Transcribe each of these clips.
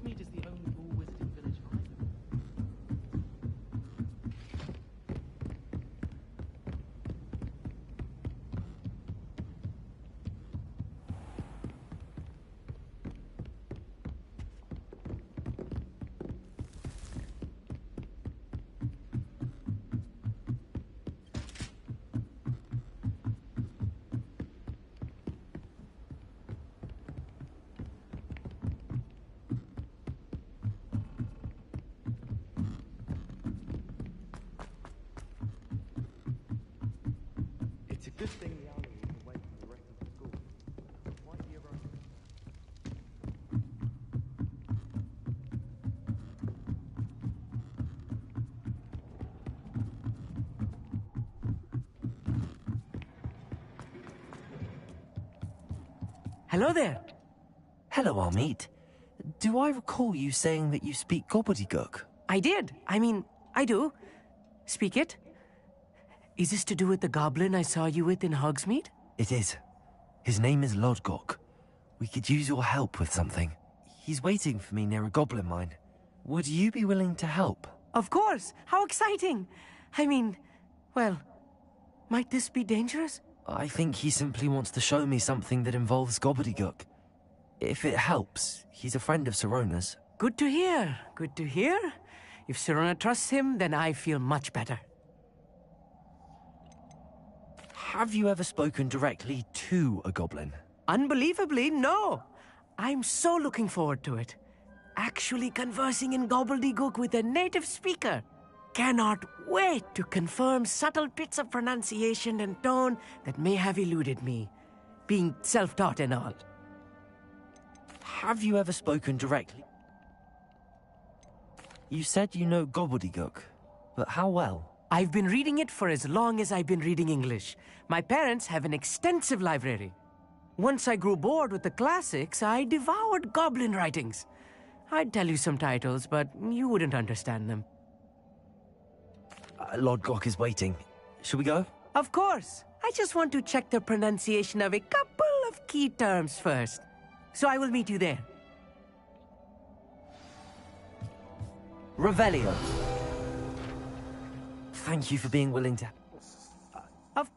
Hogsmeade is the only all-wizarding village I know. It's a good thing the alley is away from the rest of the school. Might be around. Hello there. Hello, Armeet. Do I recall you saying that you speak gobbledygook? I did. I mean, I do. Speak it. Is this to do with the goblin I saw you with in Hogsmeade? It is. His name is Lodgok. We could use your help with something. He's waiting for me near a goblin mine. Would you be willing to help? Of course. How exciting. I mean, well, might this be dangerous? I think he simply wants to show me something that involves gobbledygook. If it helps, he's a friend of Sirona's. Good to hear. Good to hear. If Sirona trusts him, then I feel much better. Have you ever spoken directly to a goblin? Unbelievably, no. I'm so looking forward to it. Actually conversing in gobbledygook with a native speaker. Cannot wait to confirm subtle bits of pronunciation and tone that may have eluded me, being self-taught and all. Have you ever spoken directly? You said you know gobbledygook, but how well? I've been reading it for as long as I've been reading English. My parents have an extensive library. Once I grew bored with the classics, I devoured goblin writings. I'd tell you some titles, but you wouldn't understand them. Lodgok is waiting. Shall we go? Of course. I just want to check the pronunciation of a couple of key terms first. So I will meet you there. Revelio. Thank you for being willing to... Of...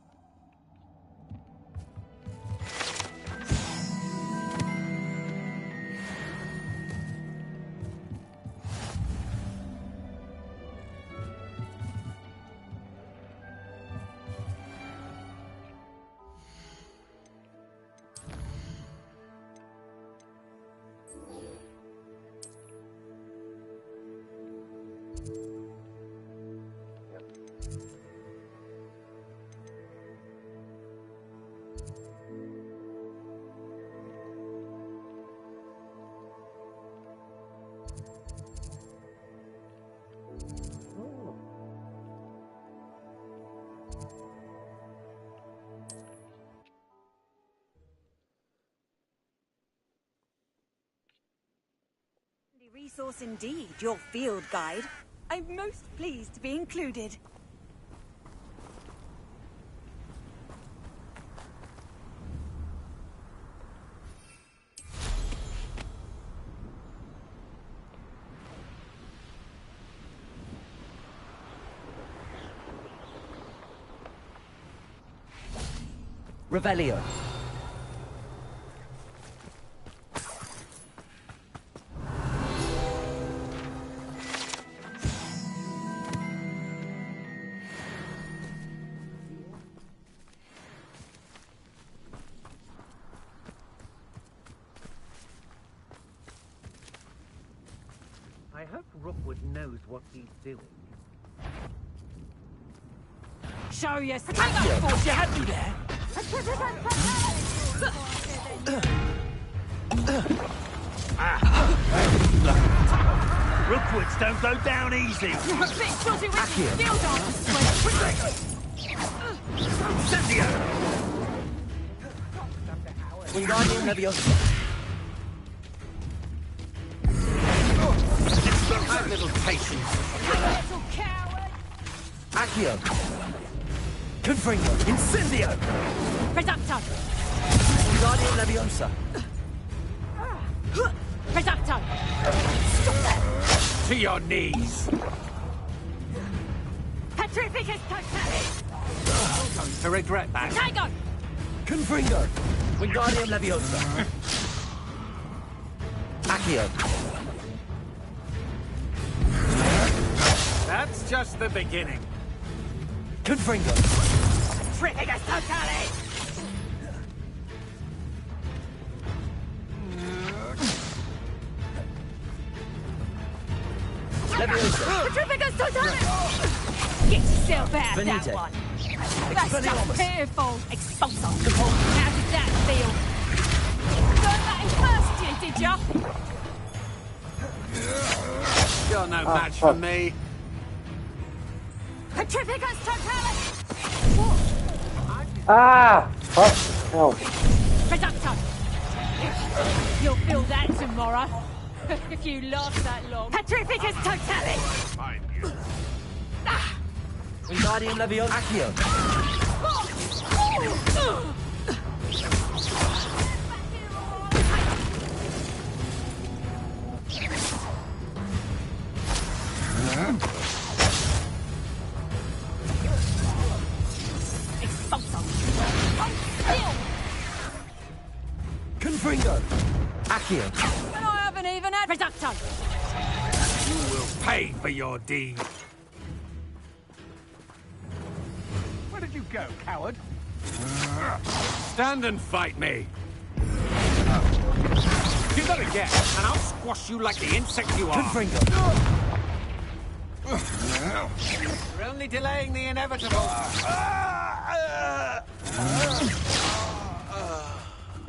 Resource indeed, your field guide. I'm most pleased to be included. Revelio. I hope Rookwood knows what he's doing. Show your Force, you had me there. Rookwoods don't go down easy! Incendio! Wingardium Leviosa. Have a little patience. little coward! Accio. Confringo. Incendio. Reducto! Wingardium Leviosa. Reducto! To your knees! Petrificus totalis! You're going to regret that. Tiger! Confringo! Wingardium Leviosa! Accio! That's just the beginning. Confringo! Petrificus totalis! Leviosa! Petrificus totalis! Get yourself out of that Venite. one! That's just Expelliarmus. pitiful! Expulso! How did that feel? Got that in first year, did ya? You're no match for me. Petrificus totalis! Ah! Fuck hell. Reducto! You'll feel that tomorrow. If you last that long. Petrificus totalis! Wingardium Leviosa! Accio! Expulso! Hold still! Confringo! Accio! And I haven't even had Reducto! You will pay for your deed. Where did you go, coward? Stand and fight me. Do that again, and I'll squash you like the insect you are. Confringo! You're only delaying the inevitable.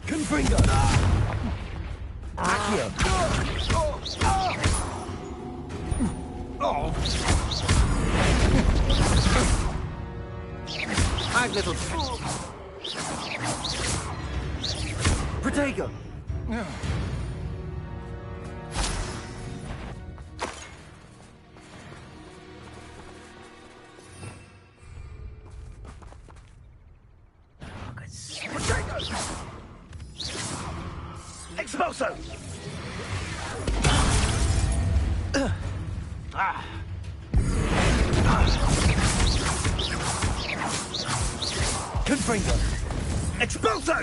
Confringo! Accio! Hide, little... Protego! Expulso! Confringo! Expulso!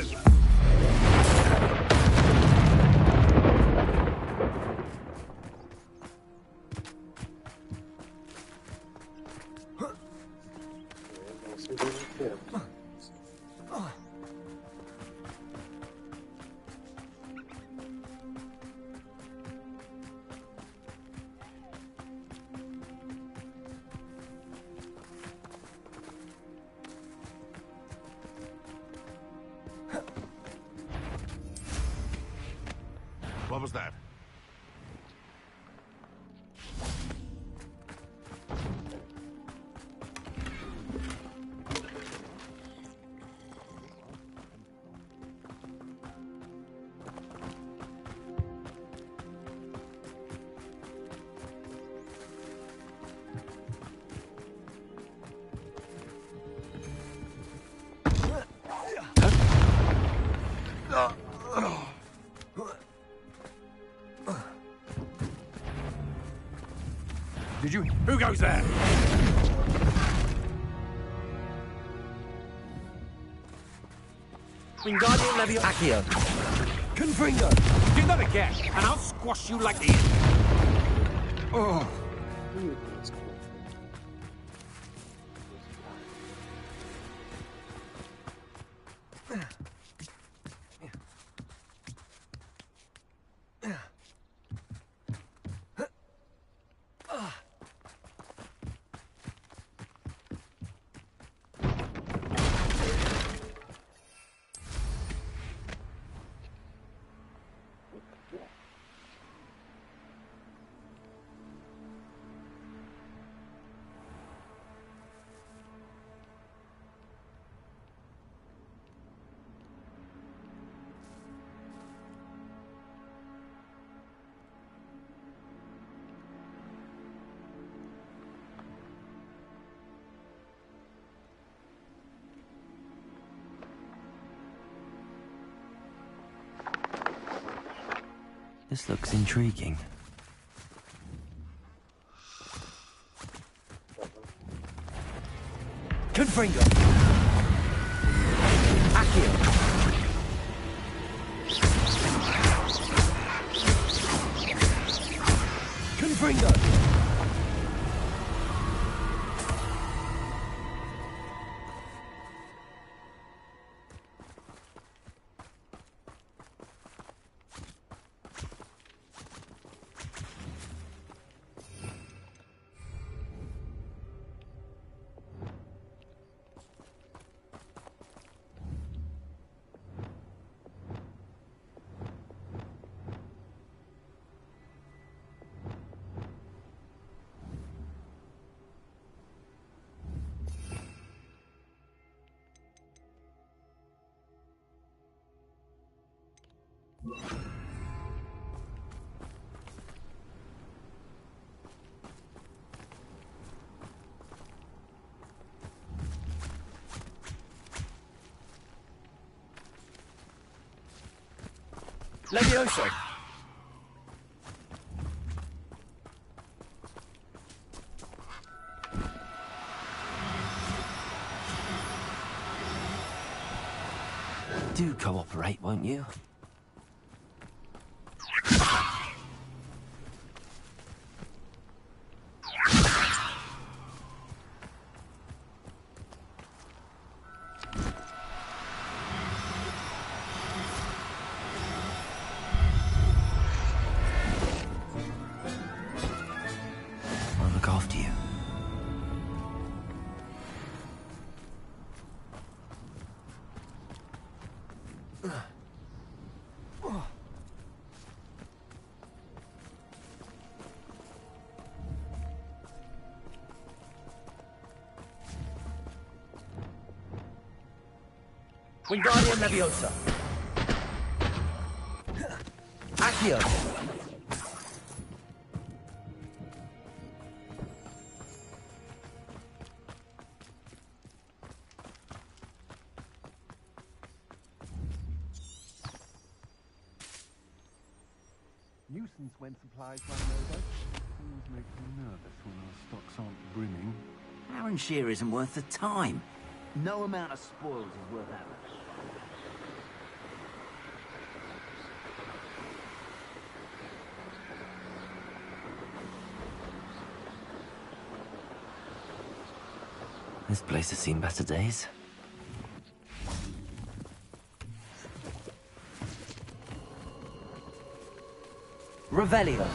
What was that? Did you... Who goes there? Wingardium Leviosa! Accio! Confringo! Do that again, and I'll squash you like the... Oh. This looks intriguing. Confringo. Accio. Confringo. Levioso! Do cooperate, won't you? I'll look after you. Wingardium Leviosa. Accio. Nuisance when supplies run over. Always makes me nervous when our stocks aren't brimming. Aaron Shear isn't worth the time. No amount of spoils is worth having. This place has seen better days. Revelio.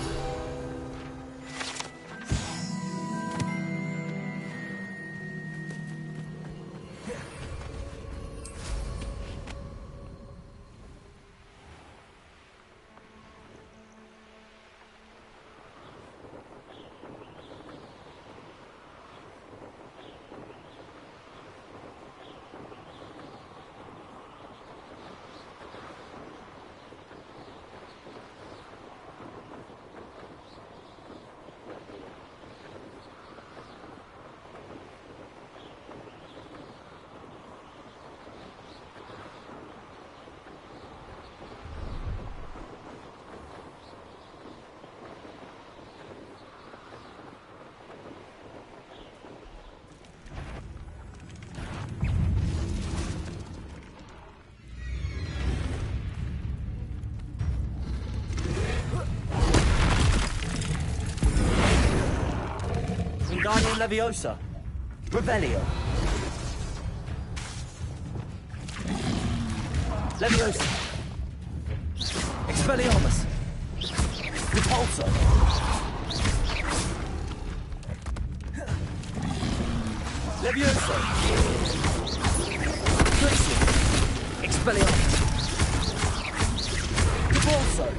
Wingardium Leviosa. Revelio. Leviosa. Expelliarmus. Repulsor. Leviosa. Glacier. Expelliarmus. Repulsor.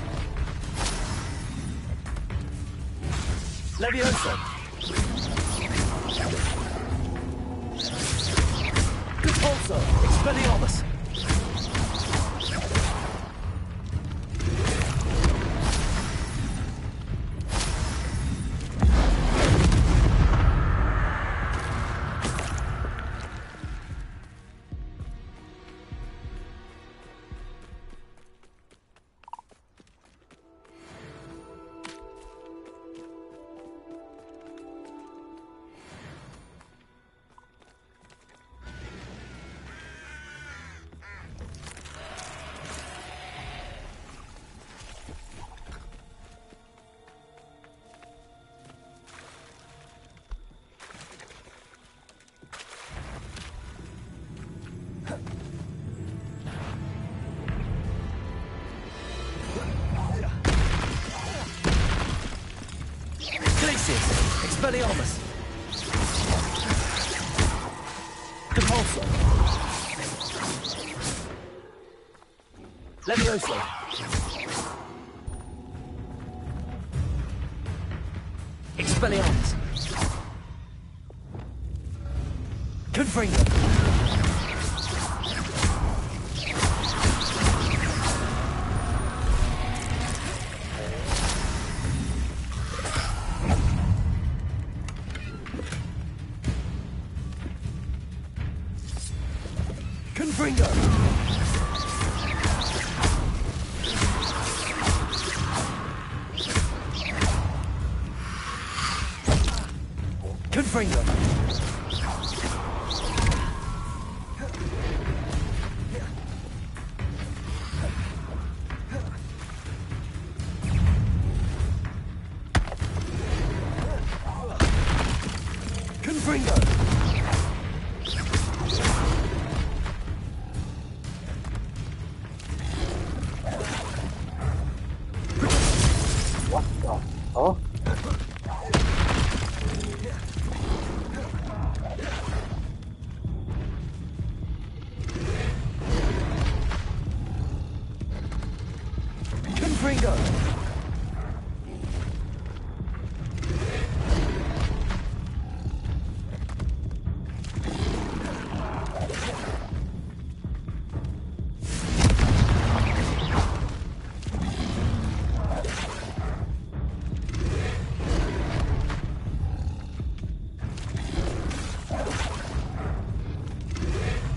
Leviosa. Repulsor. Expelliarmus. Expelliarmus! Depulso! Levioso! Expelliarmus! Confringo! Confringo! Confringo! Confringo! What the? Oh? Confringo!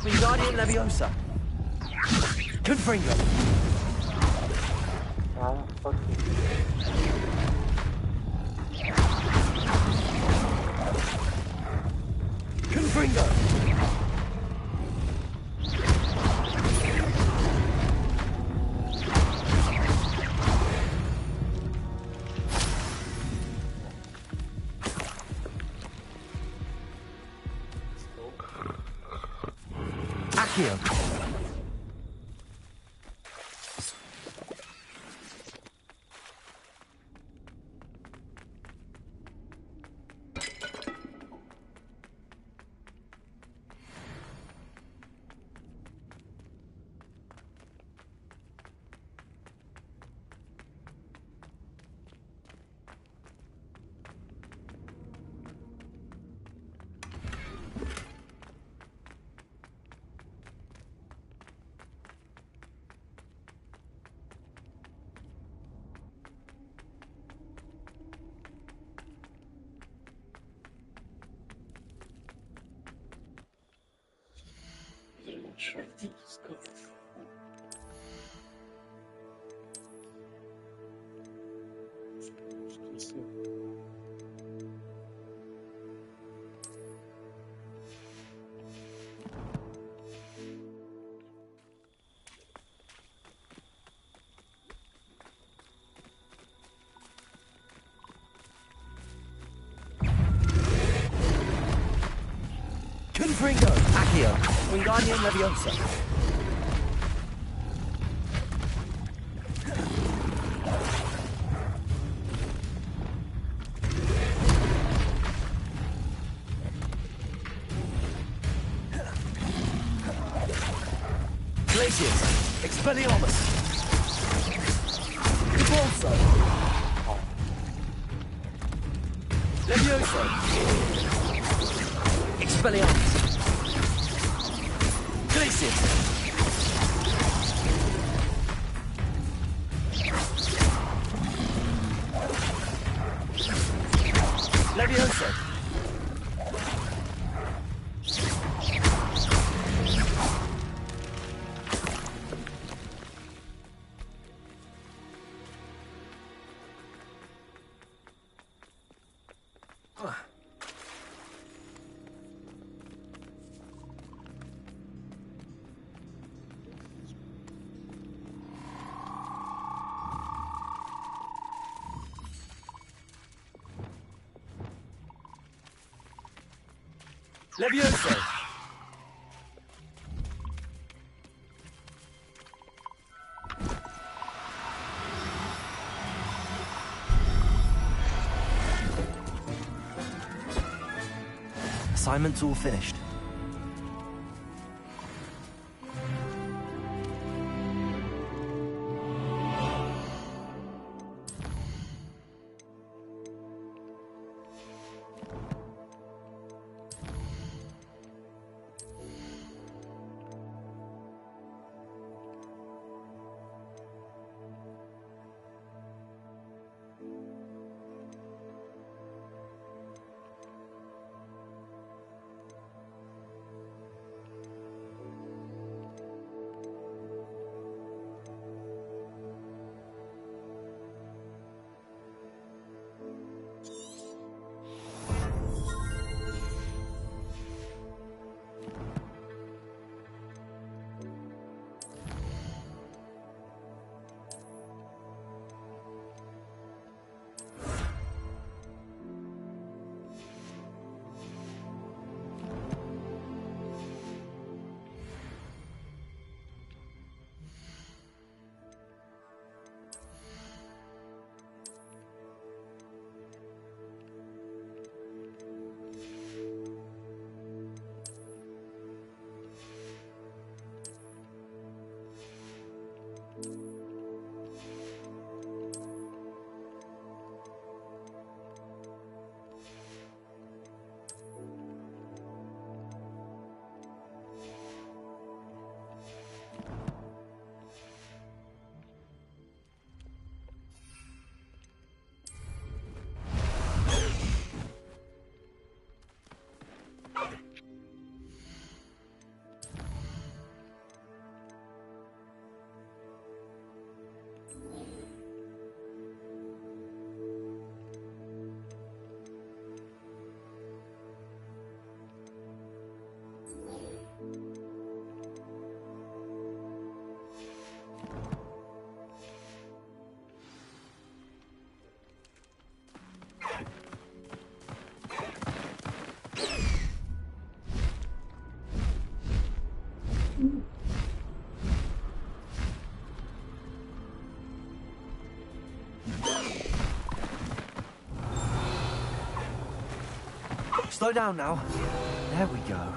Wingardium Leviosa! Confringo! Ah, fuck you. Confringo! Accio! Confringo! Accio! Wingardium Leviosa! Glacius! Expelliarmus! Depulso! Levioso! Expelliarmus! Glacius! Levioso! Levioso! assignment's all finished. Slow down now. There we go.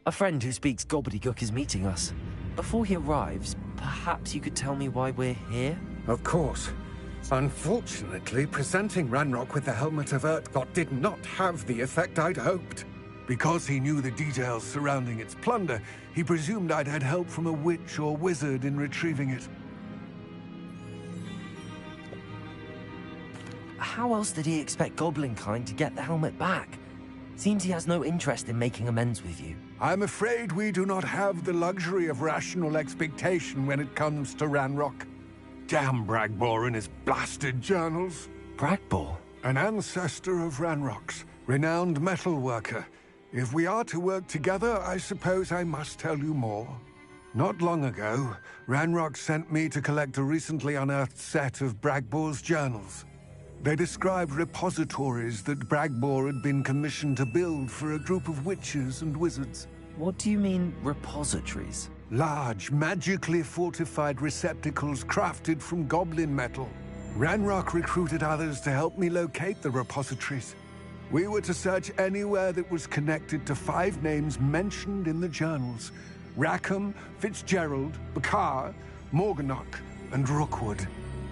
A friend who speaks gobbledygook is meeting us. Before he arrives, perhaps you could tell me why we're here? Of course. Unfortunately, presenting Ranrock with the Helmet of Urtkot did not have the effect I'd hoped. Because he knew the details surrounding its plunder, he presumed I'd had help from a witch or wizard in retrieving it. How else did he expect Goblinkind to get the helmet back? Seems he has no interest in making amends with you. I'm afraid we do not have the luxury of rational expectation when it comes to Ranrock. Damn Bragbor and his blasted journals. Bragbor? An ancestor of Ranrock's, renowned metal worker. If we are to work together, I suppose I must tell you more. Not long ago, Ranrock sent me to collect a recently unearthed set of Bragbor's journals. They described repositories that Bragbor had been commissioned to build for a group of witches and wizards. What do you mean, repositories? Large, magically fortified receptacles crafted from goblin metal. Ranrock recruited others to help me locate the repositories. We were to search anywhere that was connected to 5 names mentioned in the journals: Rackham, Fitzgerald, Bakar, Morganach, and Rookwood.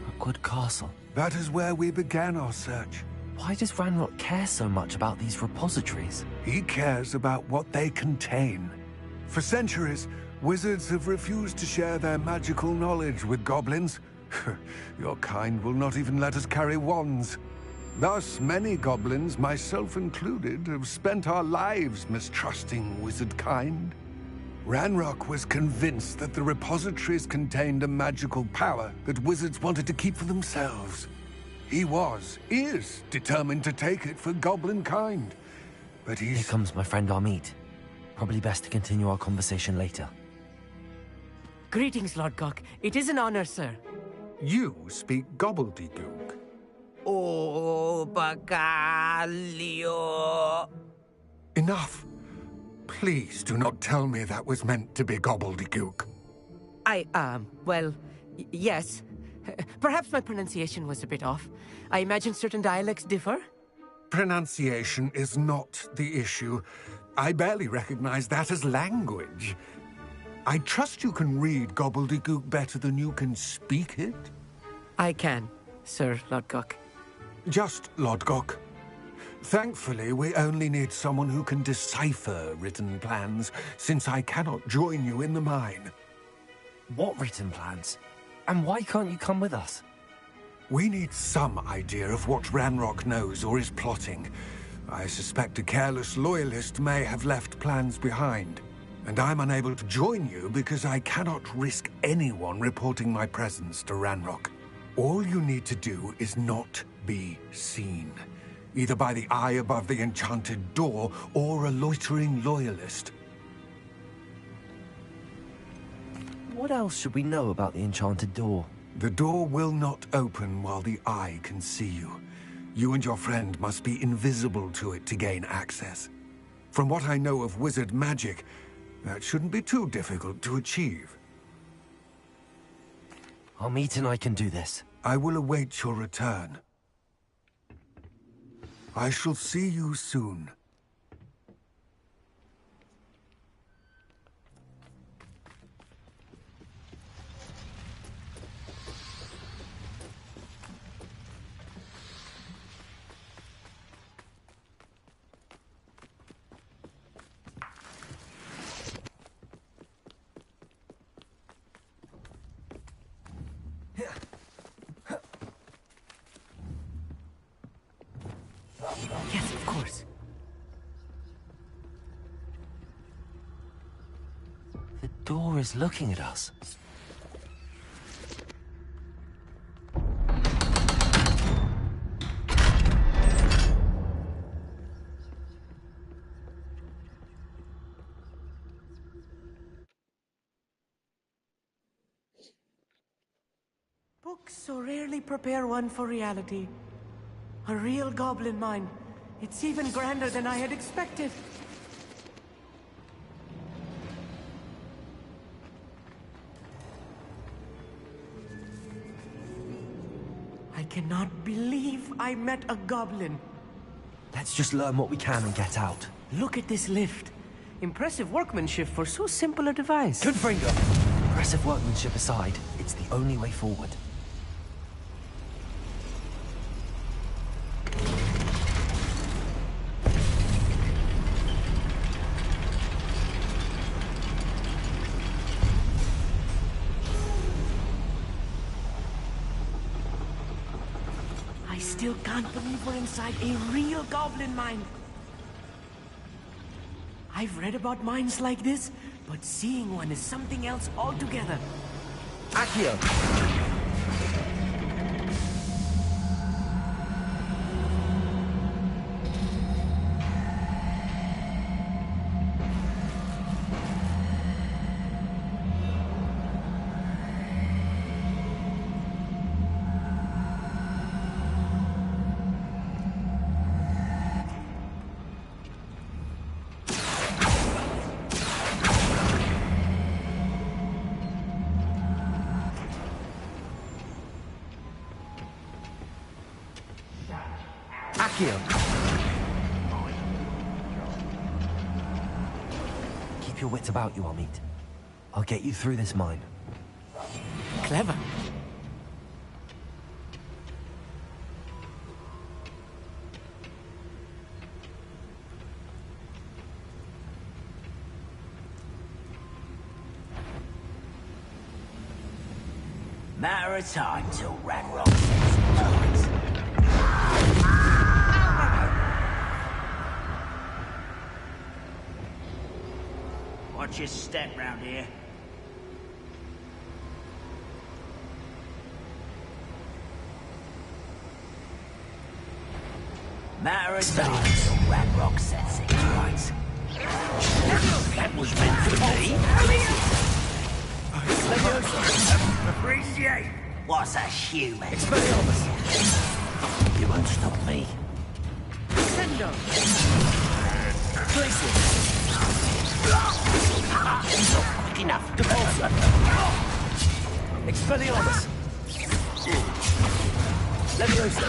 Rookwood Castle. That is where we began our search. Why does Ranrock care so much about these repositories? He cares about what they contain. For centuries, wizards have refused to share their magical knowledge with goblins. Your kind will not even let us carry wands. Thus, many goblins, myself included, have spent our lives mistrusting wizard kind. Ranrock was convinced that the repositories contained a magical power that wizards wanted to keep for themselves. He is determined to take it for goblin kind. But Here he's... comes my friend Amit. Probably best to continue our conversation later. Greetings, Lord Gok. It is an honor, sir. You speak gobbledygook. Oh, Bacalio. Enough. Please do not tell me that was meant to be gobbledygook. Well, yes. Perhaps my pronunciation was a bit off. I imagine certain dialects differ. Pronunciation is not the issue. I barely recognize that as language. I trust you can read gobbledygook better than you can speak it? I can, Sir Lord Gok. Just Lord Gok. Thankfully, we only need someone who can decipher written plans, since I cannot join you in the mine. What written plans? And why can't you come with us? We need some idea of what Ranrock knows or is plotting. I suspect a careless loyalist may have left plans behind. And I'm unable to join you because I cannot risk anyone reporting my presence to Ranrock. All you need to do is not be seen, either by the eye above the enchanted door or a loitering loyalist. What else should we know about the enchanted door? The door will not open while the eye can see you. You and your friend must be invisible to it to gain access. From what I know of wizard magic, that shouldn't be too difficult to achieve. Amit and I can do this. I will await your return. I shall see you soon. Yes, of course. The door is looking at us. Books so rarely prepare one for reality. A real goblin mine. It's even grander than I had expected. I cannot believe I met a goblin. Let's just learn what we can and get out. Look at this lift. Impressive workmanship for so simple a device. Good finger! Impressive workmanship aside, it's the only way forward. I still can't believe we're inside a real goblin mine. I've read about mines like this, but seeing one is something else altogether. Accio! Accio! Keep your wits about you, Amit. I'll get you through this mine. Clever. Matter of time till Ranrock sets it right. Watch your step round here. Matter of time till Ranrock sets it right. That was meant for me. Appreciate. What's a human? You won't stop me. Sendo! Places. Not quick enough. Depulso. Expelliarmus! Leviosa!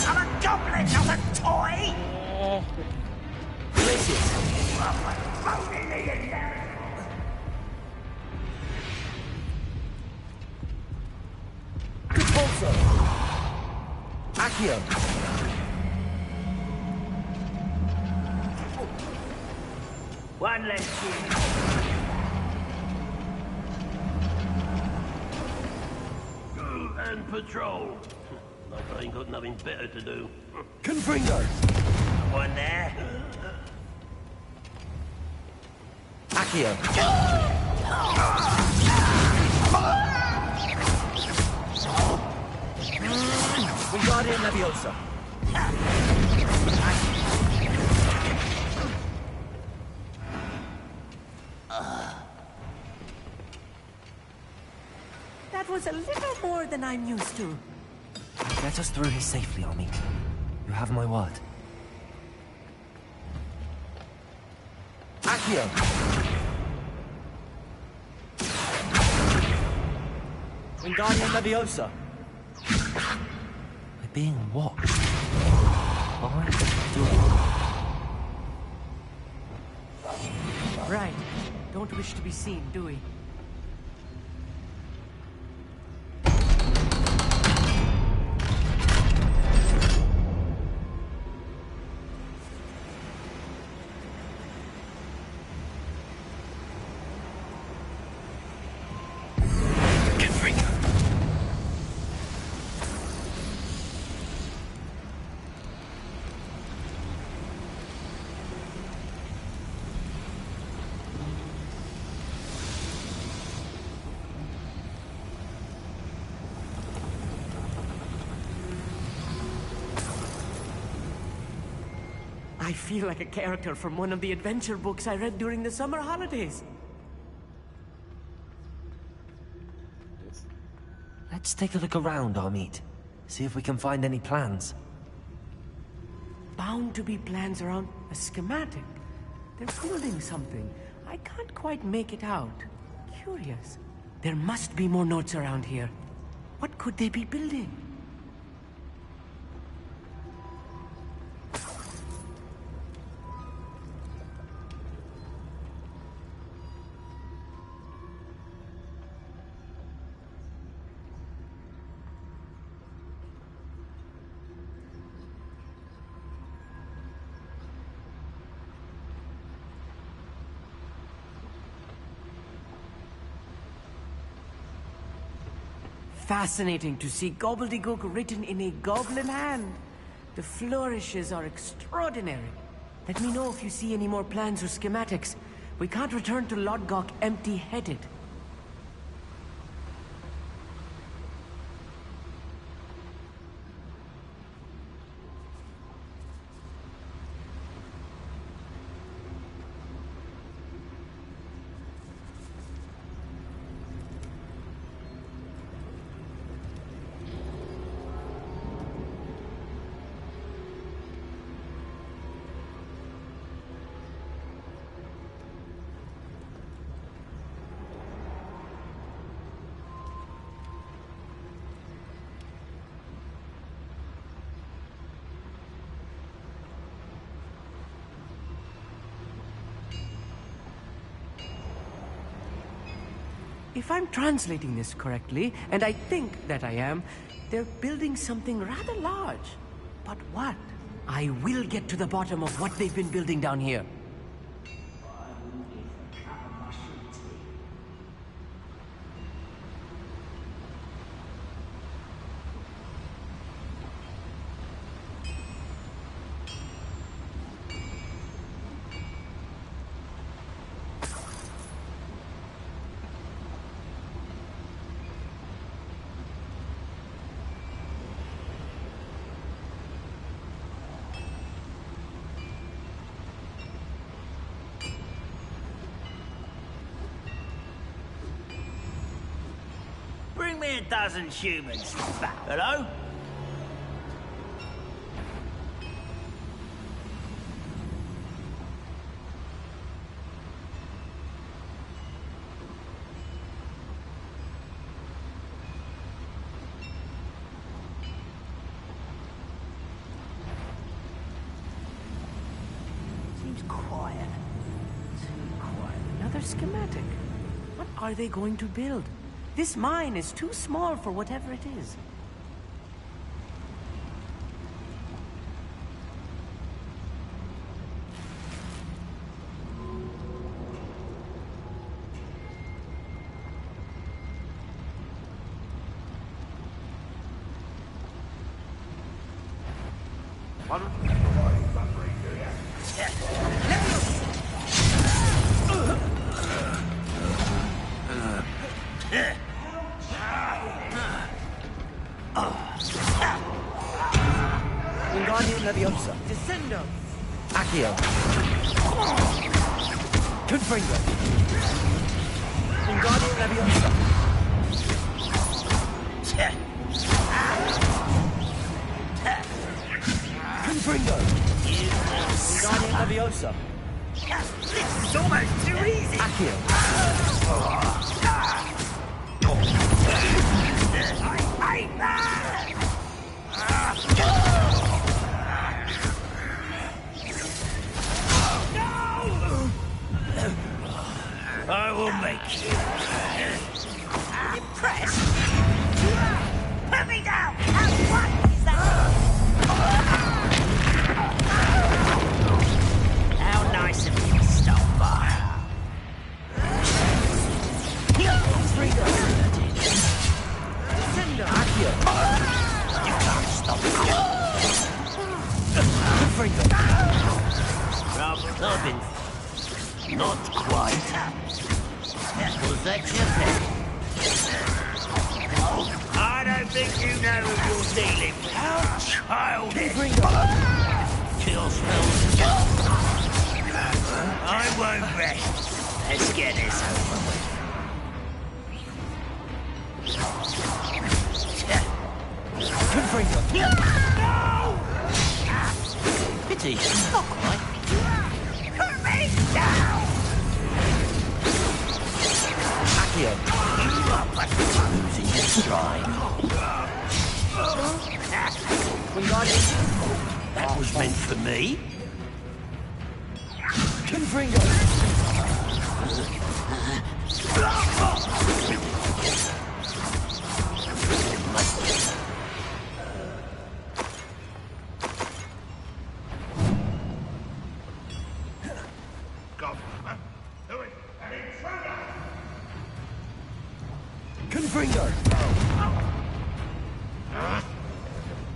I'm a goblin, not a toy! Places! Depulso! Accio! One less human. And patrol. Like I ain't got nothing better to do. Confringo! One there. Accio! Wingardium Leviosa! That was a little more than I'm used to. Get us through here safely, Army. You have my word. Accio! Wingardium Leviosa! We're being watched. Behind the door. Right. Don't wish to be seen, do we? I feel like a character from one of the adventure books I read during the summer holidays. Let's take a look around, Armit. See if we can find any plans. Bound to be plans around a schematic. They're building something. I can't quite make it out. Curious. There must be more notes around here. What could they be building? Fascinating to see gobbledygook written in a goblin hand. The flourishes are extraordinary. Let me know if you see any more plans or schematics. We can't return to Lodgok empty-headed. If I'm translating this correctly, and I think that I am, they're building something rather large. But what? I will get to the bottom of what they've been building down here. me a dozen humans. Hello? Seems quiet. Too quiet. Another schematic. What are they going to build? This mine is too small for whatever it is. Wingardium Leviosa. Descendo! Accio. Confringo. Wingardium Leviosa. Confringo. Wingardium Leviosa. This is almost too easy. Accio. I hate that! I will make you impressed. Put me down! How what is that? How nice of you to stop by. Descendo! Accio. You can't stop me. Confringo. I've been... Not quite. Was that your thing? I don't think you know who you're dealing with. How childish. Kill spells. I won't rest. Let's get this over with. Confringo. No! Pity. Not quite. Put me down! Accio. You are but losing your stride. Wingardium. That was meant for me. Confringo. Confringo.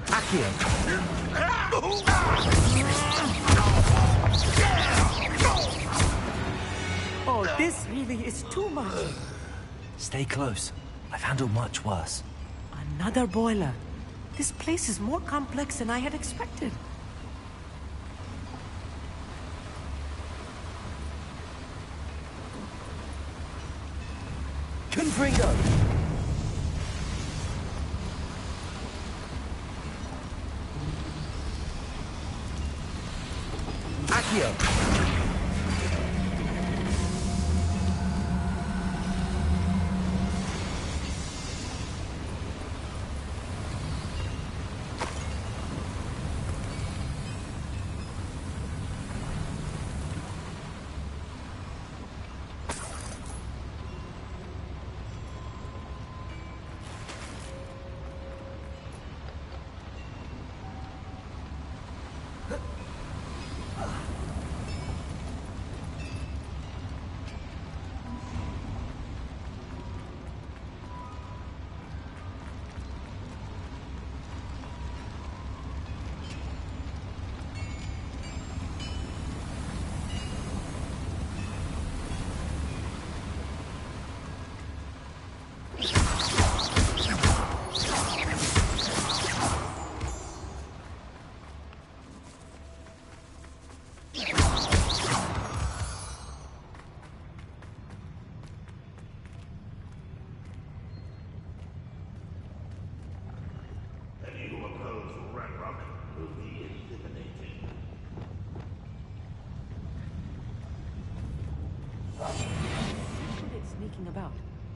Accio. Oh, this really is too much. Stay close. I've handled much worse. Another boiler. This place is more complex than I had expected. Confringo. Accio.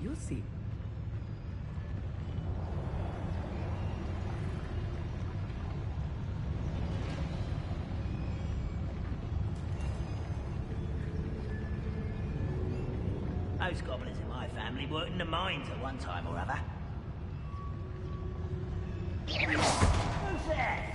You see. Those goblins in my family worked in the mines at one time or other. Who's there?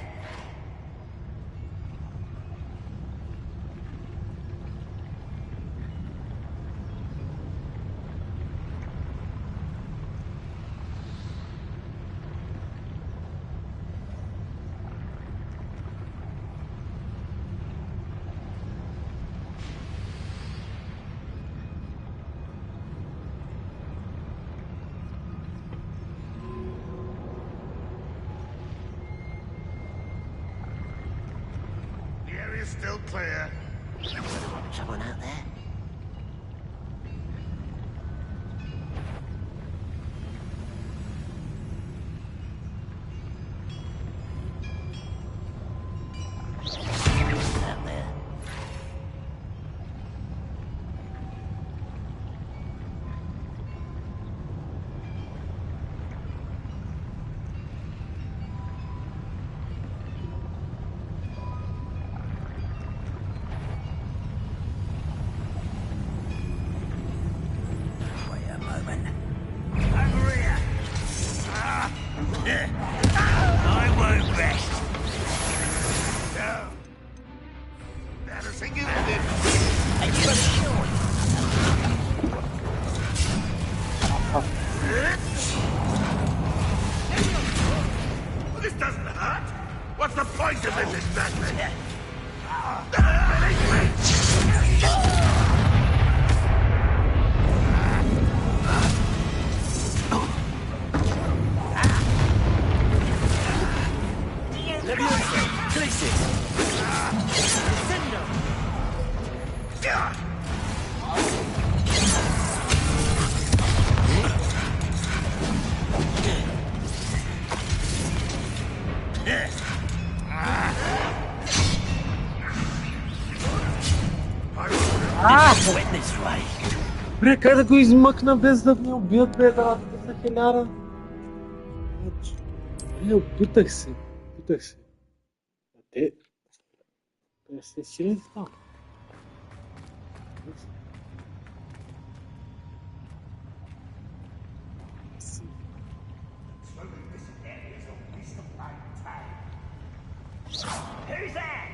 Still clear. Someone out there? Out there. This doesn't hurt. What's the point of this exactly? Бре, как да го измъкна без да ме убият, бе, да за хиляда? Бре, опитах се. Те се силен там. Who's there?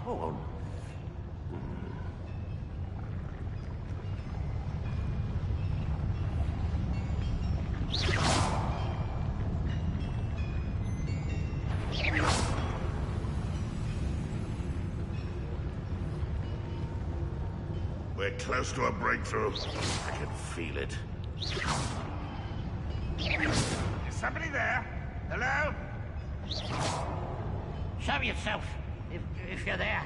Sworn. We're close to a breakthrough. I can feel it. Is somebody there? Hello? Show yourself, if you're there.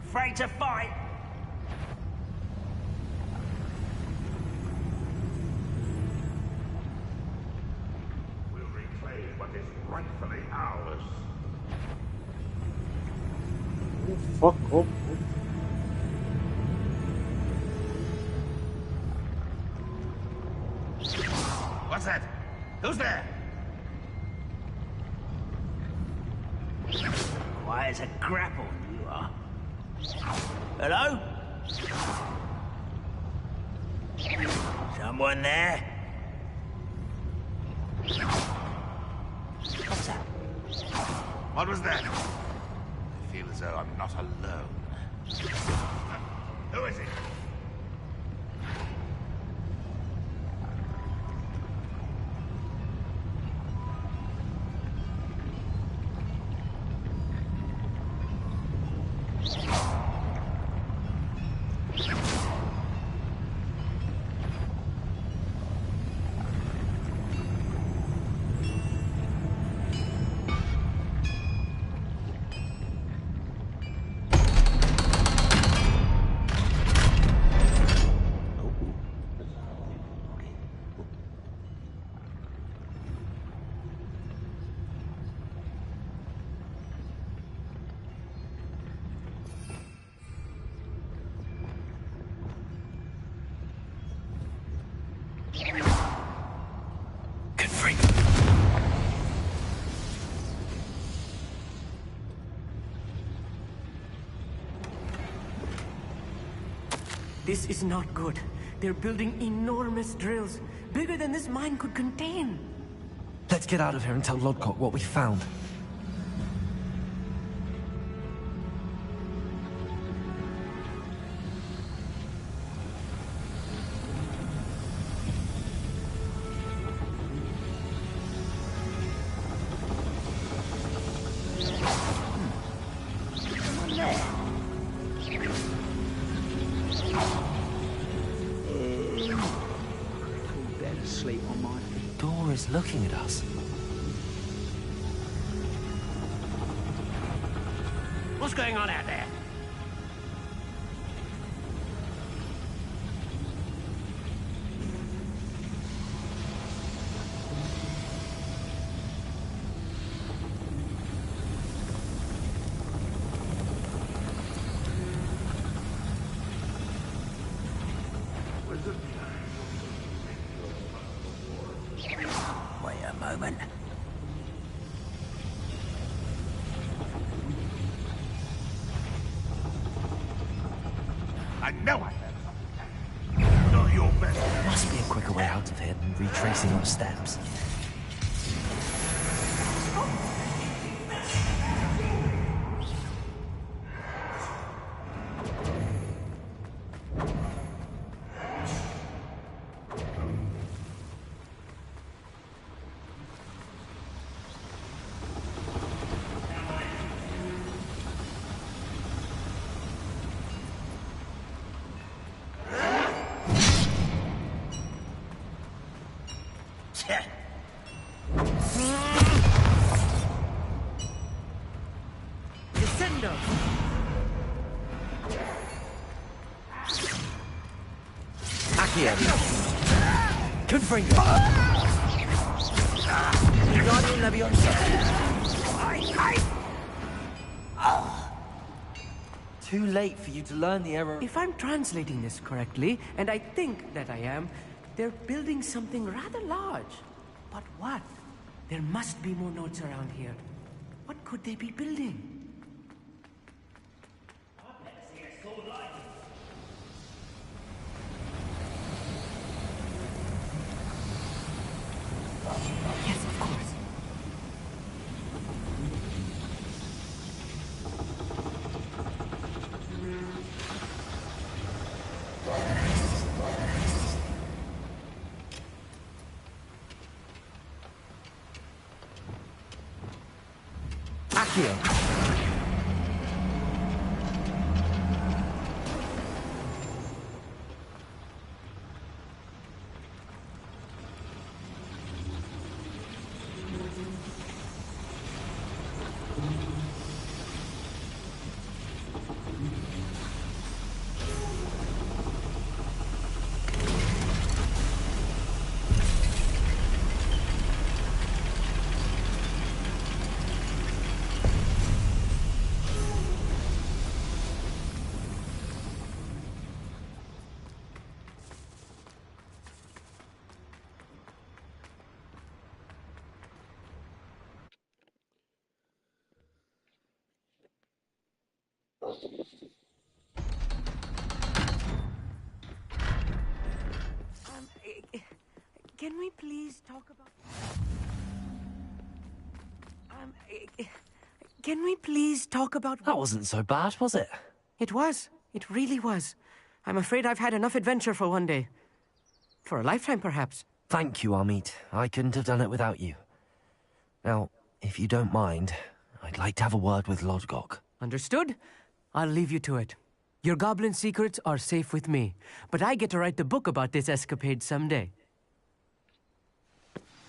Afraid to fight? We'll reclaim what is rightfully ours. Fuck off. What's that? Who's there? Why, as a grapple you are. Hello? Someone there? What's that? What was that? I feel as though I'm not alone. Who is it? This is not good. They're building enormous drills, bigger than this mine could contain. Let's get out of here and tell Lodgok what we found. Looking at us. What's going on out there? I know it. Not your best. There must be a quicker way out of here than retracing our steps. Too late for you to learn the error. If I'm translating this correctly, and I think that I am, they're building something rather large. But what? There must be more notes around here. What could they be building? Yes, of course. Accio. Can we please talk about... Can we please talk about... That wasn't so bad, was it? It was. It really was. I'm afraid I've had enough adventure for one day. For a lifetime, perhaps. Thank you, Amit. I couldn't have done it without you. Now, if you don't mind, I'd like to have a word with Lodgok. Understood? I'll leave you to it. Your goblin secrets are safe with me, but I get to write the book about this escapade someday.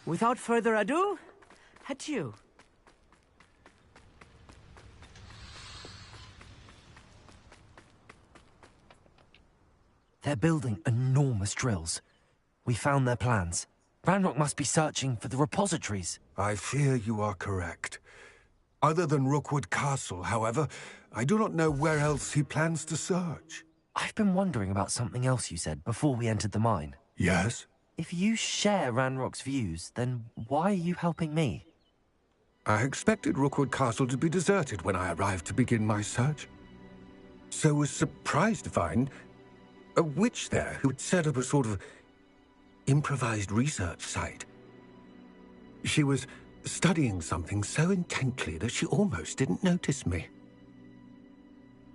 Without further ado, adieu. They're building enormous drills. We found their plans. Ranrock must be searching for the repositories. I fear you are correct. Other than Rookwood Castle, however, I do not know where else he plans to search. I've been wondering about something else you said before we entered the mine. Yes? If you share Ranrock's views, then why are you helping me? I expected Rookwood Castle to be deserted when I arrived to begin my search. So was surprised to find... a witch there who had set up a sort of improvised research site. She was studying something so intently that she almost didn't notice me.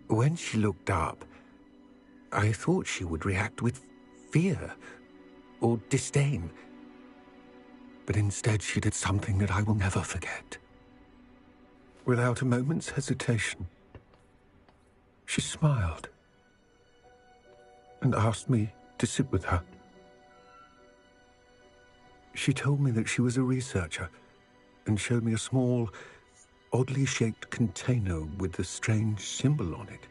When she looked up, I thought she would react with fear or disdain. But instead she did something that I will never forget. Without a moment's hesitation, she smiled and asked me to sit with her. She told me that she was a researcher and showed me a small, oddly shaped container with a strange symbol on it.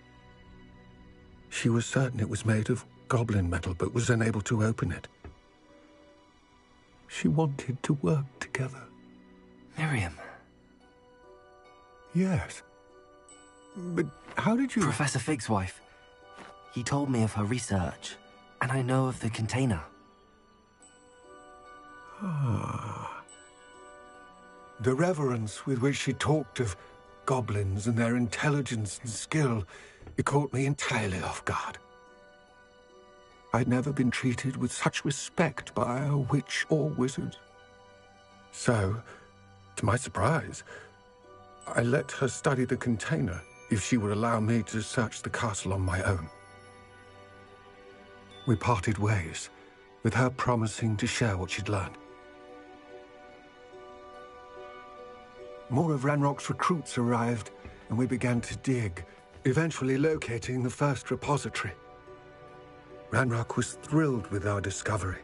She was certain it was made of goblin metal, but was unable to open it. She wanted to work together. Miriam. Yes. But how did you... Professor Fig's wife. He told me of her research, and I know of the container. Ah. The reverence with which she talked of goblins and their intelligence and skill, it caught me entirely off guard. I'd never been treated with such respect by a witch or wizard. So, to my surprise, I let her study the container if she would allow me to search the castle on my own. We parted ways, with her promising to share what she'd learned. More of Ranrock's recruits arrived, and we began to dig, eventually locating the first repository. Ranrock was thrilled with our discovery,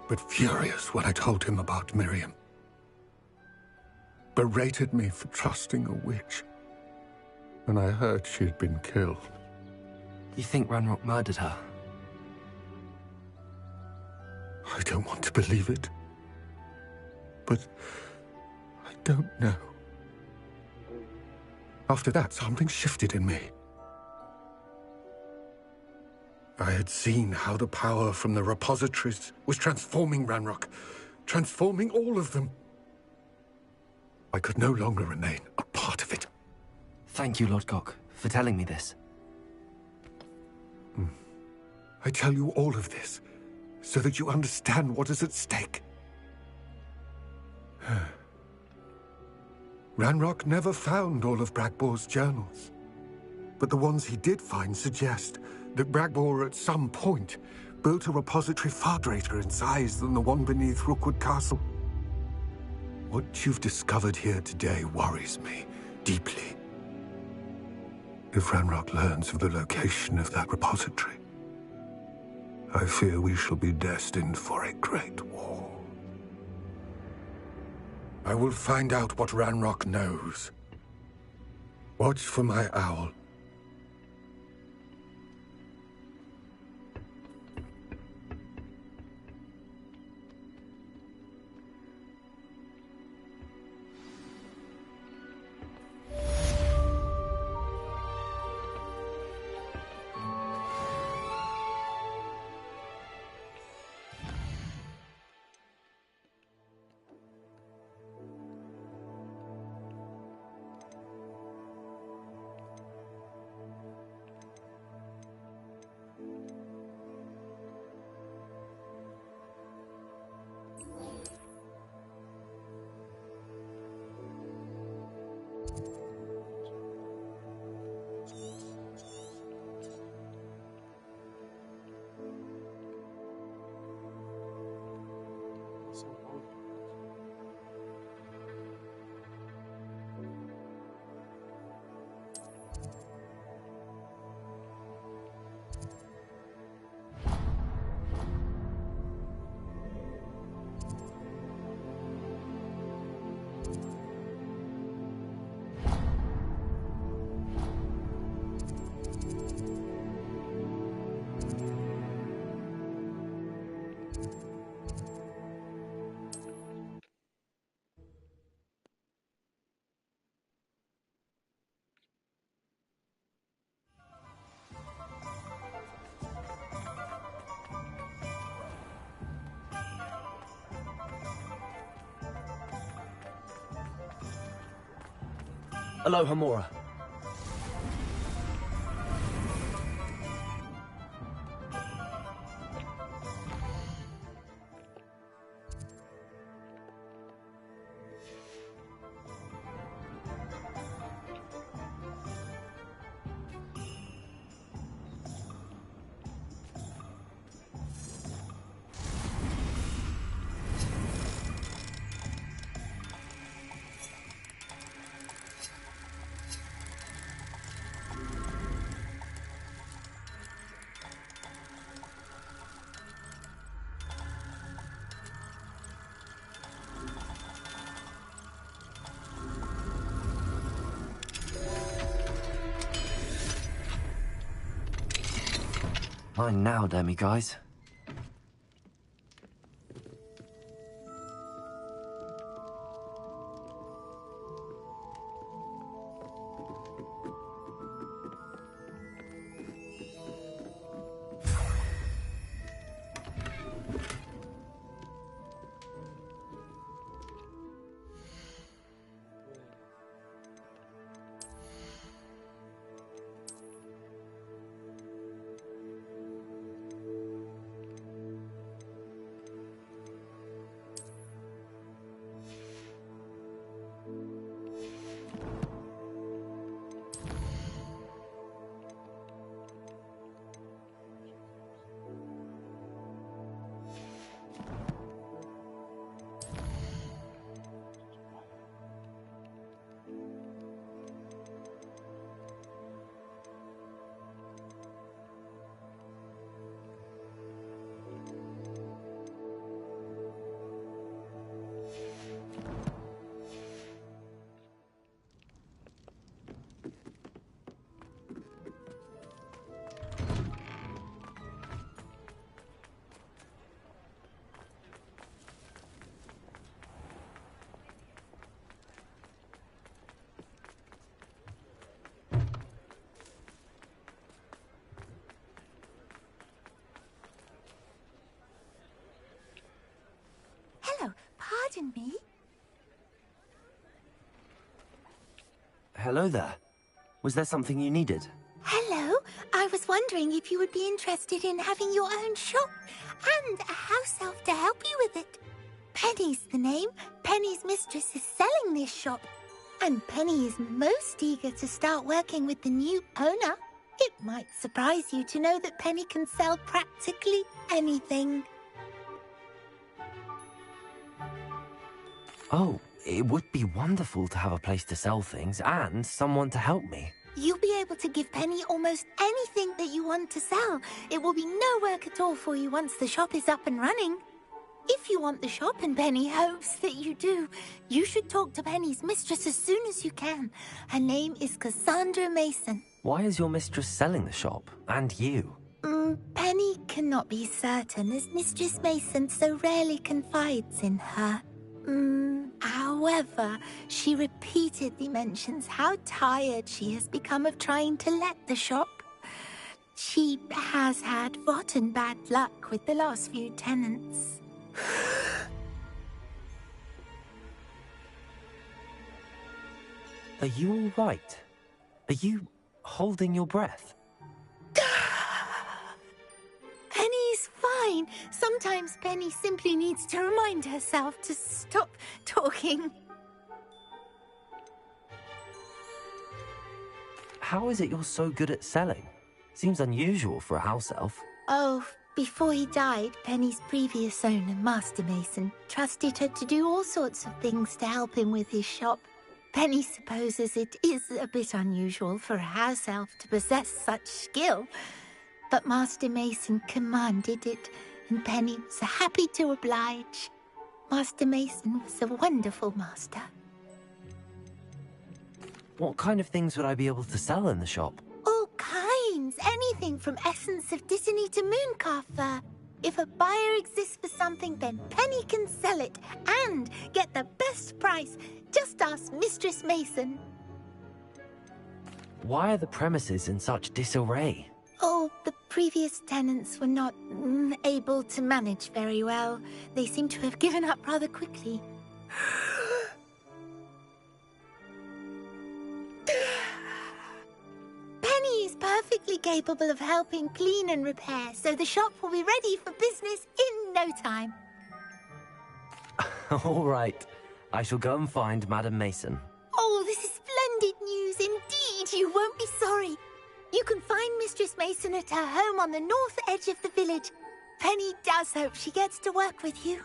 but furious when I told him about Miriam. Berated me for trusting a witch when I heard she had been killed. You think Ranrock murdered her? I don't want to believe it, but I don't know. After that, something shifted in me. I had seen how the power from the repositories was transforming Ranrock, transforming all of them. I could no longer remain a part of it. Thank you, Lord Gok, for telling me this. I tell you all of this so that you understand what is at stake. Ranrock never found all of Bragbor's journals, but the ones he did find suggest that Bragbor at some point built a repository far greater in size than the one beneath Rookwood Castle. What you've discovered here today worries me deeply. If Ranrock learns of the location of that repository, I fear we shall be destined for a great war. I will find out what Ranrock knows. Watch for my owl. Aloha, Mora. Mine now, demi guys. Hello, pardon me. Hello there. Was there something you needed? Hello, I was wondering if you would be interested in having your own shop and a house elf to help you with it. Penny's the name. Penny's mistress is selling this shop. And Penny is most eager to start working with the new owner. It might surprise you to know that Penny can sell practically anything. Oh, it would be wonderful to have a place to sell things and someone to help me. You'll be able to give Penny almost anything that you want to sell. It will be no work at all for you once the shop is up and running. If you want the shop, and Penny hopes that you do, you should talk to Penny's mistress as soon as you can. Her name is Cassandra Mason. Why is your mistress selling the shop? And you? Penny cannot be certain, as Mistress Mason so rarely confides in her. However, she repeatedly mentions how tired she has become of trying to let the shop. She has had rotten bad luck with the last few tenants. Are you all right? Are you holding your breath? Penny's fine. Sometimes Penny simply needs to remind herself to stop talking. How is it you're so good at selling? Seems unusual for a house elf. Oh, before he died, Penny's previous owner, Master Mason, trusted her to do all sorts of things to help him with his shop. Penny supposes it is a bit unusual for a house elf to possess such skill, but Master Mason commanded it, and Penny was happy to oblige. Master Mason was a wonderful master. What kind of things would I be able to sell in the shop? All kinds. Anything from essence of Disney to mooncalf fur. If a buyer exists for something, then Penny can sell it and get the best price. Just ask Mistress Mason. Why are the premises in such disarray? Oh, the previous tenants were not able to manage very well. They seem to have given up rather quickly. Penny is perfectly capable of helping clean and repair, so the shop will be ready for business in no time. All right. I shall go and find Madam Mason. Oh, this is splendid news indeed. You won't be sorry. You can find Mistress Mason at her home on the north edge of the village. Penny does hope she gets to work with you.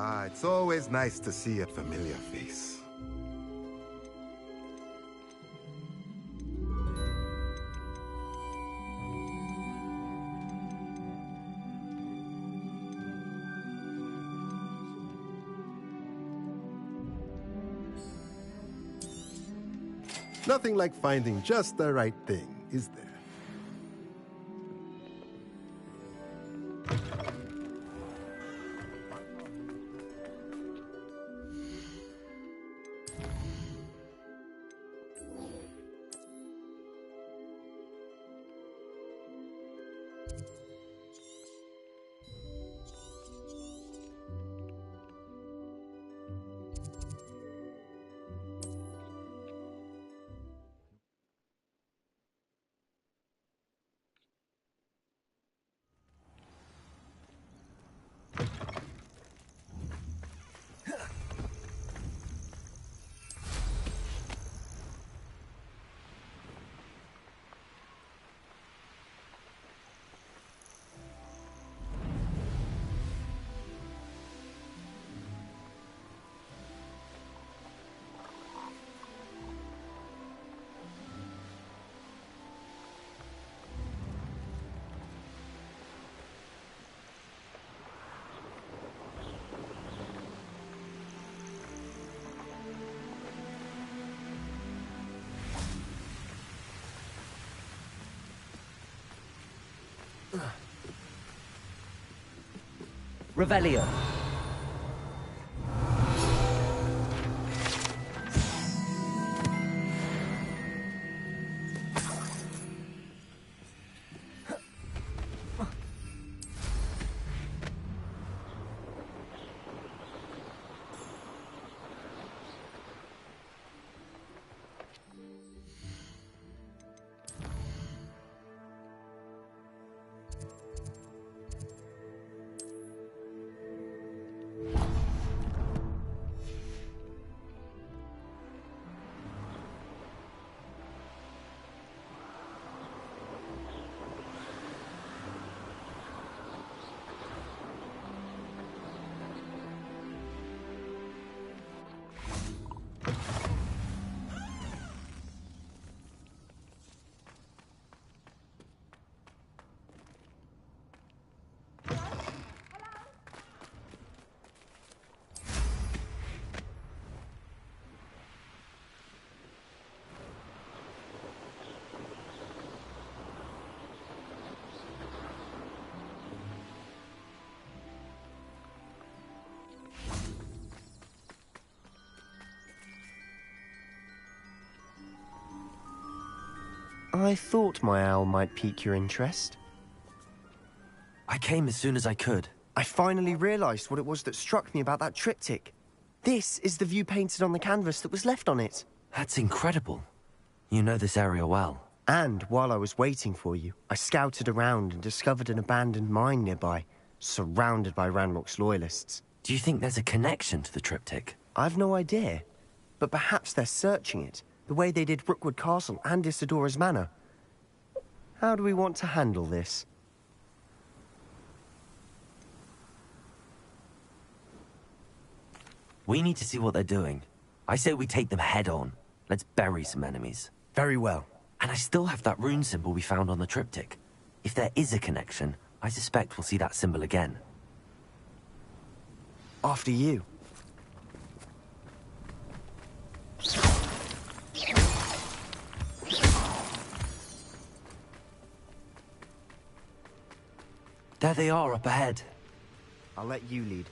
Ah, it's always nice to see a familiar face. Nothing like finding just the right thing, is there? Revelio. I thought my owl might pique your interest. I came as soon as I could. I finally realized what it was that struck me about that triptych. This is the view painted on the canvas that was left on it. That's incredible. You know this area well. And while I was waiting for you, I scouted around and discovered an abandoned mine nearby, surrounded by Ranrock's loyalists. Do you think there's a connection to the triptych? I've no idea, but perhaps they're searching it, the way they did Brookwood Castle and Isidora's Manor. How do we want to handle this? We need to see what they're doing. I say we take them head on. Let's bury some enemies. Very well. And I still have that rune symbol we found on the triptych. If there is a connection, I suspect we'll see that symbol again. After you. There they are, up ahead. I'll let you lead.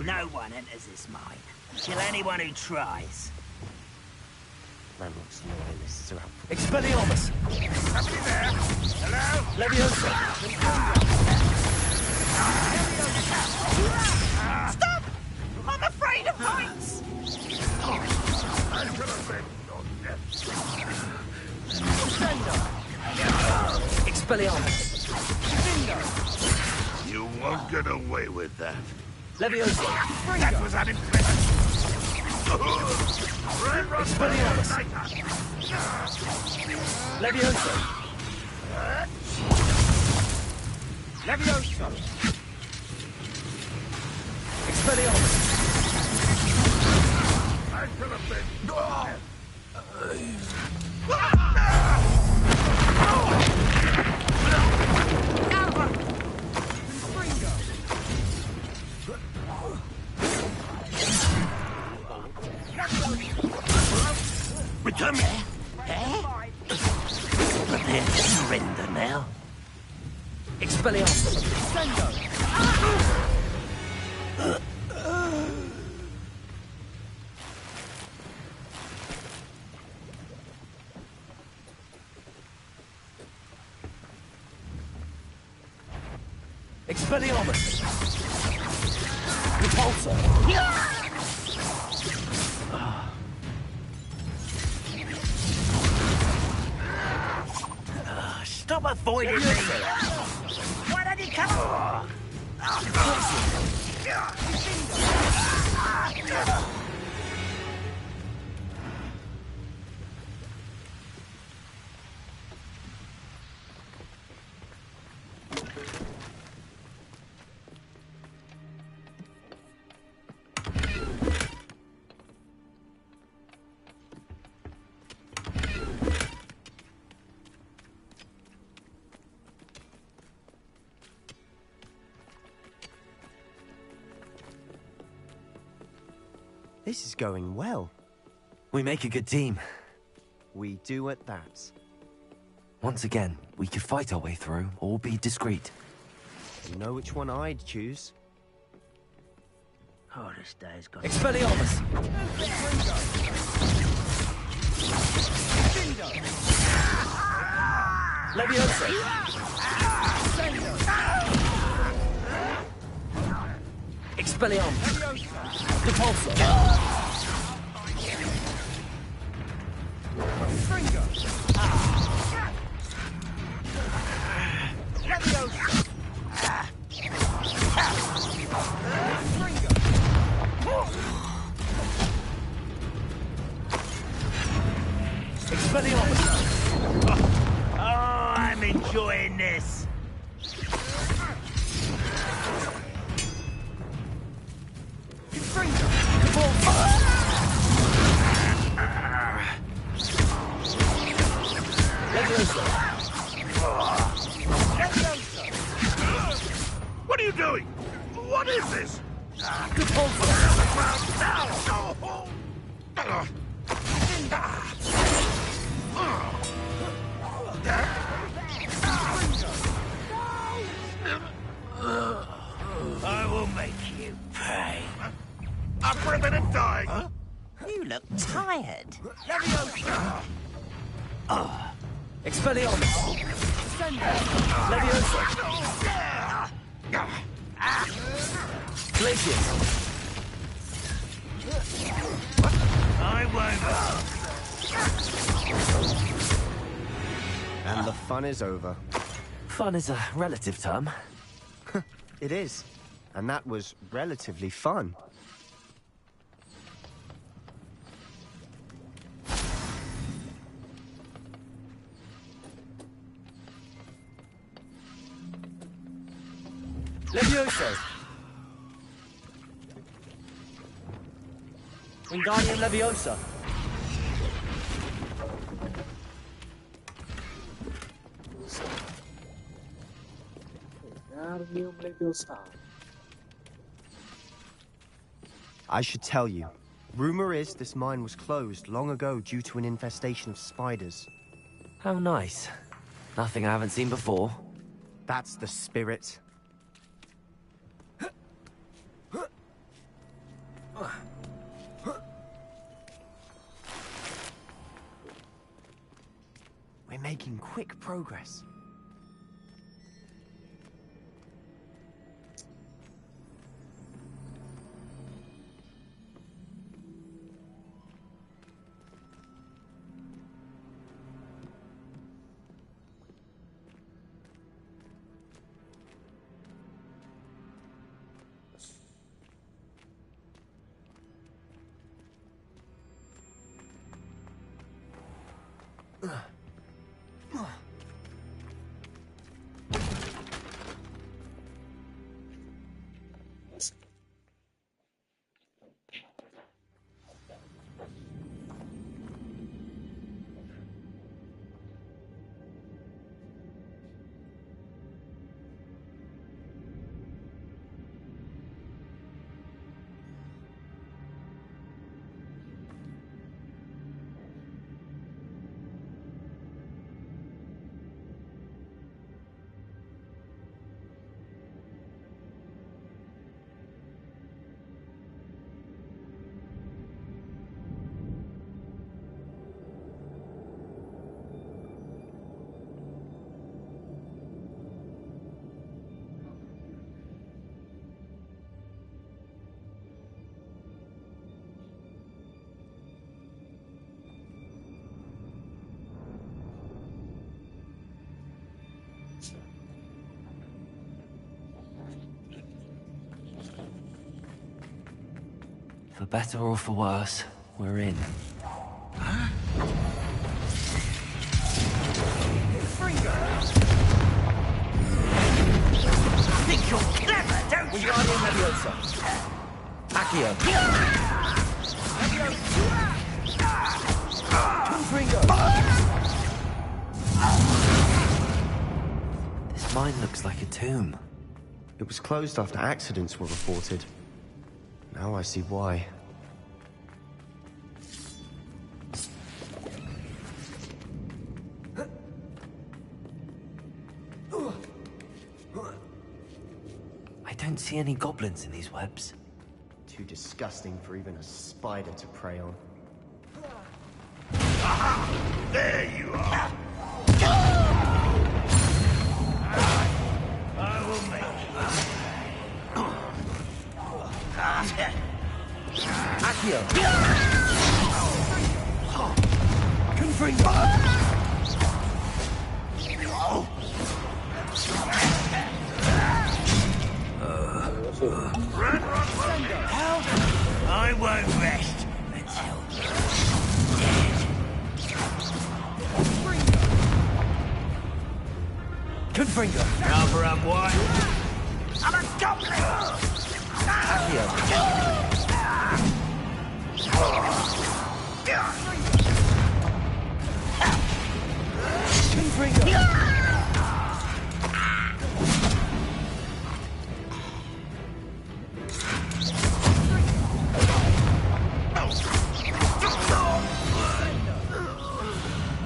No one enters this mine. Kill anyone who tries. Ranrock's loyalists are out for... Expelliarmus! Somebody there? Hello? Leviosa! Stop! I'm afraid of heights! I shall avenge your death. Expelliarmus! You won't get away with that. Leviosa! That was unimpressive. Expelliarmus! Leviosa! Leviosa! Expelliarmus! I feel a bit... Return me. Prepare to surrender now. Expelliarmus! Expelliarmus! Repulsor! Stop avoiding me! Why don't you come on? This is going well. We make a good team. We do at that. Once again, we could fight our way through, or be discreet. You know which one I'd choose. Oh, this day's got... Expelliarmus! Leviosa! Expelliarmus! Repulsor! Oh, I'm enjoying this. What are you doing? What is this? I will make you pay. Up for a bit of dying. Huh? You look tired. Expelliarmus! Leviosa! Glacius! I won't. And the fun is over. Fun is a relative term. It is. And that was relatively fun. Leviosa! Wingardium Leviosa! I should tell you. Rumor is this mine was closed long ago due to an infestation of spiders. How nice. Nothing I haven't seen before. That's the spirit. We're making quick progress. For better or for worse, we're in. Think you're clever, don't you? Wingardium Leviosa. Accio. Confringo. This mine looks like a tomb. It was closed after accidents were reported. Now I see why. I don't see any goblins in these webs. Too disgusting for even a spider to prey on. There you are. I will make Accio. Confringo. I won't rest until Confringo. cover up what? I'm a goblin! Accio. Confringo.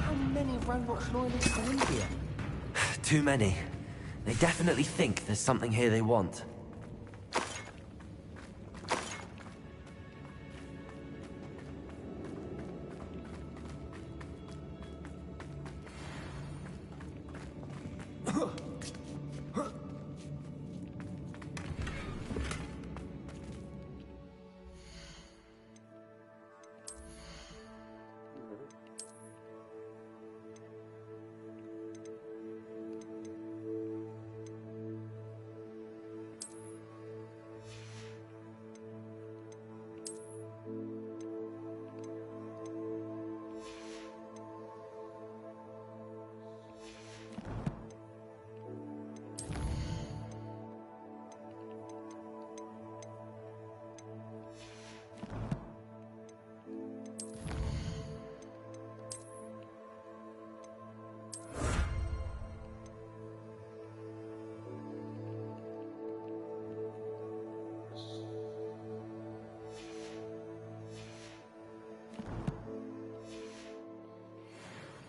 How many Ranrock's loyalists are in here? Too many. They definitely think there's something here they want.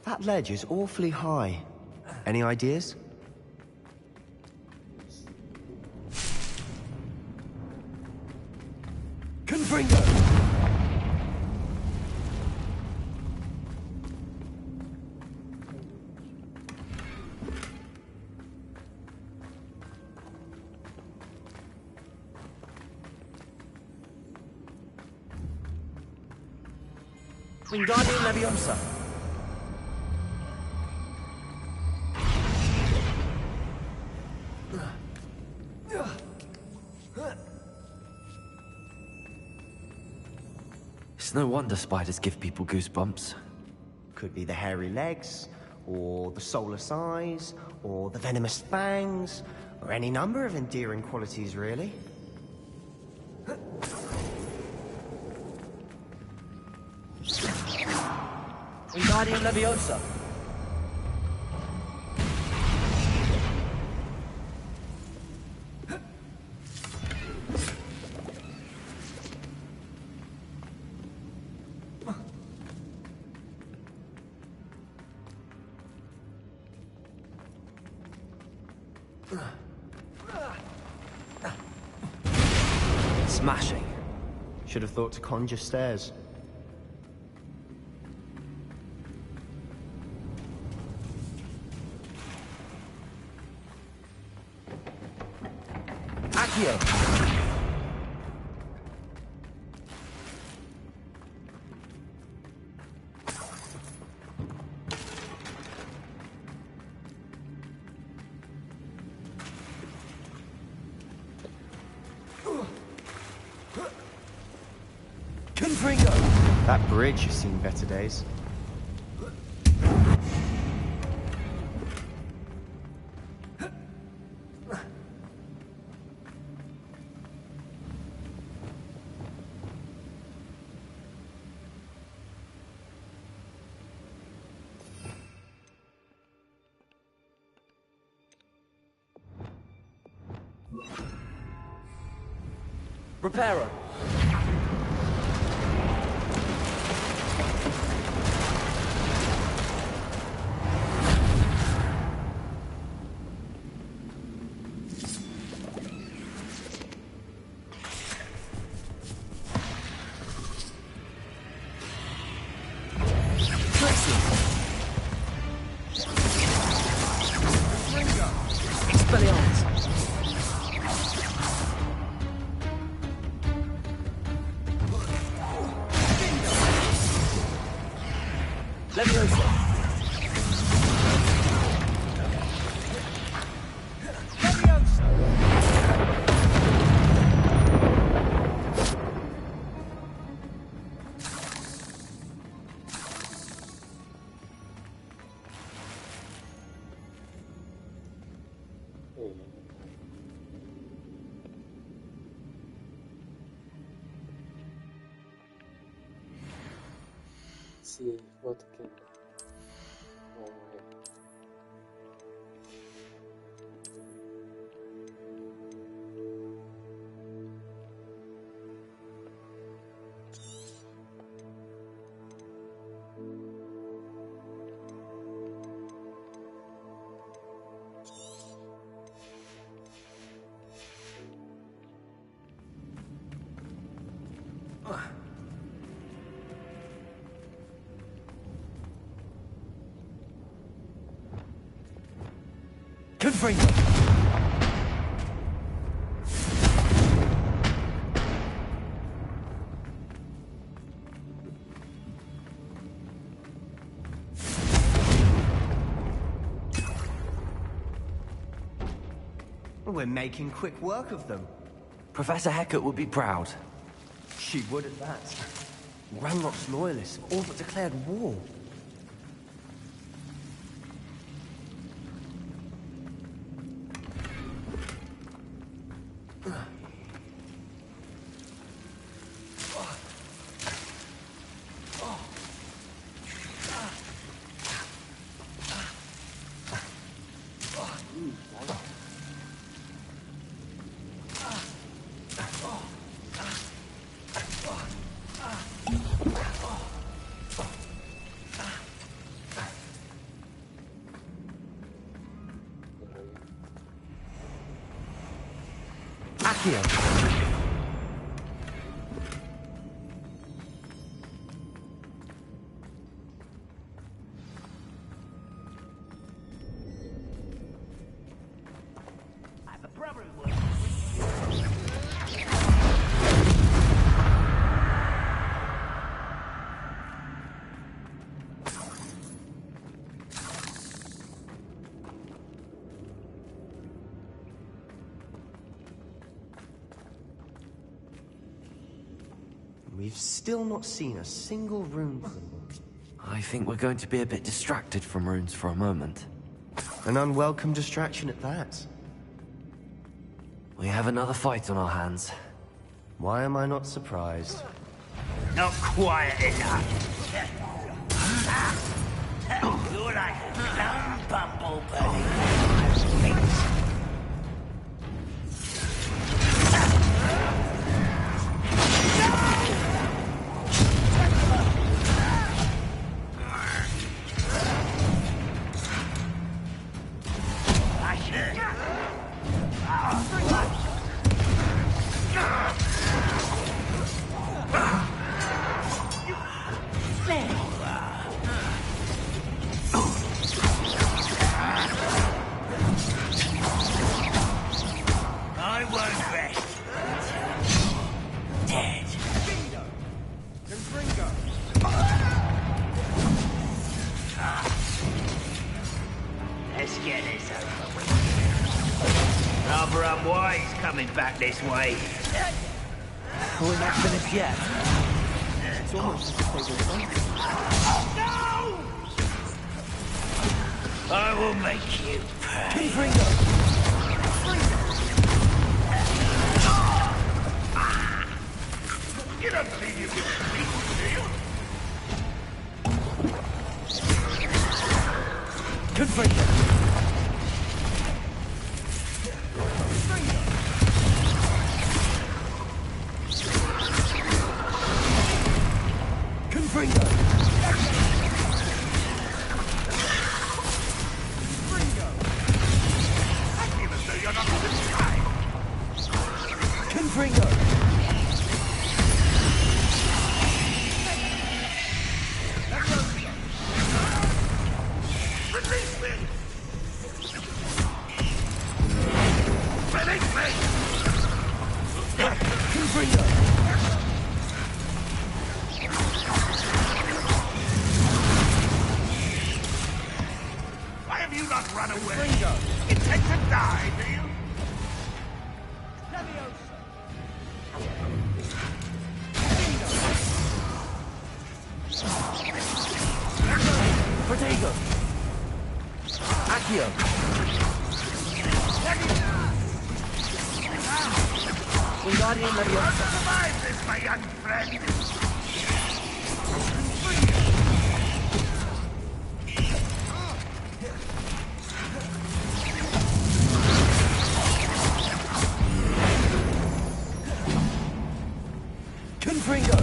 That ledge is awfully high. Any ideas? Confringo! Wingardium Leviosa. It's no wonder spiders give people goosebumps. Could be the hairy legs, or the soulless eyes, or the venomous fangs, or any number of endearing qualities, really. Wingardium Leviosa. Smashing. Should have thought to conjure stairs. Accio. Confringo! That bridge has seen better days. Reparo! Sì, foto che... Confringo! We're making quick work of them. Professor Hecat would be proud. She would at that. Ranrock's loyalists have all but declared war. We've still not seen a single rune from them. I think we're going to be a bit distracted from runes for a moment. An unwelcome distraction at that. We have another fight on our hands. Why am I not surprised? Not quiet enough. You're like a clown bumblebee. Back this way. We're not finished yet. It's almost as if they were waiting. I will make you pay. You don't believe you can beat me, do you? Confringo! Confringo! Even though you're not even trying. Confringo! Release me! Release me! Confringo! Why have you not run away? Intend to die, do you? Protego! Accio! Wingardium Leviosa! Survive this, my young friend! Confringo!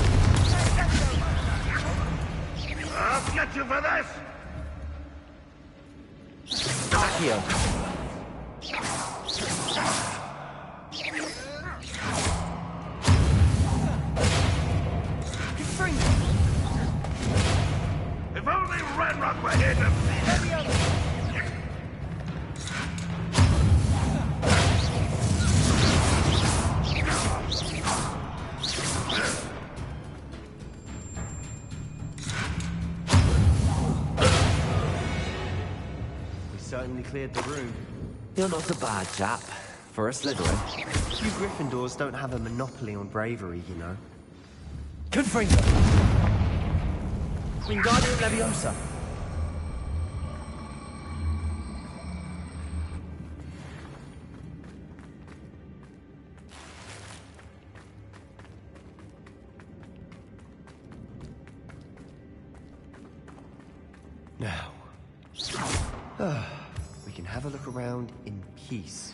I'll get you for this! Accio! If only Ranrock were here to see it! We certainly cleared the room. You're not a bad chap. For a Slytherin. You Gryffindors don't have a monopoly on bravery, you know. Confringo! Wingardium Leviosa! Now, we can have a look around in peace.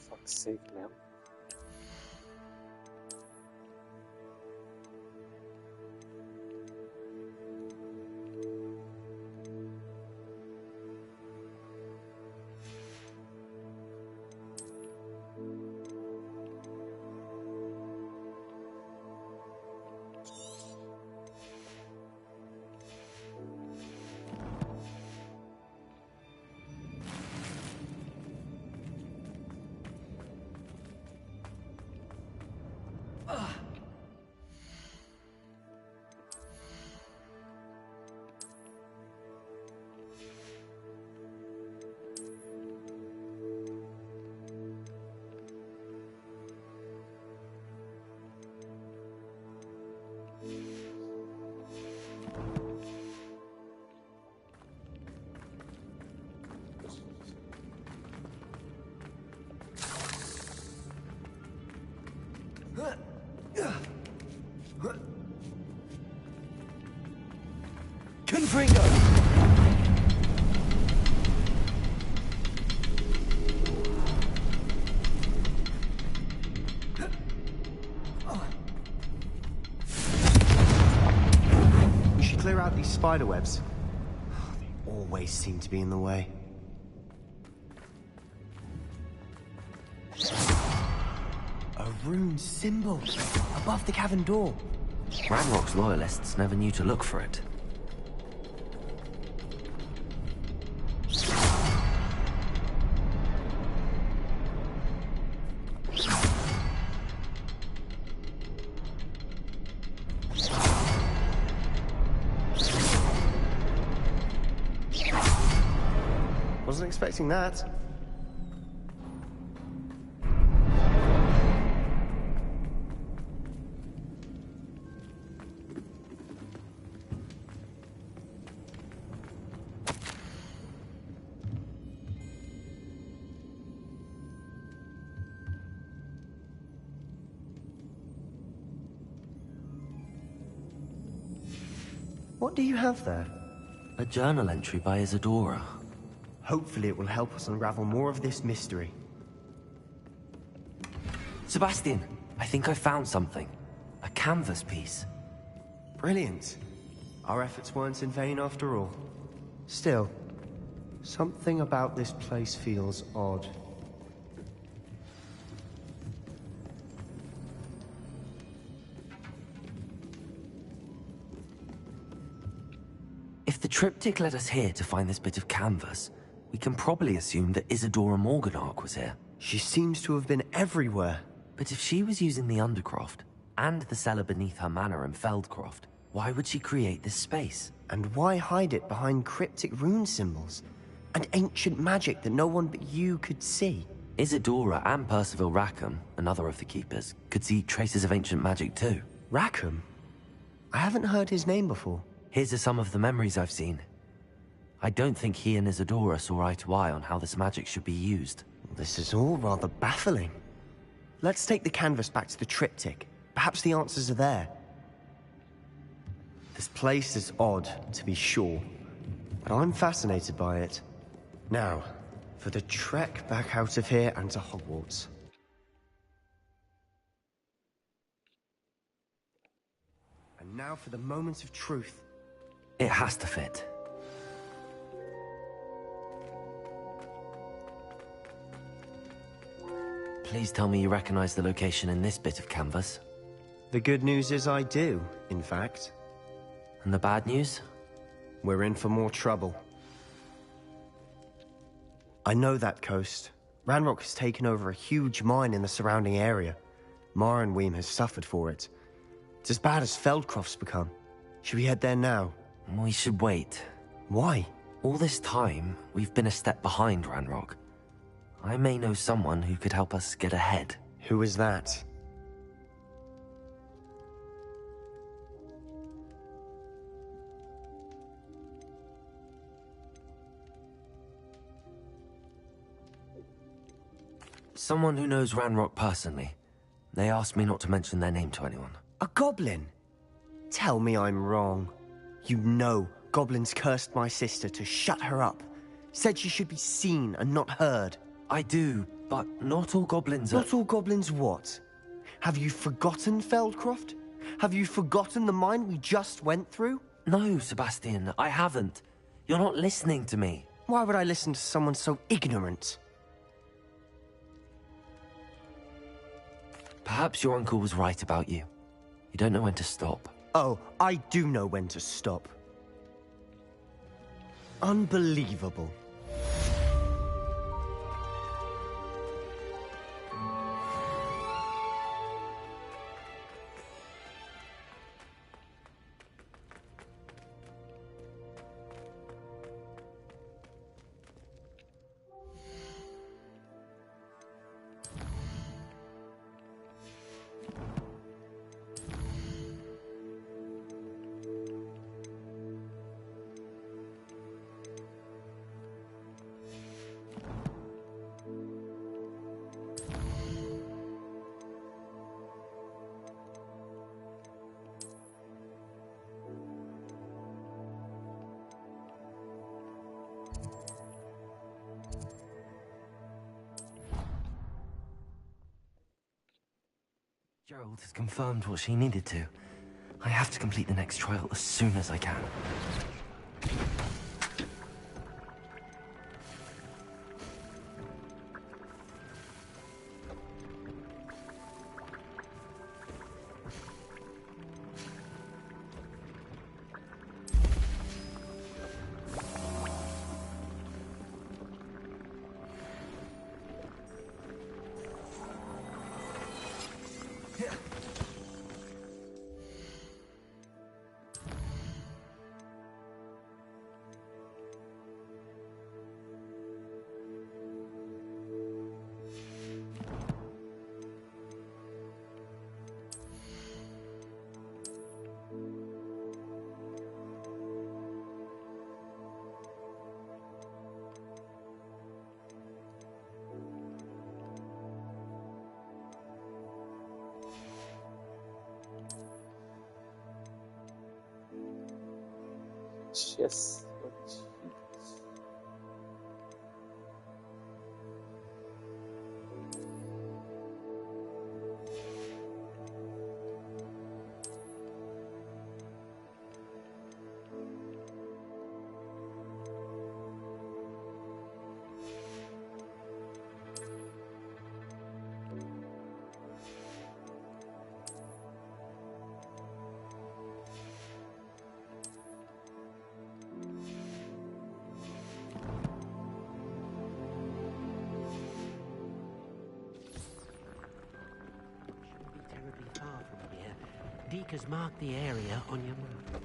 Fuck's sake, man. Confringo! We should clear out these spider webs. They always seem to be in the way. A rune symbol above the cavern door. Ranrock's loyalists never knew to look for it. Wasn't expecting that. What do you have there? A journal entry by Isadora. Hopefully it will help us unravel more of this mystery. Sebastian, I think I found something. A canvas piece. Brilliant. Our efforts weren't in vain after all. Still, something about this place feels odd. If the triptych led us here to find this bit of canvas, we can probably assume that Isadora Morganach was here. She seems to have been everywhere. But if she was using the Undercroft, and the cellar beneath her manor in Feldcroft, why would she create this space? And why hide it behind cryptic rune symbols? And ancient magic that no one but you could see? Isadora and Percival Rackham, another of the Keepers, could see traces of ancient magic too. Rackham? I haven't heard his name before. Here's are some of the memories I've seen. I don't think he and Isadora saw eye to eye on how this magic should be used. This is all rather baffling. Let's take the canvas back to the triptych. Perhaps the answers are there. This place is odd, to be sure, but I'm fascinated by it. Now, for the trek back out of here and to Hogwarts. And now for the moment of truth. It has to fit. Please tell me you recognize the location in this bit of canvas. The good news is I do, in fact. And the bad news? We're in for more trouble. I know that coast. Ranrock has taken over a huge mine in the surrounding area. Marrenweem has suffered for it. It's as bad as Feldcroft's become. Should we head there now? We should wait. Why? All this time, we've been a step behind Ranrock. I may know someone who could help us get ahead. Who is that? Someone who knows Ranrock personally. They asked me not to mention their name to anyone. A goblin? Tell me I'm wrong. You know goblins cursed my sister to shut her up. Said she should be seen and not heard. I do, but not all goblins are... Not all goblins what? Have you forgotten Feldcroft? Have you forgotten the mine we just went through? No, Sebastian, I haven't. You're not listening to me. Why would I listen to someone so ignorant? Perhaps your uncle was right about you. You don't know when to stop. Oh, I do know when to stop. Unbelievable. Gerald has confirmed what she needed to. I have to complete the next trial as soon as I can. Yes. Terribly far from here. Deke has marked the area on your map.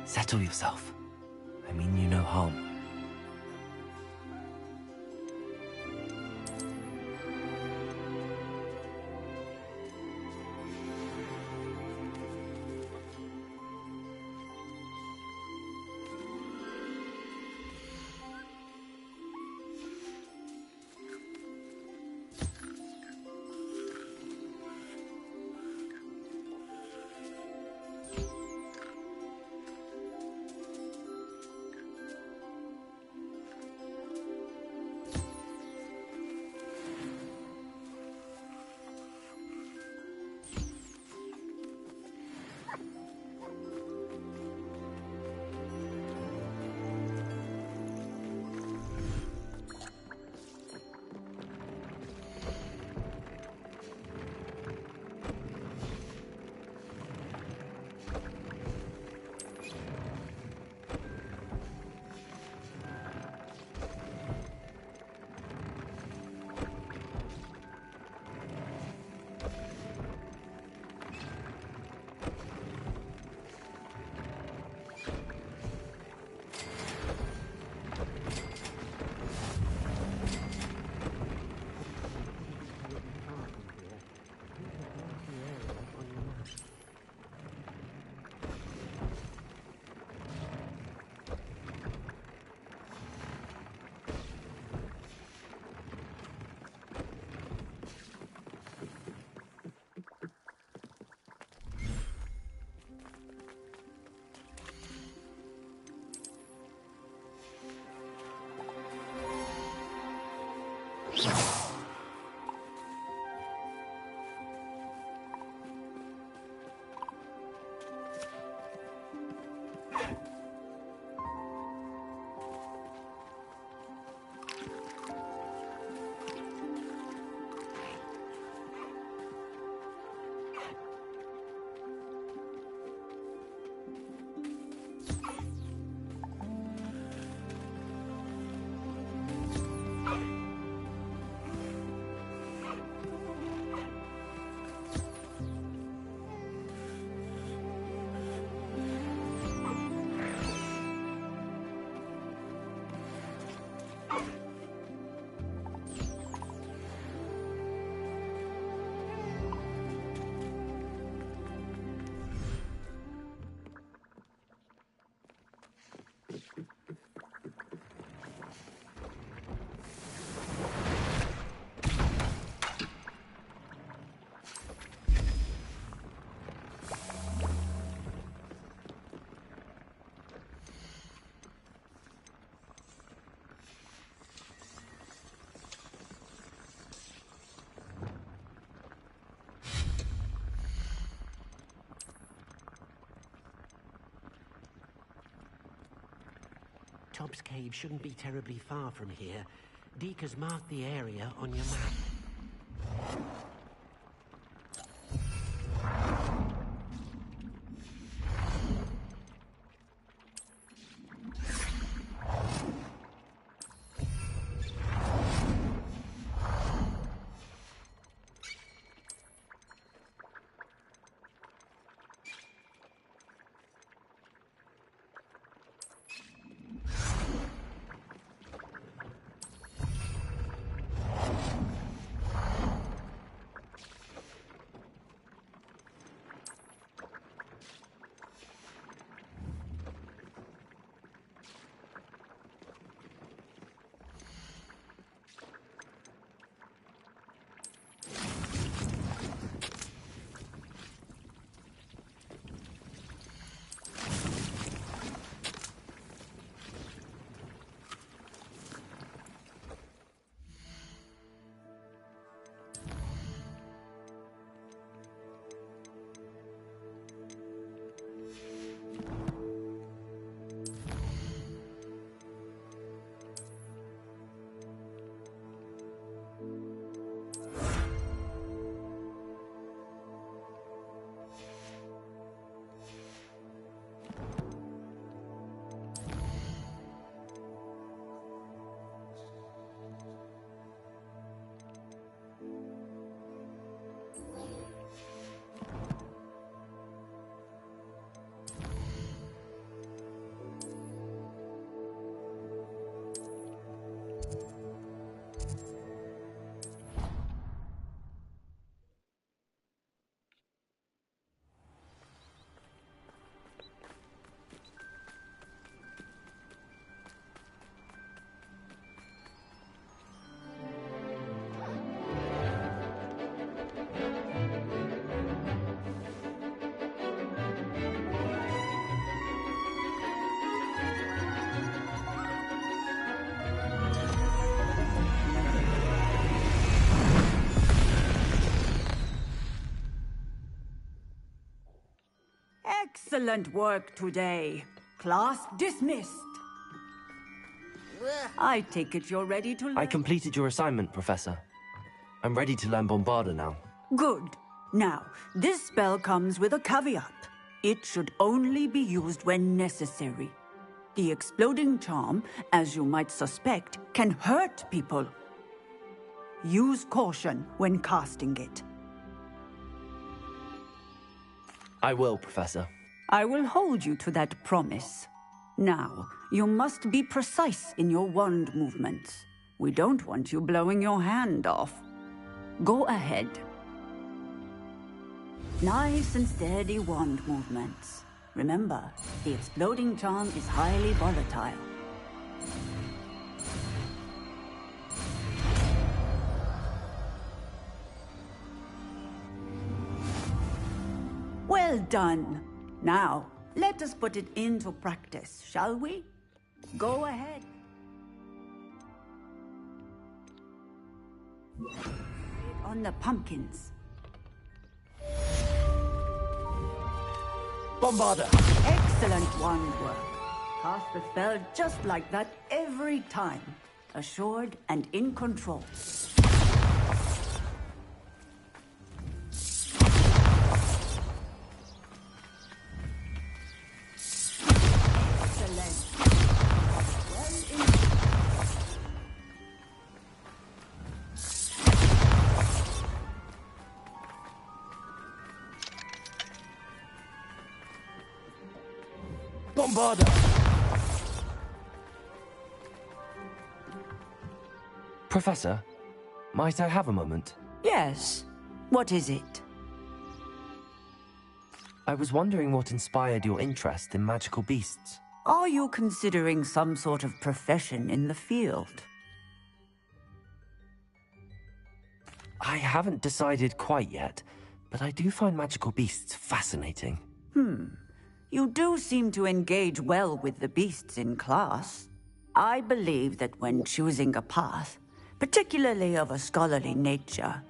Settle yourself. I mean you no harm. Tobbs Cave shouldn't be terribly far from here. Deke has marked the area on your map. Excellent work today. Class dismissed. I take it you're ready to learn. I completed your assignment, Professor. I'm ready to learn Bombarda now. Good. Now, this spell comes with a caveat. It should only be used when necessary. The exploding charm, as you might suspect, can hurt people. Use caution when casting it. I will, Professor. I will hold you to that promise. Now, you must be precise in your wand movements. We don't want you blowing your hand off. Go ahead. Nice and steady wand movements. Remember, the exploding charm is highly volatile. Well done. Now, let us put it into practice, shall we? Go ahead. On the pumpkins. Bombarda! Excellent wand work. Cast the spell just like that every time. Assured and in control. Bombarda! Professor, might I have a moment? Yes. What is it? I was wondering what inspired your interest in magical beasts. Are you considering some sort of profession in the field? I haven't decided quite yet, but I do find magical beasts fascinating. You do seem to engage well with the beasts in class. I believe that when choosing a path, particularly of a scholarly nature,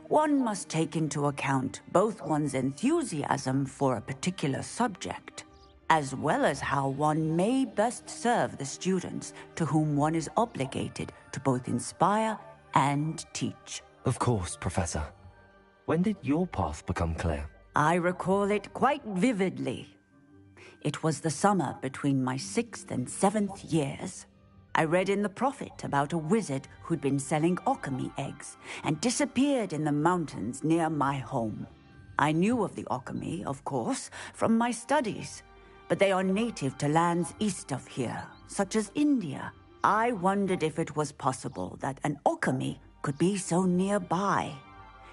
one must take into account both one's enthusiasm for a particular subject as well as how one may best serve the students to whom one is obligated to both inspire and teach. Of course, Professor. When did your path become clear? I recall it quite vividly. It was the summer between my 6th and 7th years. I read in the Prophet about a wizard who'd been selling alchemy eggs and disappeared in the mountains near my home. I knew of the alchemy, of course, from my studies, but they are native to lands east of here, such as India. I wondered if it was possible that an alchemy could be so nearby.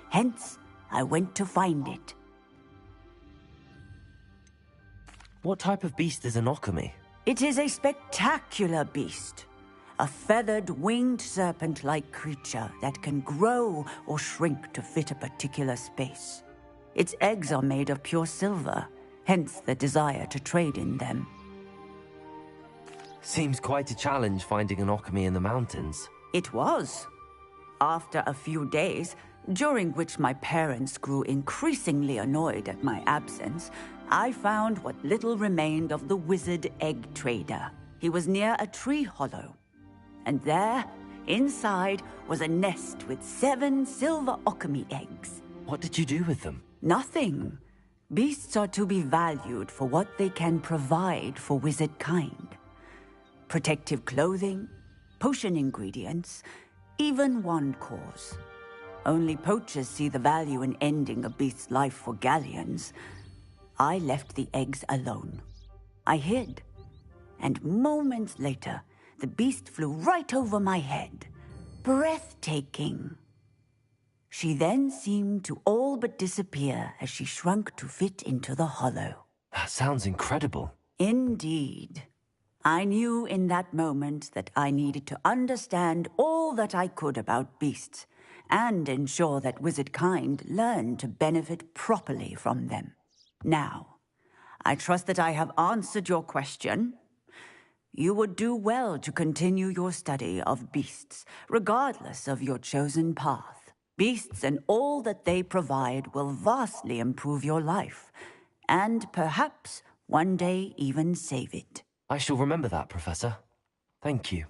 Hence, I went to find it. What type of beast is an alchemy? It is a spectacular beast. A feathered, winged serpent-like creature that can grow or shrink to fit a particular space. Its eggs are made of pure silver, hence the desire to trade in them. Seems quite a challenge finding an alchemy in the mountains. It was. After a few days, during which my parents grew increasingly annoyed at my absence, I found what little remained of the wizard egg trader. He was near a tree hollow. And there, inside, was a nest with 7 silver alchemy eggs. What did you do with them? Nothing. Beasts are to be valued for what they can provide for wizard kind. Protective clothing, potion ingredients, even wand cores. Only poachers see the value in ending a beast's life for galleons. I left the eggs alone. I hid. And moments later, the beast flew right over my head. Breathtaking. She then seemed to all but disappear as she shrunk to fit into the hollow. That sounds incredible. Indeed. I knew in that moment that I needed to understand all that I could about beasts and ensure that wizard kind learned to benefit properly from them. Now, I trust that I have answered your question. You would do well to continue your study of beasts, regardless of your chosen path. Beasts and all that they provide will vastly improve your life, and perhaps one day even save it. I shall remember that, Professor. Thank you.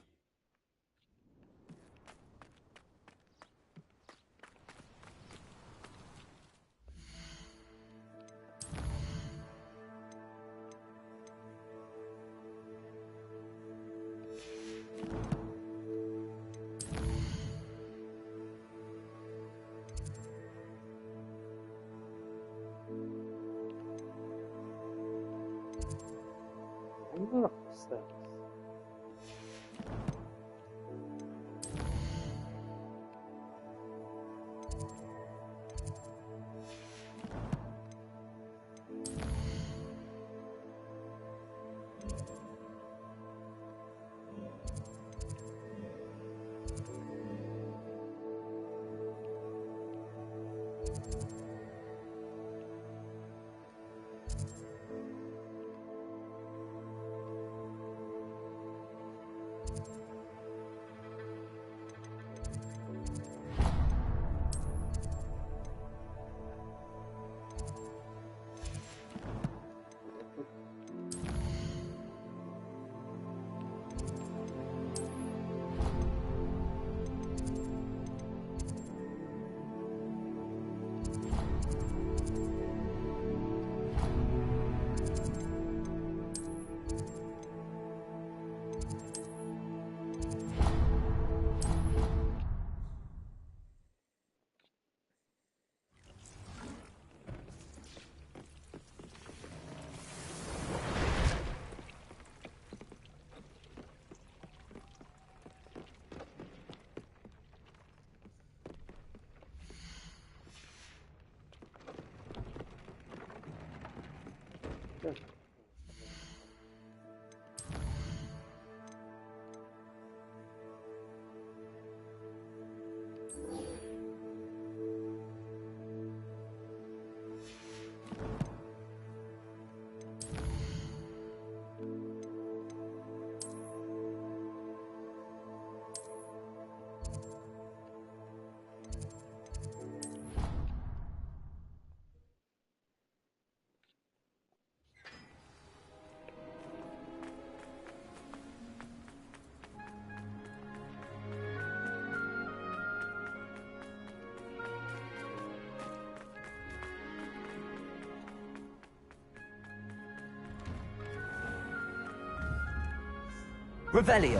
Revelio.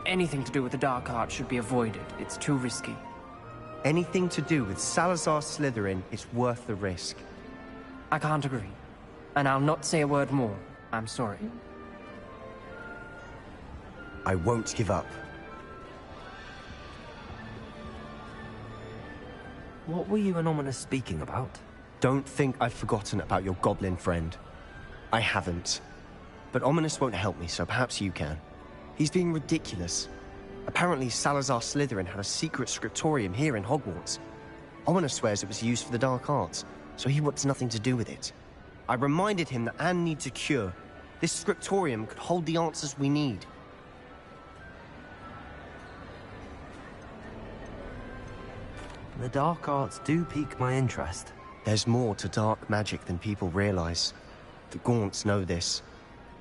Anything to do with the dark arts should be avoided. It's too risky. Anything to do with Salazar Slytherin is worth the risk. I can't agree. And I'll not say a word more. I'm sorry. I won't give up. What were you and Ominous speaking about? Don't think I've forgotten about your goblin friend. I haven't. But Ominous won't help me, so perhaps you can. He's being ridiculous. Apparently Salazar Slytherin had a secret scriptorium here in Hogwarts. Ominous swears it was used for the dark arts, so he wants nothing to do with it. I reminded him that Anne needs a cure. This scriptorium could hold the answers we need. The dark arts do pique my interest. There's more to dark magic than people realize. The Gaunts know this.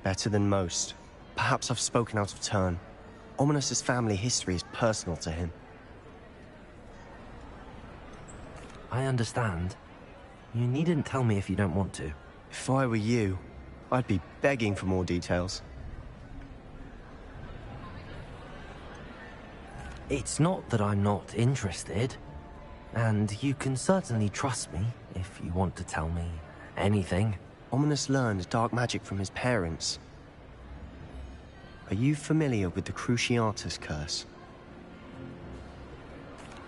Better than most. Perhaps I've spoken out of turn. Ominous's family history is personal to him. I understand. You needn't tell me if you don't want to. If I were you, I'd be begging for more details. It's not that I'm not interested. And you can certainly trust me if you want to tell me anything. Ominous learned dark magic from his parents. Are you familiar with the Cruciatus curse?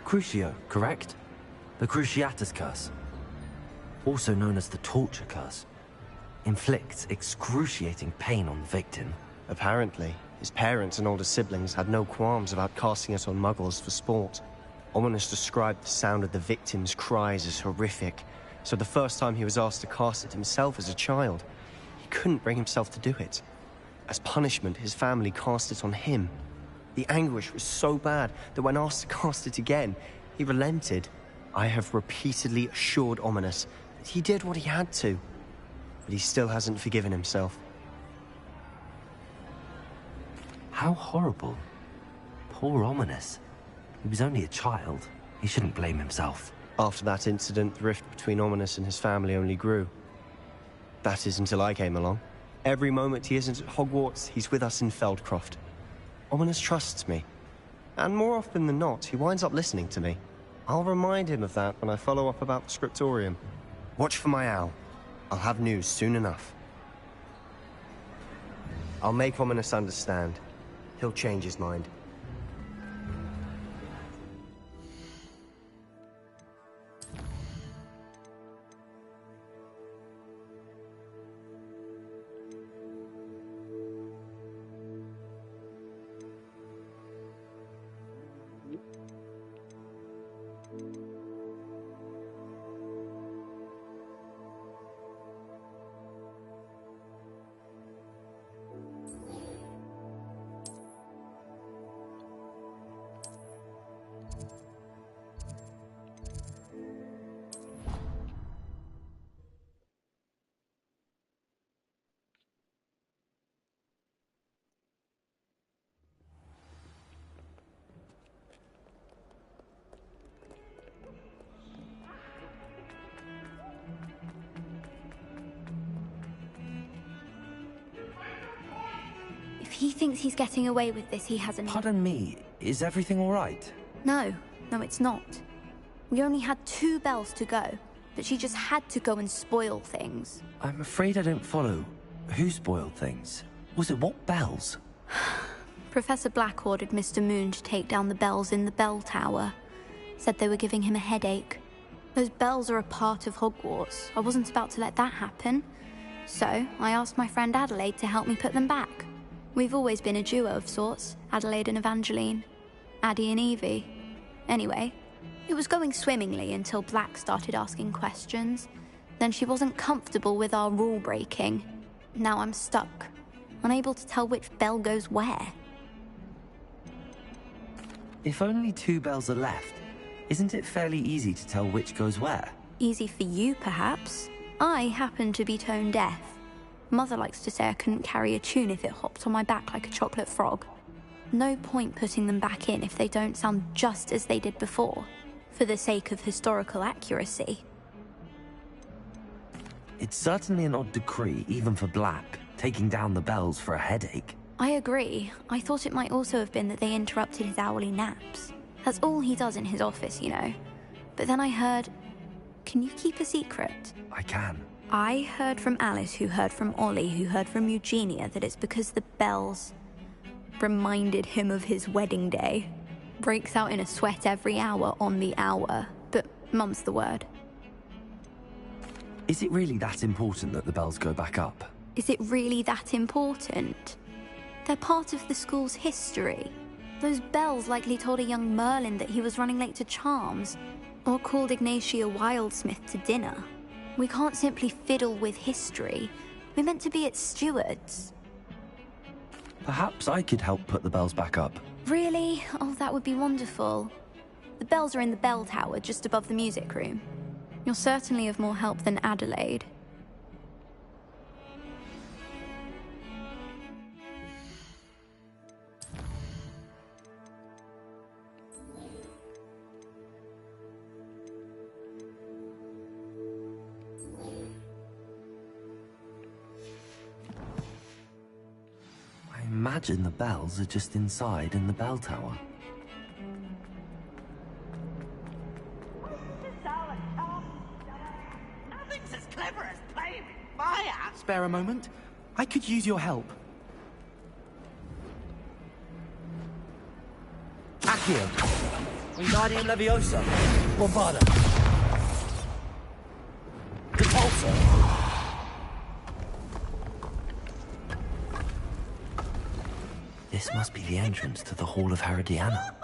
Crucio, correct? The Cruciatus curse. Also known as the torture curse. Inflicts excruciating pain on the victim. Apparently, his parents and older siblings had no qualms about casting it on muggles for sport. Ominous described the sound of the victim's cries as horrific, so the first time he was asked to cast it himself as a child, he couldn't bring himself to do it. As punishment, his family cast it on him. The anguish was so bad that when asked to cast it again, he relented. I have repeatedly assured Ominous that he did what he had to, but he still hasn't forgiven himself. How horrible. Poor Ominous. He was only a child. He shouldn't blame himself. After that incident, the rift between Ominous and his family only grew. That is until I came along. Every moment he isn't at Hogwarts, he's with us in Feldcroft. Ominous trusts me. And more often than not, he winds up listening to me. I'll remind him of that when I follow up about the scriptorium. Watch for my owl. I'll have news soon enough. I'll make Ominous understand. He'll change his mind. If he thinks he's getting away with this, he hasn't. Pardon me, is everything all right? No, it's not. We only had 2 bells to go, but she just had to go and spoil things. I'm afraid I don't follow. Who spoiled things? Was it what bells? Professor Black ordered Mr. Moon to take down the bells in the bell tower. Said they were giving him a headache. Those bells are a part of Hogwarts. I wasn't about to let that happen. So, I asked my friend Adelaide to help me put them back. We've always been a duo of sorts, Adelaide and Evangeline. Addie and Evie. Anyway, it was going swimmingly until Black started asking questions. Then she wasn't comfortable with our rule breaking. Now I'm stuck, unable to tell which bell goes where. If only 2 bells are left, isn't it fairly easy to tell which goes where? Easy for you, perhaps. I happen to be tone deaf. Mother likes to say I couldn't carry a tune if it hopped on my back like a chocolate frog. No point putting them back in if they don't sound just as they did before, for the sake of historical accuracy. It's certainly an odd decree, even for Black, taking down the bells for a headache. I agree. I thought it might also have been that they interrupted his hourly naps. That's all he does in his office, you know. But then I heard... Can you keep a secret? I can. I heard from Alice, who heard from Ollie, who heard from Eugenia, that it's because the bells reminded him of his wedding day. Breaks out in a sweat every hour on the hour, but mum's the word. Is it really that important that the bells go back up? Is it really that important? They're part of the school's history. Those bells likely told a young Merlin that he was running late to Charms, or called Ignatia Wildsmith to dinner. We can't simply fiddle with history. We're meant to be its stewards. Perhaps I could help put the bells back up. Really? Oh, that would be wonderful. The bells are in the bell tower, just above the music room. You're certainly of more help than Adelaide. I imagine the bells are just inside in the bell tower. Nothing's as clever as playing with fire. Spare a moment? I could use your help. Accio! Wingardium Leviosa! Bombarda! Repulsor! This must be the entrance to the Hall of Herodiana.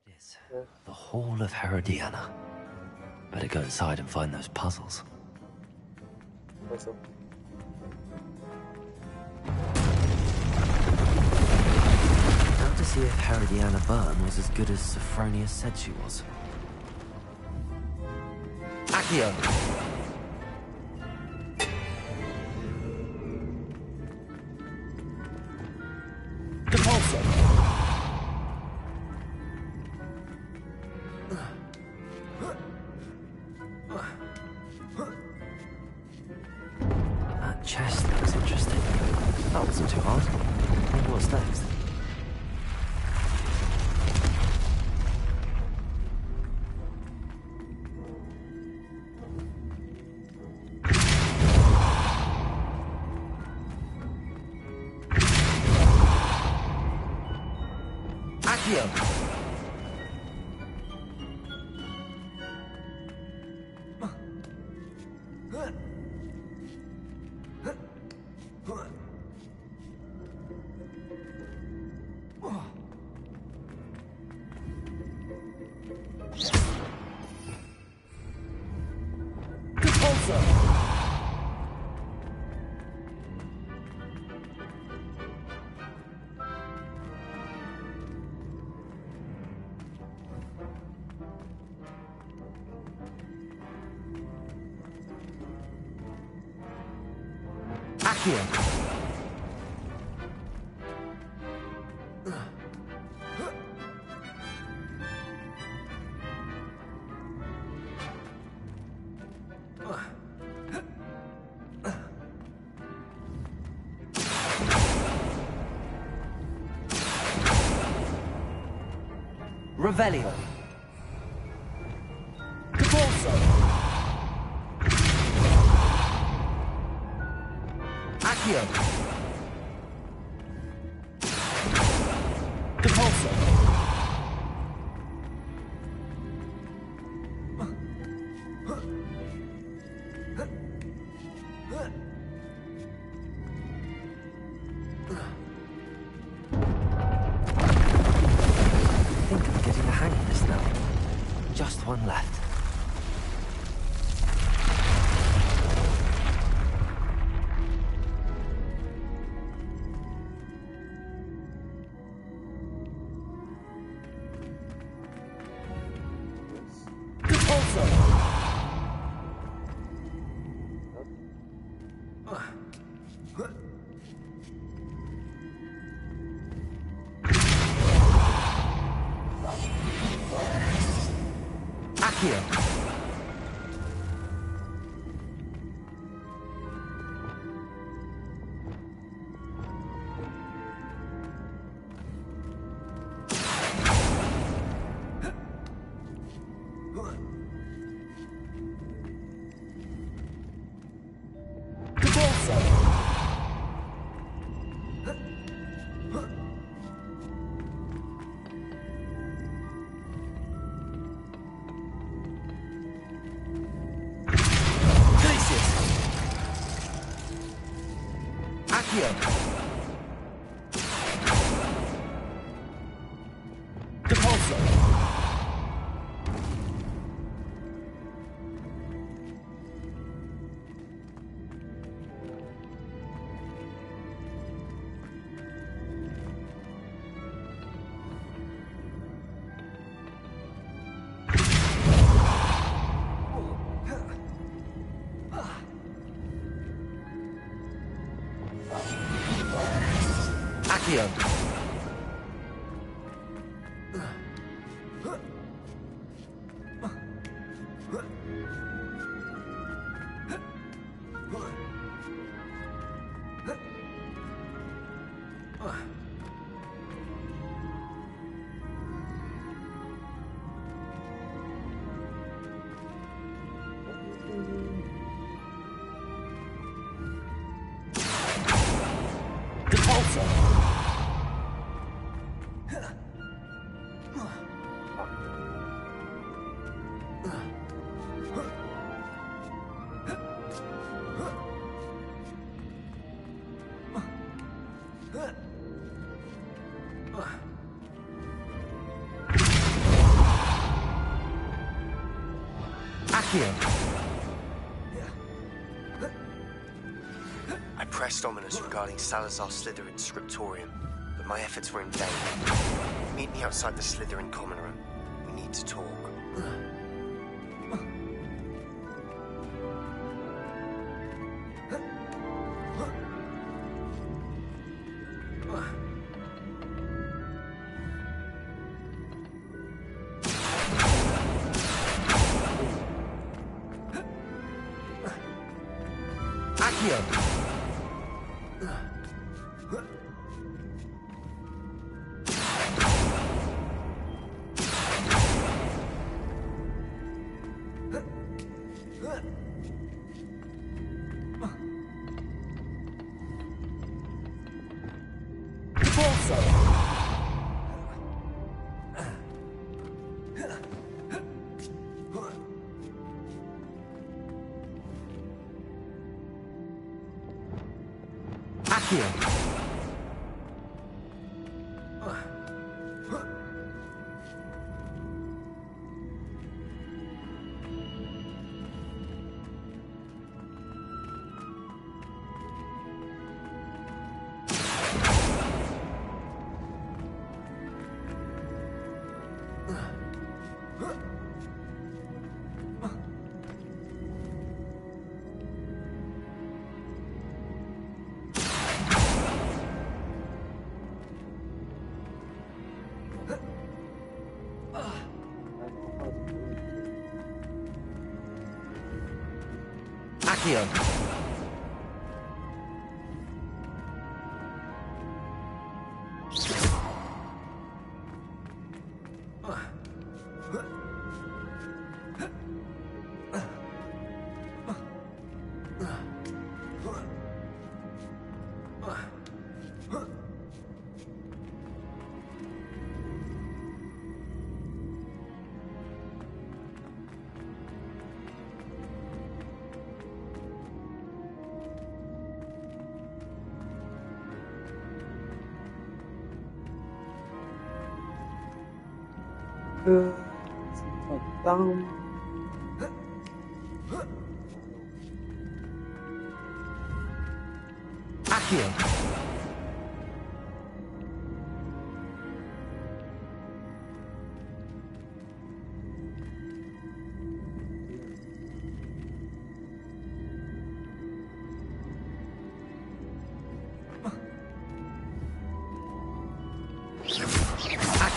Yes, the Hall of Herodiana. Better go inside and find those puzzles. Now to see if Herodiana Byrne was as good as Sophronius said she was. Accio! That chest looks interesting. That wasn't too hard. What's next? Accio! Accio! Revelio. Capulso. Accio. Capulso. I think I'm getting the hang of this now. Just one left. Accio. I pressed Ominous regarding Salazar Slytherin's scriptorium, but my efforts were in vain. Meet me outside the Slytherin common room. We need to talk. Accio. Accio.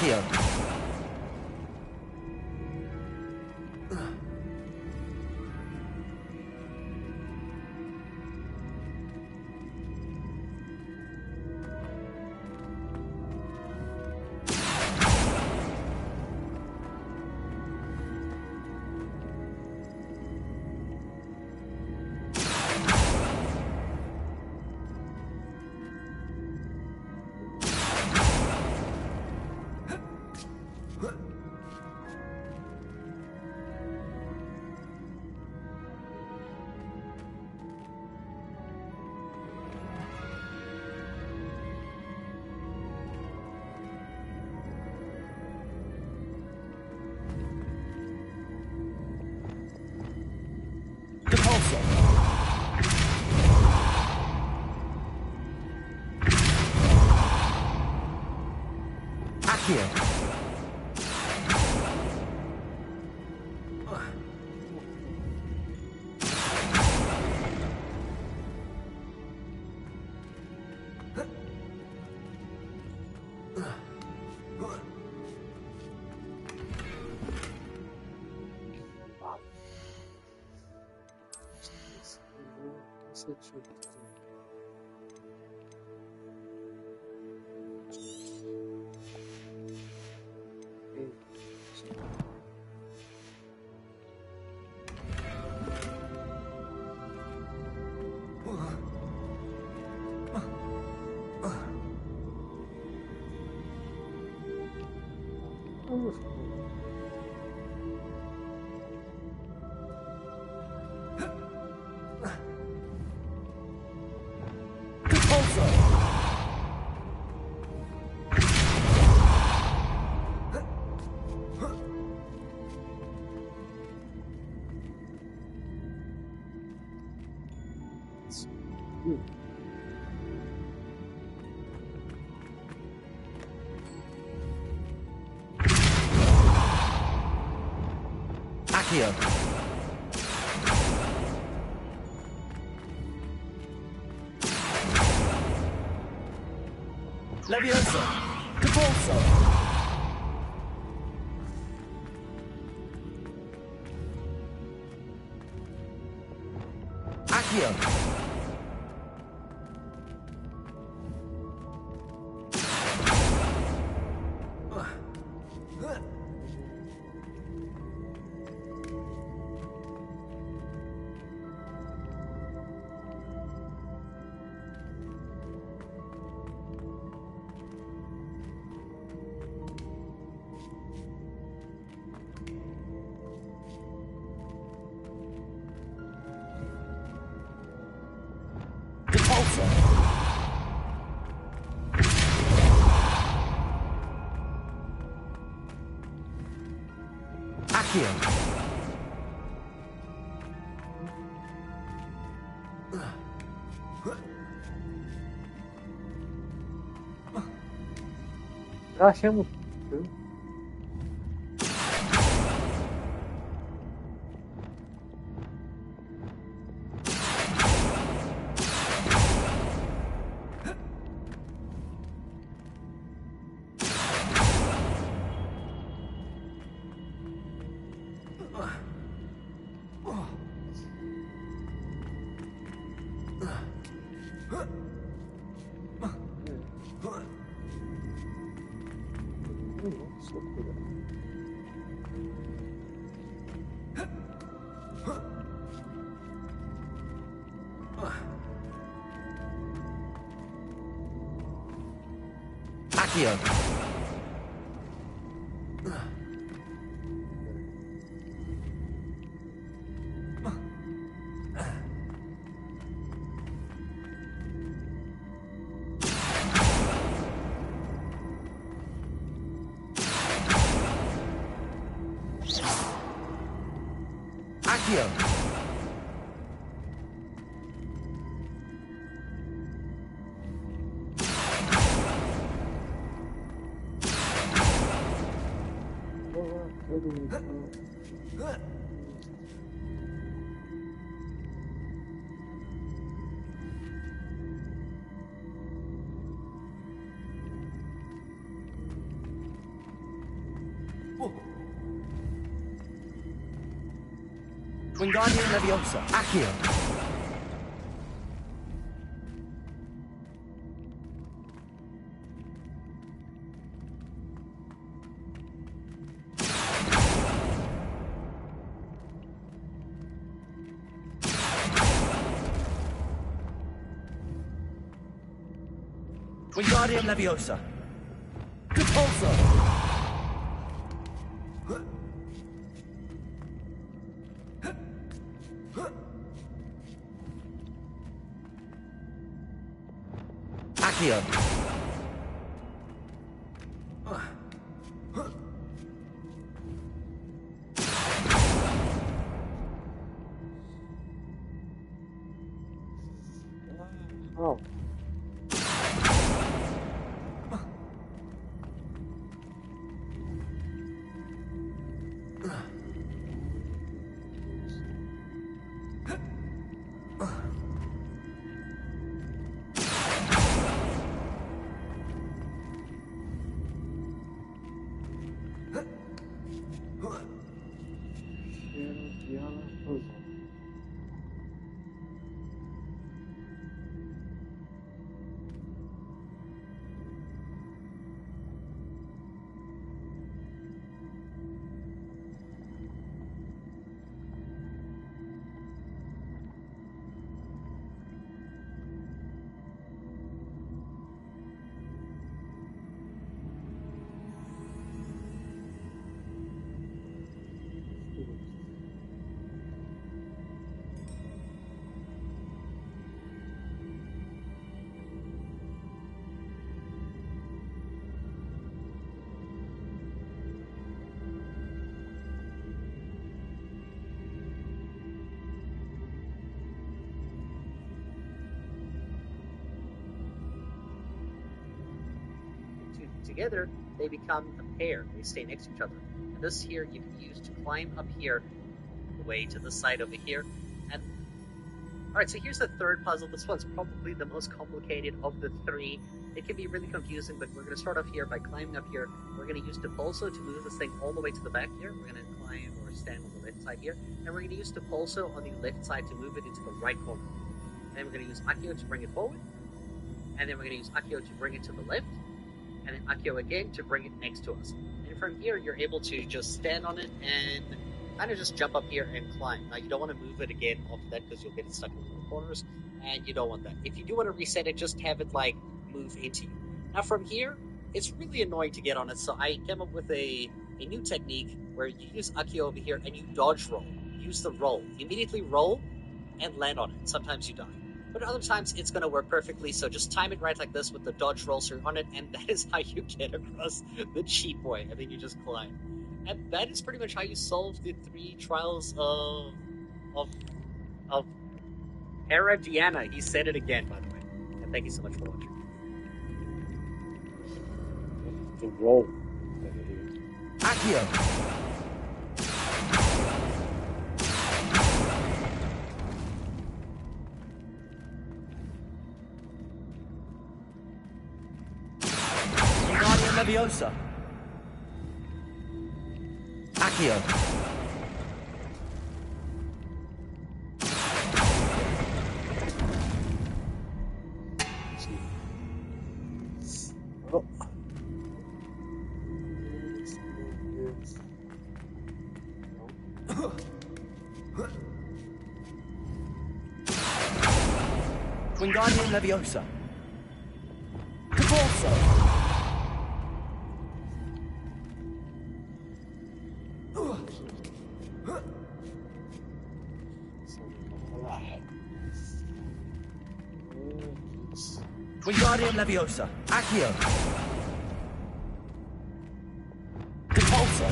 Accio. Accio. Accio. Leviosa. Depulso. Accio. Accio. Achamos. Accio. Accio. Wingardium Leviosa. Accio. Wingardium Leviosa. Repulsor. Accio. Oh. Together, they become a pair. They stay next to each other. And this here you can use to climb up here, the way to this side over here. And alright, so here's the third puzzle. This one's probably the most complicated of the three. It can be really confusing, but we're going to start off here by climbing up here. We're going to use Depulso to move this thing all the way to the back here. We're going to climb or stand on the left side here. And we're going to use Depulso on the left side to move it into the right corner. And then we're going to use Accio to bring it forward. And then we're going to use Accio to bring it to the left. And then Accio again to bring it next to us. And from here, you're able to just stand on it and kind of just jump up here and climb. Now, you don't want to move it again after that because you'll get it stuck in the corners, and you don't want that. If you do want to reset it, just have it, like, move into you. Now, from here, it's really annoying to get on it, so I came up with a new technique where you use Accio over here and you dodge roll. Use the roll. Immediately roll and land on it. Sometimes you die. But other times it's going to work perfectly, so just time it right like this with the dodge roll so you're on it, and that is how you get across the cheap way, and then you just climb. And that is pretty much how you solve the 3 trials of Herodiana. He said it again, by the way. And thank you so much for watching. To roll. Accio. Leviosa. Accio. Oh. Wingardium Leviosa. Depulso. Wingardium Leviosa. Accio. Depulso.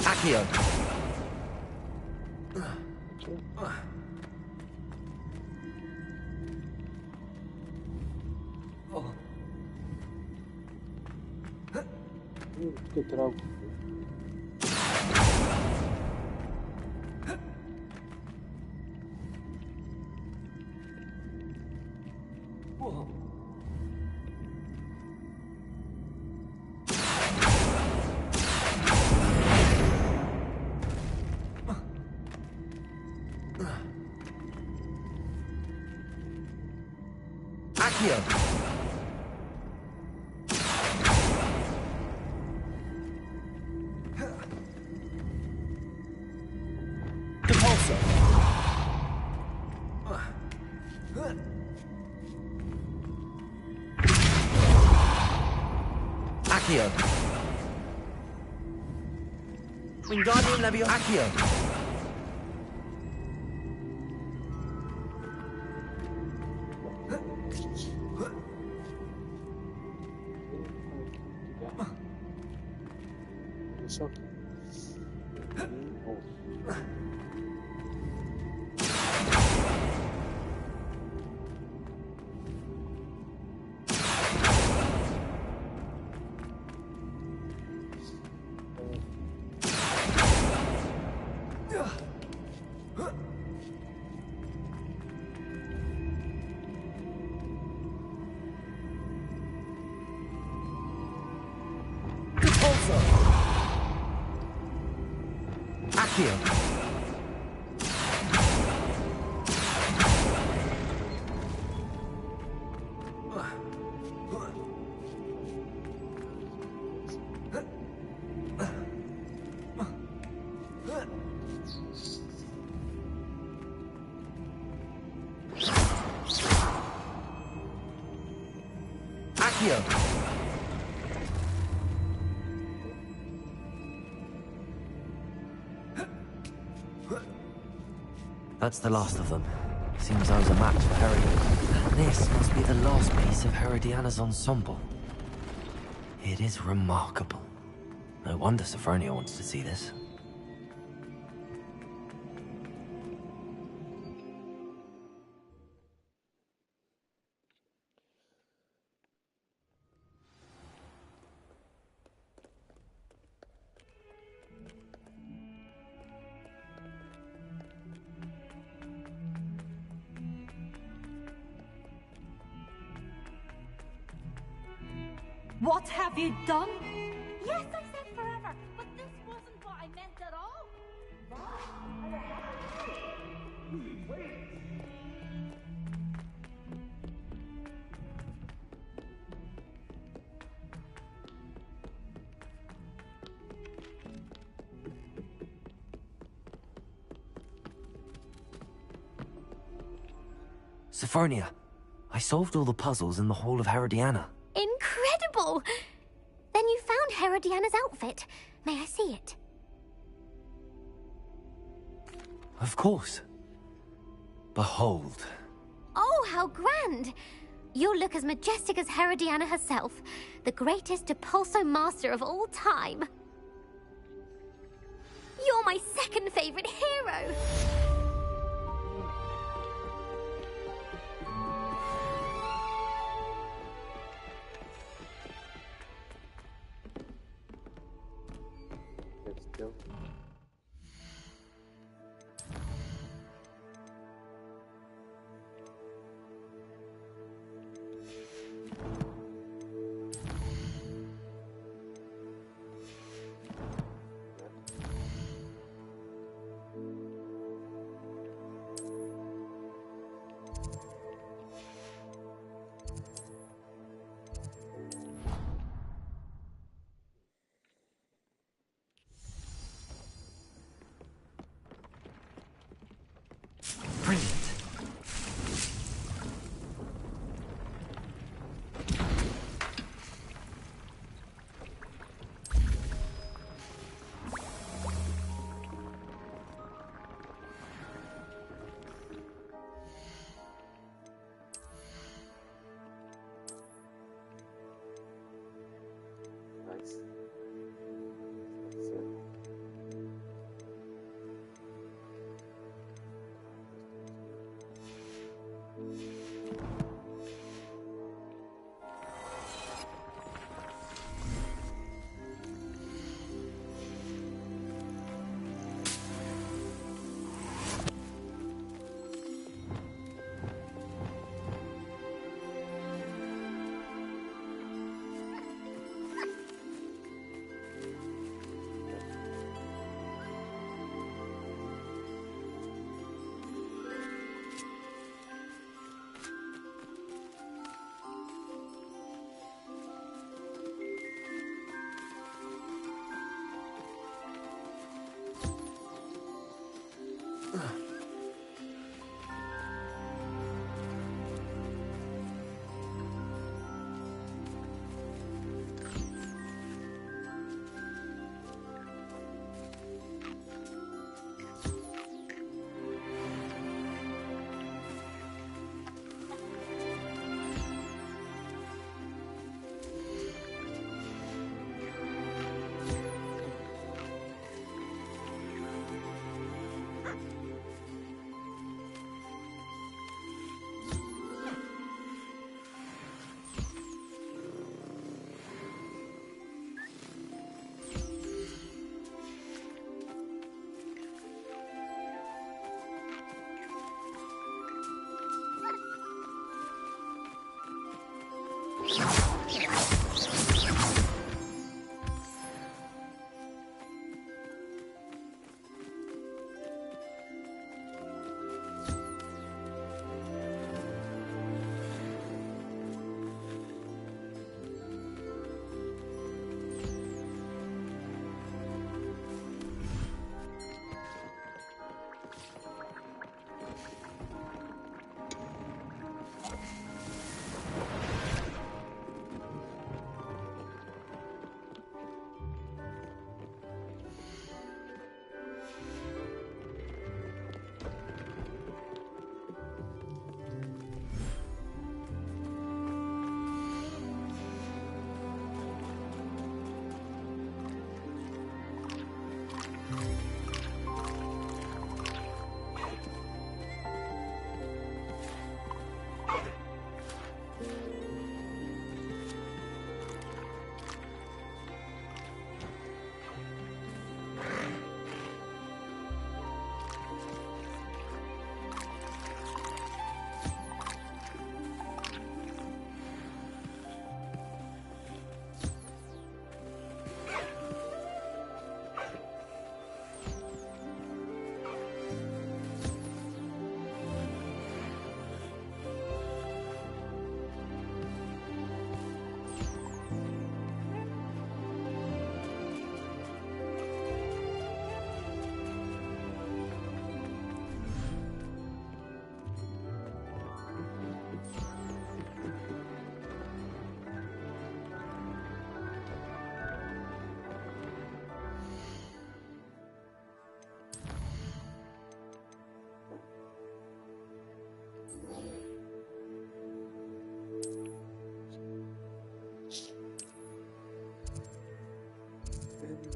Accio. Que trago. Accio! Depulso! Accio! Wingardium Leviosa! Accio! Accio! Accio! That's the last of them. Seems I was a match for Herod. This must be the last piece of Herodiana's ensemble. It is remarkable. No wonder Sophronia wants to see this. What have you done? Yes, I said forever, but this wasn't what I meant at all. Sophronia, I solved all the puzzles in the Hall of Herodiana. Incredible! Then you found Herodiana's outfit. May I see it? Of course. Behold. Oh, how grand! You'll look as majestic as Herodiana herself, the greatest Depulso master of all time. You're my second favorite hero! Brilliant.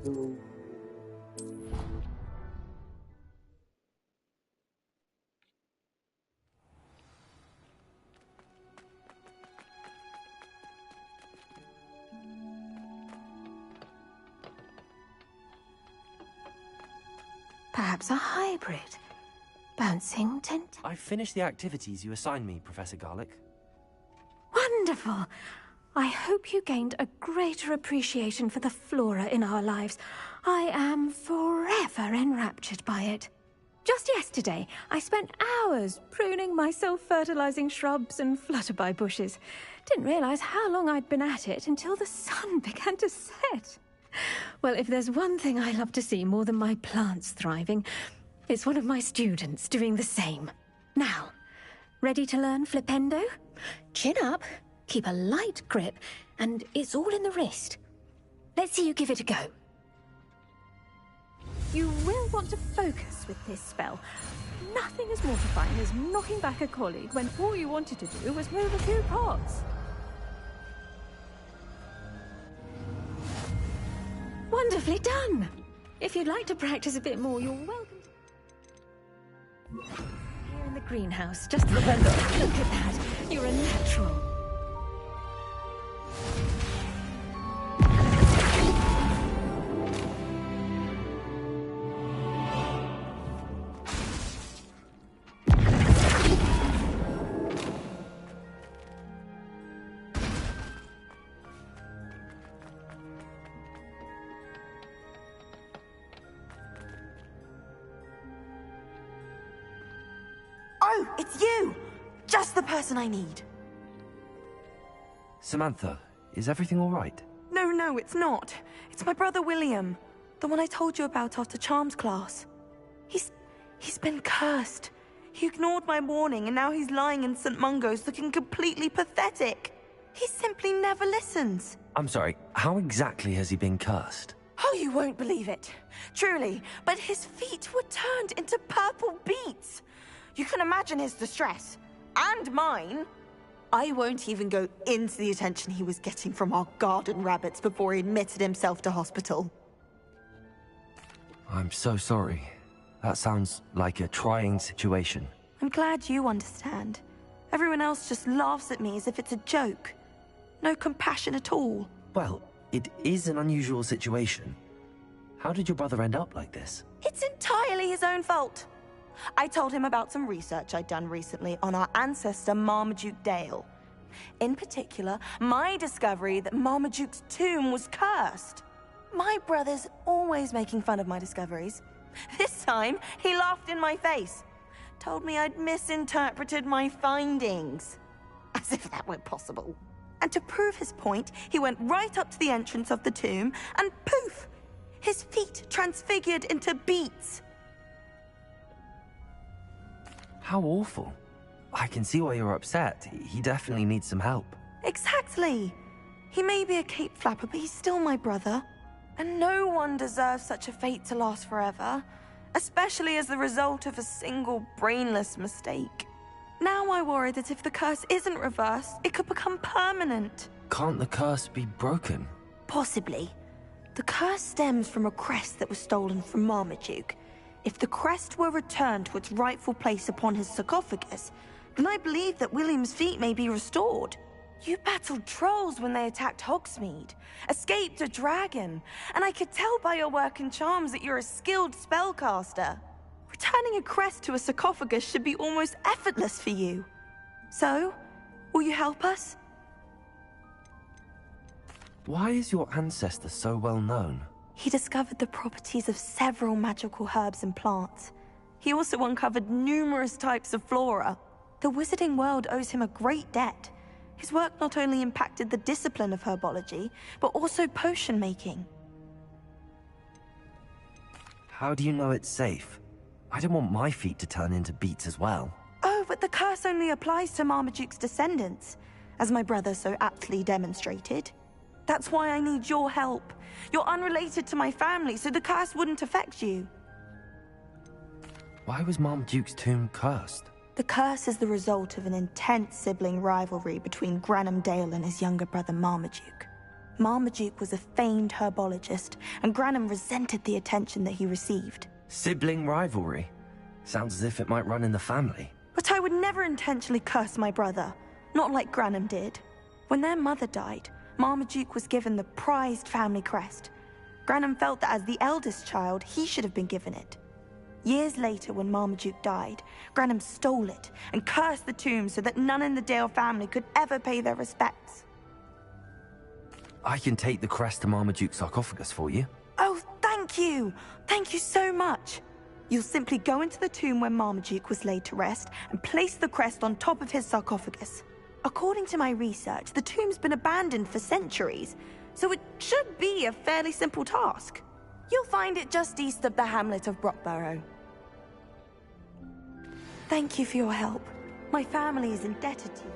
dulu. Perhaps a hybrid. Bouncing tent? I've finished the activities you assigned me, Professor Garlick. Wonderful! I hope you gained a greater appreciation for the flora in our lives. I am forever enraptured by it. Just yesterday, I spent hours pruning my self-fertilizing shrubs and flutterby bushes. Didn't realize how long I'd been at it until the sun began to set. Well, if there's one thing I love to see more than my plants thriving, it's one of my students doing the same. Now, ready to learn flipendo? Chin up, keep a light grip, and it's all in the wrist. Let's see you give it a go. You will want to focus with this spell. Nothing as mortifying as knocking back a colleague when all you wanted to do was move a few pots. Wonderfully done! If you'd like to practice a bit more, you're welcome to... Here in the greenhouse, just look at that. You're a natural. Oh, it's you! Just the person I need. Samantha, is everything all right? No, it's not. It's my brother William. The one I told you about after Charms class. He's been cursed. He ignored my warning and now he's lying in St. Mungo's looking completely pathetic. He simply never listens. I'm sorry, how exactly has he been cursed? Oh, you won't believe it. Truly, but his feet were turned into purple beets. You can imagine his distress. And mine. I won't even go into the attention he was getting from our garden rabbits before he admitted himself to hospital. I'm so sorry. That sounds like a trying situation. I'm glad you understand. Everyone else just laughs at me as if it's a joke. No compassion at all. Well, it is an unusual situation. How did your brother end up like this? It's entirely his own fault. I told him about some research I'd done recently on our ancestor Marmaduke Dale. In particular, my discovery that Marmaduke's tomb was cursed. My brother's always making fun of my discoveries. This time, he laughed in my face. Told me I'd misinterpreted my findings. As if that were possible. And to prove his point, he went right up to the entrance of the tomb and poof! His feet transfigured into beets. How awful. I can see why you're upset. He definitely needs some help. Exactly. He may be a cape flapper, but he's still my brother. And no one deserves such a fate to last forever, especially as the result of a single brainless mistake. Now I worry that if the curse isn't reversed, it could become permanent. Can't the curse be broken? Possibly. The curse stems from a crest that was stolen from Marmaduke. If the crest were returned to its rightful place upon his sarcophagus, then I believe that William's feet may be restored. You battled trolls when they attacked Hogsmeade, escaped a dragon, and I could tell by your work and charms that you're a skilled spellcaster. Returning a crest to a sarcophagus should be almost effortless for you. So, will you help us? Why is your ancestor so well known? He discovered the properties of several magical herbs and plants. He also uncovered numerous types of flora. The wizarding world owes him a great debt. His work not only impacted the discipline of herbology, but also potion making. How do you know it's safe? I don't want my feet to turn into beets as well. Oh, but the curse only applies to Marmaduke's descendants, as my brother so aptly demonstrated. That's why I need your help. You're unrelated to my family, so the curse wouldn't affect you. Why was Marmaduke's tomb cursed? The curse is the result of an intense sibling rivalry between Granham Dale and his younger brother Marmaduke. Marmaduke was a famed herbologist, and Granum resented the attention that he received. Sibling rivalry? Sounds as if it might run in the family. But I would never intentionally curse my brother, not like Granum did. When their mother died, Marmaduke was given the prized family crest. Granum felt that as the eldest child, he should have been given it. Years later, when Marmaduke died, Granum stole it and cursed the tomb so that none in the Dale family could ever pay their respects. I can take the crest to Marmaduke's sarcophagus for you. Oh, thank you! Thank you so much! You'll simply go into the tomb where Marmaduke was laid to rest and place the crest on top of his sarcophagus. According to my research, the tomb's been abandoned for centuries, so it should be a fairly simple task. You'll find it just east of the hamlet of Brockborough. Thank you for your help. My family is indebted to you.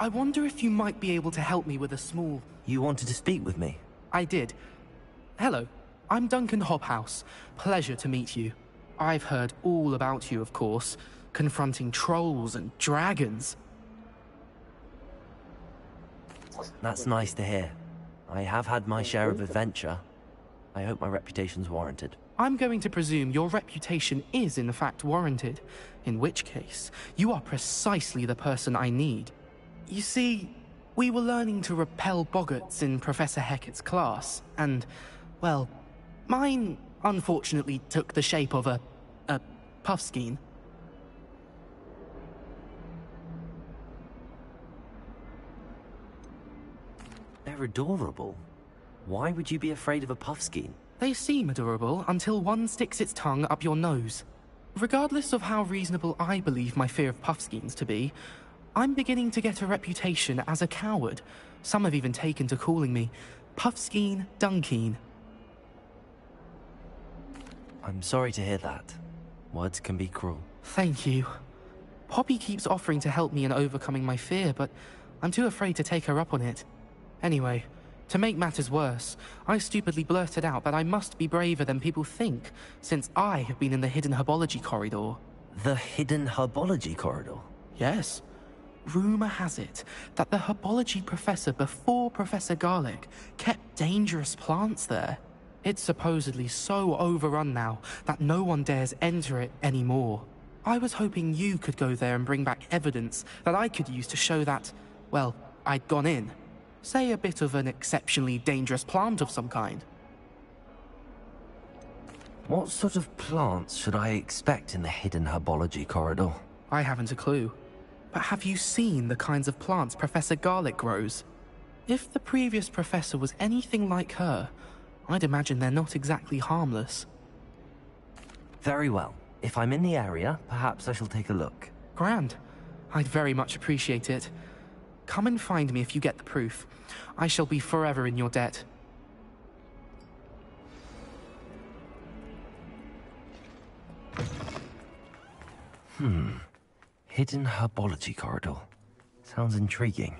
I wonder if you might be able to help me with a small... You wanted to speak with me? I did. Hello, I'm Duncan Hobhouse. Pleasure to meet you. I've heard all about you, of course, confronting trolls and dragons. That's nice to hear. I have had my share of adventure. I hope my reputation's warranted. I'm going to presume your reputation is in fact warranted, in which case, you are precisely the person I need. You see, we were learning to repel boggarts in Professor Hecat's class, and, well, mine unfortunately took the shape of a puffskein. They're adorable. Why would you be afraid of a puffskein? They seem adorable until one sticks its tongue up your nose. Regardless of how reasonable I believe my fear of puffskeins to be, I'm beginning to get a reputation as a coward. Some have even taken to calling me Puffskeen Dunkeen. I'm sorry to hear that. Words can be cruel. Thank you. Poppy keeps offering to help me in overcoming my fear, but I'm too afraid to take her up on it. Anyway, to make matters worse, I stupidly blurted out that I must be braver than people think, since I have been in the hidden herbology corridor. The hidden herbology corridor? Yes. Rumor has it that the herbology professor before Professor Garlic kept dangerous plants there. It's supposedly so overrun now that no one dares enter it anymore. I was hoping you could go there and bring back evidence that I could use to show that, well, I'd gone in. Say a bit of an exceptionally dangerous plant of some kind. What sort of plants should I expect in the hidden herbology corridor? I haven't a clue. But have you seen the kinds of plants Professor Garlic grows? If the previous professor was anything like her, I'd imagine they're not exactly harmless. Very well. If I'm in the area, perhaps I shall take a look. Grand. I'd very much appreciate it. Come and find me if you get the proof. I shall be forever in your debt. Hidden herbology corridor. Sounds intriguing.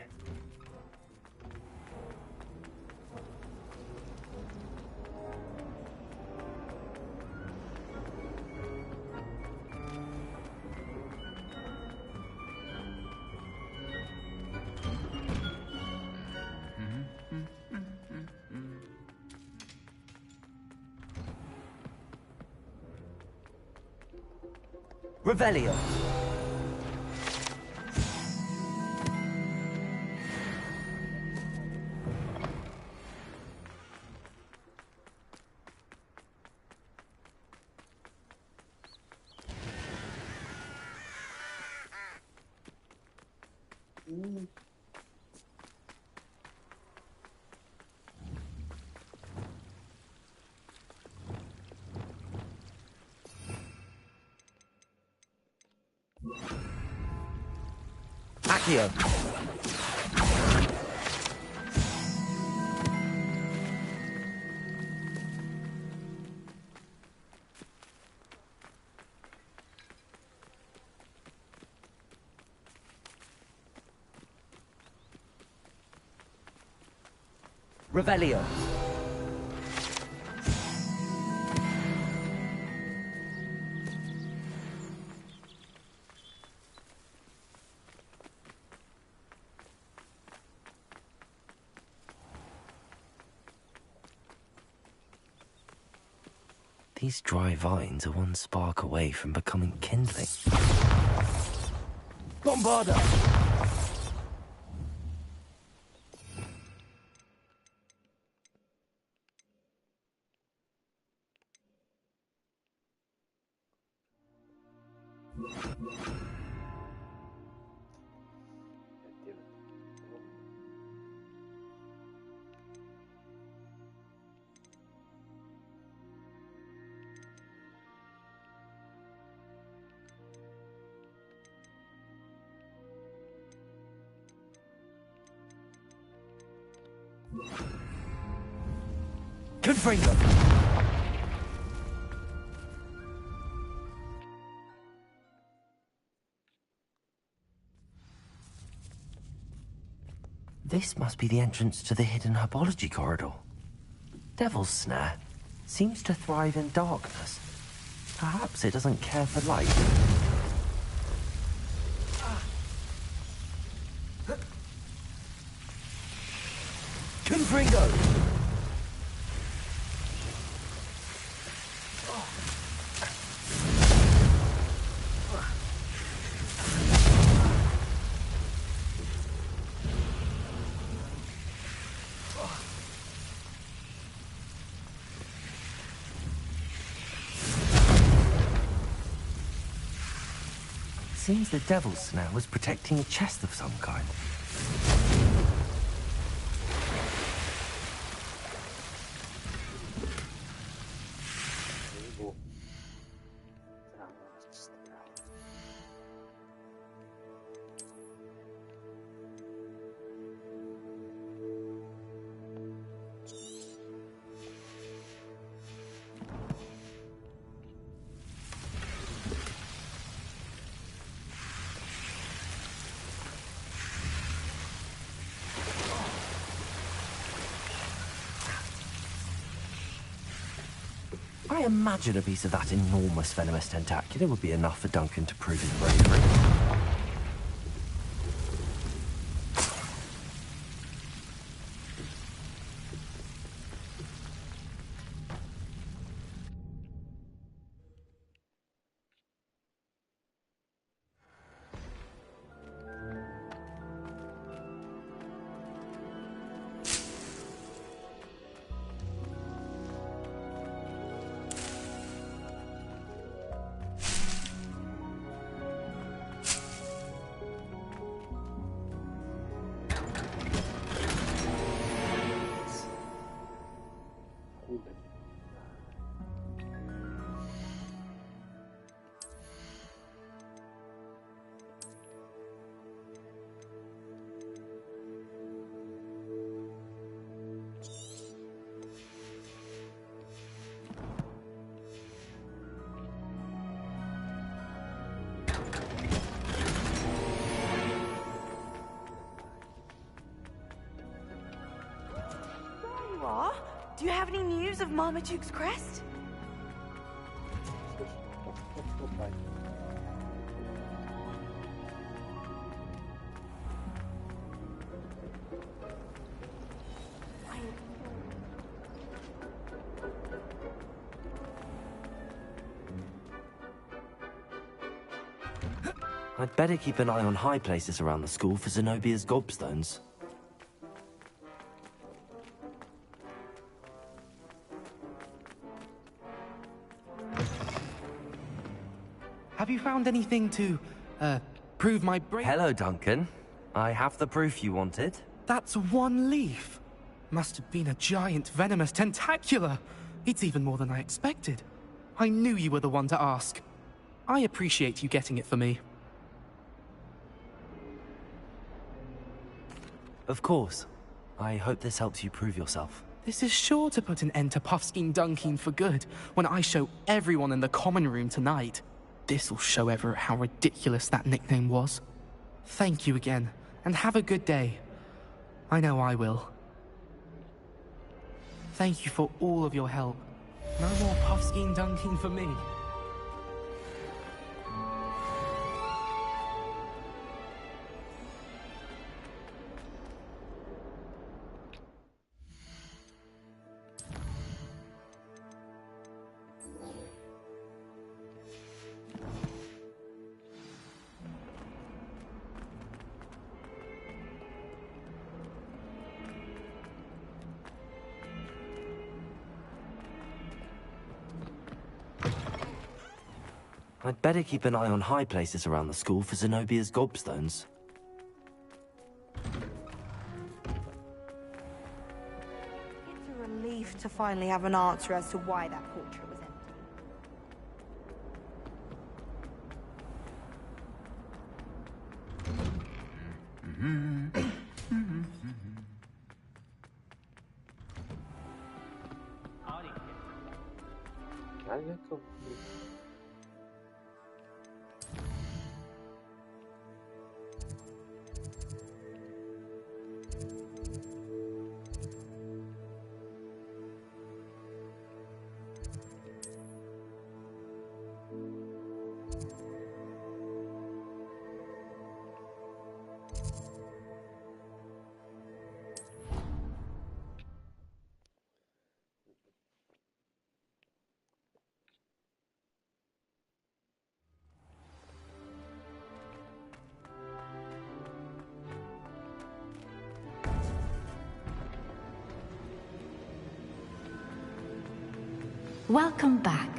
Revelio. Accio. Revelio. These dry vines are one spark away from becoming kindling. Bombarda! Confringo! This must be the entrance to the hidden herbology corridor. Devil's Snare seems to thrive in darkness. Perhaps it doesn't care for light. Confringo! Seems the Devil's Snare was protecting a chest of some kind. I imagine a piece of that enormous venomous tentacular would be enough for Duncan to prove his bravery. Do you have any news of Marmaduke's crest? I'd better keep an eye on high places around the school for Zenobia's gobstones. Have you found anything to, prove my Hello, Duncan. I have the proof you wanted. That's one leaf. Must have been a giant venomous tentacular. It's even more than I expected. I knew you were the one to ask. I appreciate you getting it for me. Of course. I hope this helps you prove yourself. This is sure to put an end to Puffskein Dunkeen for good when I show everyone in the common room tonight. This'll show Everett how ridiculous that nickname was. Thank you again, and have a good day. I know I will. Thank you for all of your help. No more Puffskein Dunkeen for me. I'd better keep an eye on high places around the school for Zenobia's gobstones. It's a relief to finally have an answer as to why that portrait was empty. Welcome back.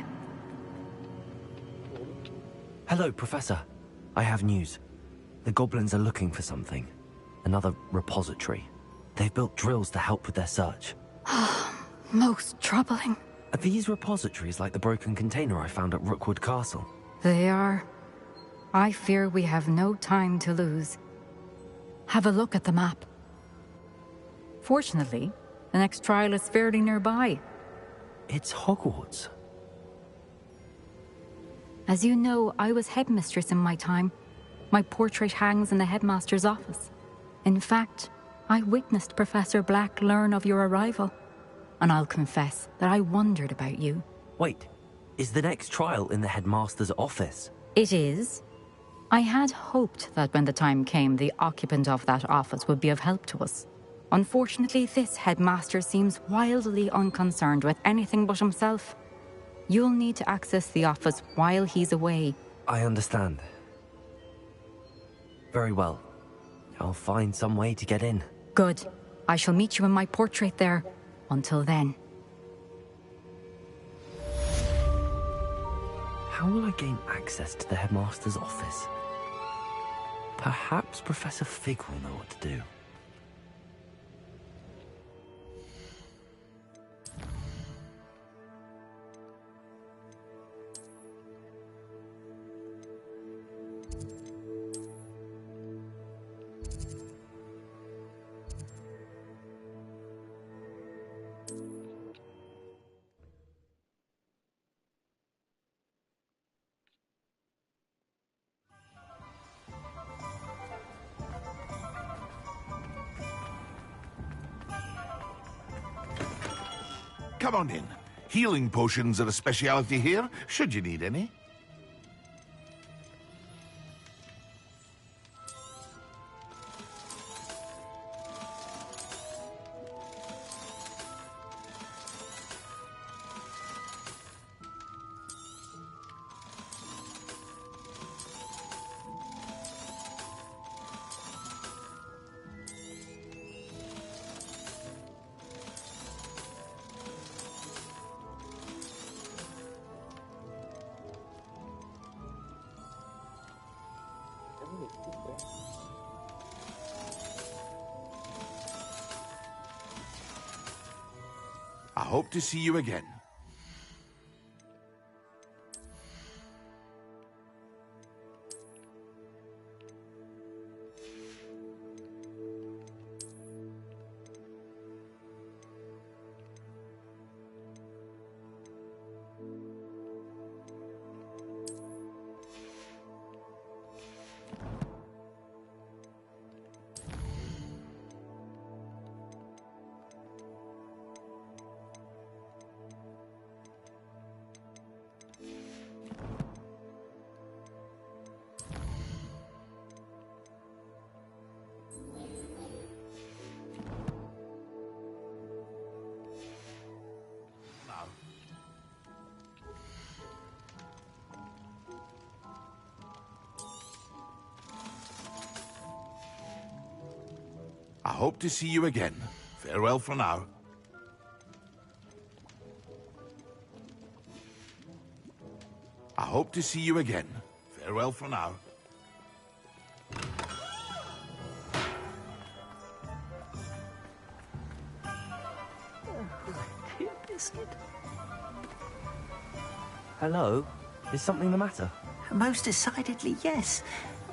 Hello, Professor. I have news. The goblins are looking for something. Another repository. They've built drills to help with their search. Most troubling. Are these repositories like the broken container I found at Rookwood Castle? They are. I fear we have no time to lose. Have a look at the map. Fortunately, the next trial is fairly nearby. It's Hogwarts. As you know, I was headmistress in my time. My portrait hangs in the headmaster's office. In fact, I witnessed Professor Black learn of your arrival. And I'll confess that I wondered about you. Wait, is the next trial in the headmaster's office? It is. I had hoped that when the time came, the occupant of that office would be of help to us. Unfortunately, this headmaster seems wildly unconcerned with anything but himself. You'll need to access the office while he's away. I understand. Very well. I'll find some way to get in. Good. I shall meet you in my portrait there. Until then. How will I gain access to the headmaster's office? Perhaps Professor Fig will know what to do. Come on in. Healing potions are a speciality here, should you need any. I hope to see you again. I hope to see you again. Farewell for now. I hope to see you again. Farewell for now. Dear Biscuit. Hello? Is something the matter? Most decidedly, yes.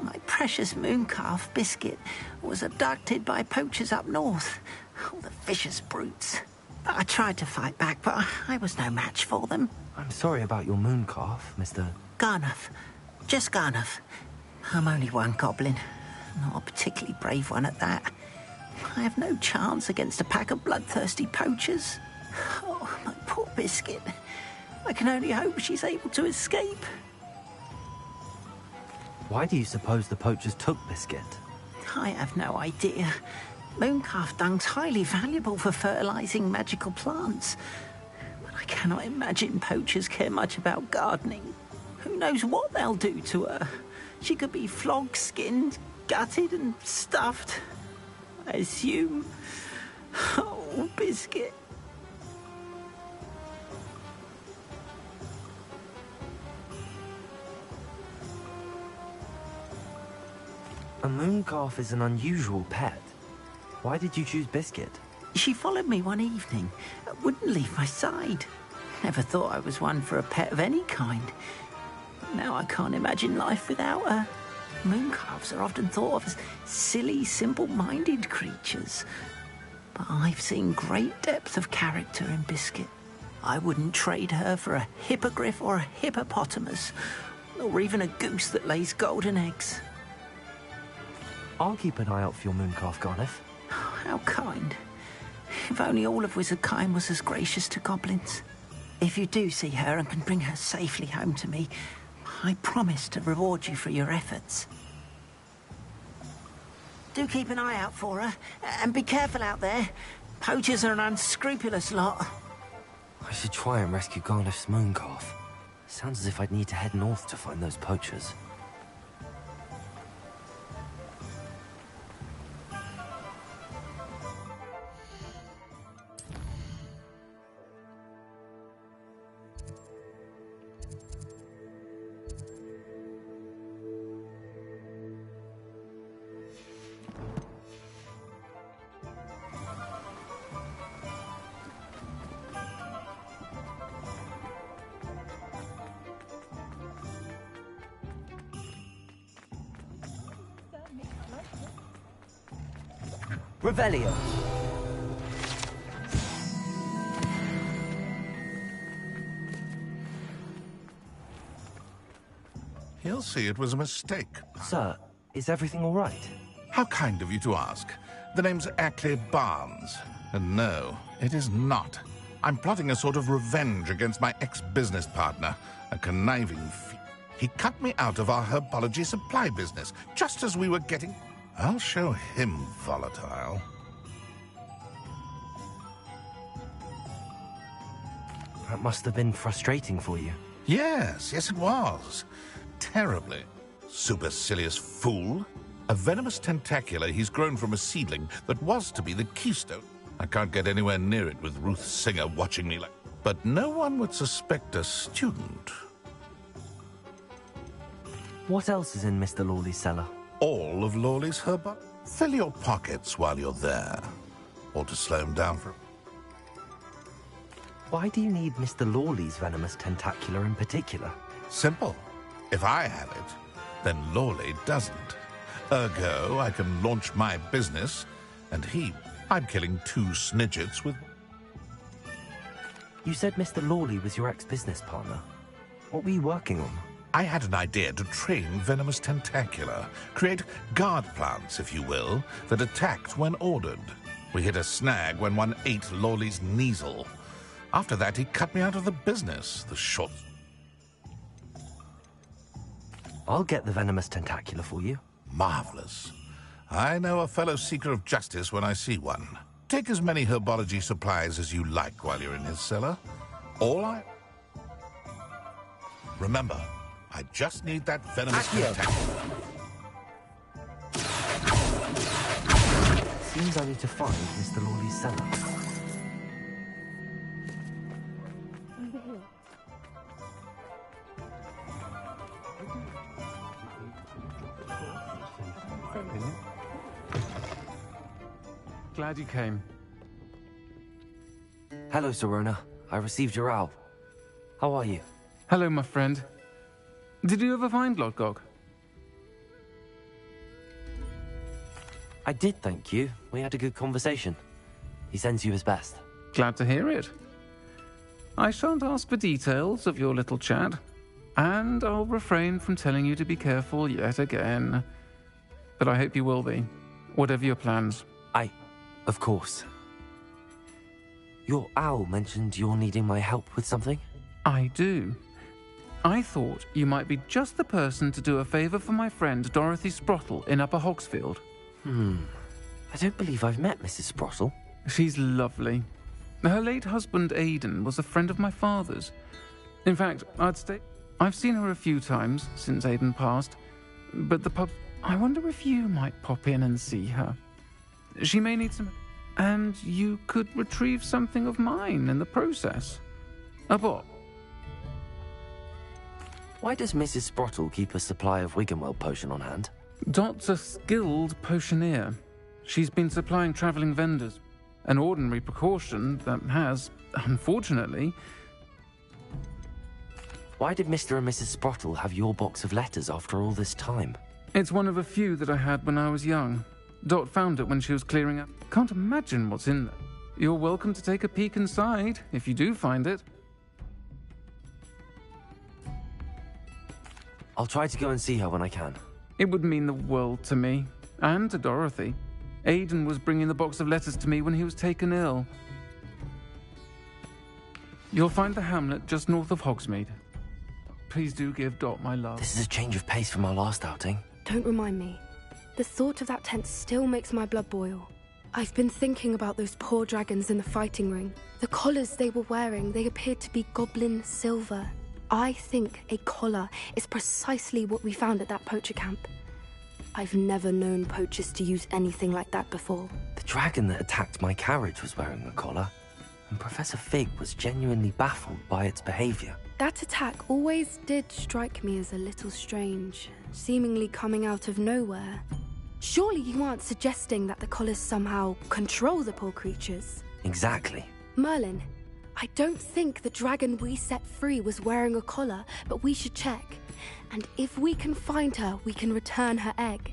My precious mooncalf, Biscuit, was abducted by poachers up north. All the vicious brutes. I tried to fight back, but I was no match for them. I'm sorry about your mooncalf, Mr. Garnuff. Just Garnuff. I'm only one goblin. Not a particularly brave one at that. I have no chance against a pack of bloodthirsty poachers. Oh, my poor Biscuit. I can only hope she's able to escape. Why do you suppose the poachers took Biscuit? I have no idea. Mooncalf dung's highly valuable for fertilizing magical plants. But I cannot imagine poachers care much about gardening. Who knows what they'll do to her? She could be flogged, skinned, gutted and stuffed. I assume. Oh, Biscuit. A mooncalf is an unusual pet. Why did you choose Biscuit? She followed me one evening. Wouldn't leave my side. Never thought I was one for a pet of any kind. Now I can't imagine life without her. Mooncalves are often thought of as silly, simple-minded creatures. But I've seen great depth of character in Biscuit. I wouldn't trade her for a hippogriff or a hippopotamus, or even a goose that lays golden eggs. I'll keep an eye out for your mooncalf, Garnuff. How kind. If only all of Wizard Kind was as gracious to goblins. If you do see her and can bring her safely home to me, I promise to reward you for your efforts. Do keep an eye out for her, and be careful out there. Poachers are an unscrupulous lot. I should try and rescue Garliff's mooncalf. Sounds as if I'd need to head north to find those poachers. Revelio. He'll see it was a mistake. Sir, is everything all right? How kind of you to ask. The name's Ackley Barnes. And no, it is not. I'm plotting a sort of revenge against my ex-business partner, a conniving he cut me out of our herbology supply business, just as we were getting... I'll show him volatile. That must have been frustrating for you. Yes, it was. Terribly. Supercilious fool. A venomous tentacular he's grown from a seedling that was to be the keystone. I can't get anywhere near it with Ruth Singer watching me like... But no one would suspect a student. What else is in Mr. Lawley's cellar? All of Lawley's herbal. Fill your pockets while you're there. Or to slow him down for... Why do you need Mr. Lawley's venomous tentacular in particular? Simple. If I have it, then Lawley doesn't. Ergo, I can launch my business, and I'm killing 2 snidgets with... You said Mr. Lawley was your ex-business partner. What were you working on? I had an idea to train venomous tentacula, create guard plants, if you will, that attacked when ordered. We hit a snag when one ate Lawley's Kneasel. After that, he cut me out of the business, the short... I'll get the venomous tentacula for you. Marvelous. I know a fellow seeker of justice when I see one. Take as many herbology supplies as you like while you're in his cellar. Remember, I just need that venomous tentacular. Seems I need to find Mr. Lawley's cellar. Glad you came. Hello, Serona. I received your owl. How are you? Hello, my friend. Did you ever find Lodgog? I did, thank you. We had a good conversation. He sends you his best. Glad to hear it. I shan't ask for details of your little chat, and I'll refrain from telling you to be careful yet again. But I hope you will be, whatever your plans. Of course. Your owl mentioned you're needing my help with something? I do. I thought you might be just the person to do a favour for my friend Dorothy Sprottle in Upper Hogsfield. I don't believe I've met Mrs. Sprottle. She's lovely. Her late husband Aidan was a friend of my father's. In fact, I've seen her a few times since Aidan passed, but the pub... I wonder if you might pop in and see her. She may need some... And you could retrieve something of mine in the process. A bot. Why does Mrs. Sprottle keep a supply of Wiggenweld potion on hand? Dot's a skilled potioneer. She's been supplying travelling vendors. An ordinary precaution that has, unfortunately... Why did Mr. and Mrs. Sprottle have your box of letters after all this time? It's one of a few that I had when I was young. Dot found it when she was clearing up. Can't imagine what's in there. You're welcome to take a peek inside, if you do find it. I'll try to go and see her when I can. It would mean the world to me, and to Dorothy. Aidan was bringing the box of letters to me when he was taken ill. You'll find the hamlet just north of Hogsmeade. Please do give Dot my love. This is a change of pace from our last outing. Don't remind me. The thought of that tent still makes my blood boil. I've been thinking about those poor dragons in the fighting ring. The collars they were wearing, they appeared to be goblin silver. I think a collar is precisely what we found at that poacher camp. I've never known poachers to use anything like that before. The dragon that attacked my carriage was wearing a collar, and Professor Fig was genuinely baffled by its behavior. That attack always did strike me as a little strange, seemingly coming out of nowhere. Surely you aren't suggesting that the collars somehow control the poor creatures? Exactly. Merlin, I don't think the dragon we set free was wearing a collar, but we should check. And if we can find her, we can return her egg.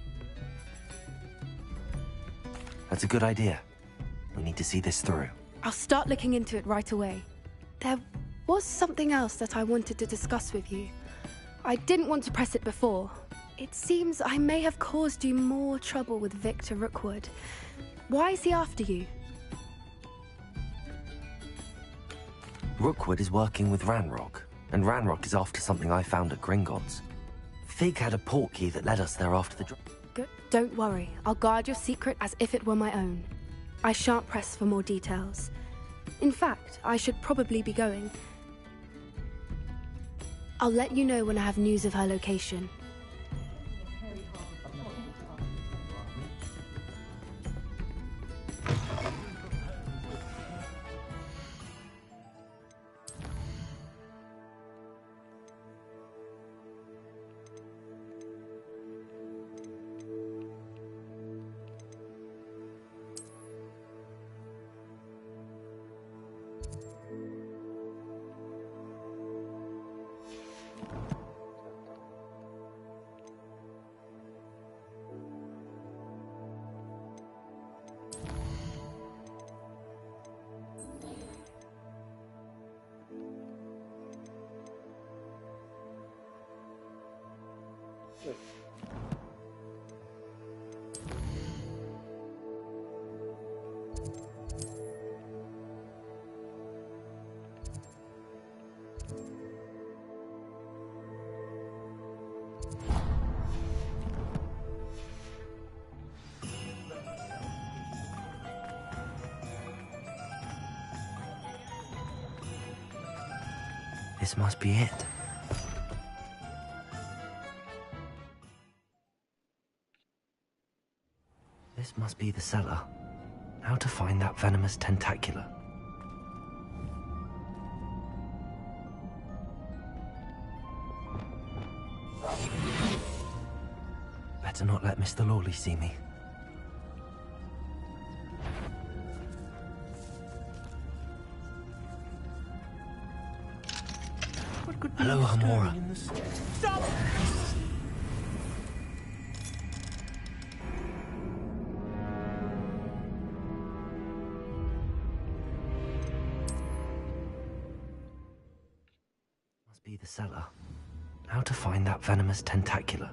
That's a good idea. We need to see this through. I'll start looking into it right away. There was something else that I wanted to discuss with you. I didn't want to press it before. It seems I may have caused you more trouble with Victor Rookwood. Why is he after you? Rookwood is working with Ranrock, and Ranrock is after something I found at Gringotts. Fig had a portkey that led us there after the Good. Don't worry. I'll guard your secret as if it were my own. I shan't press for more details. In fact, I should probably be going. I'll let you know when I have news of her location. This must be it. This must be the cellar. How to find that venomous tentacula? Better not let Mr. Lawley see me. Hello, Hamora. Stop! Must be the cellar. How to find that venomous tentacula?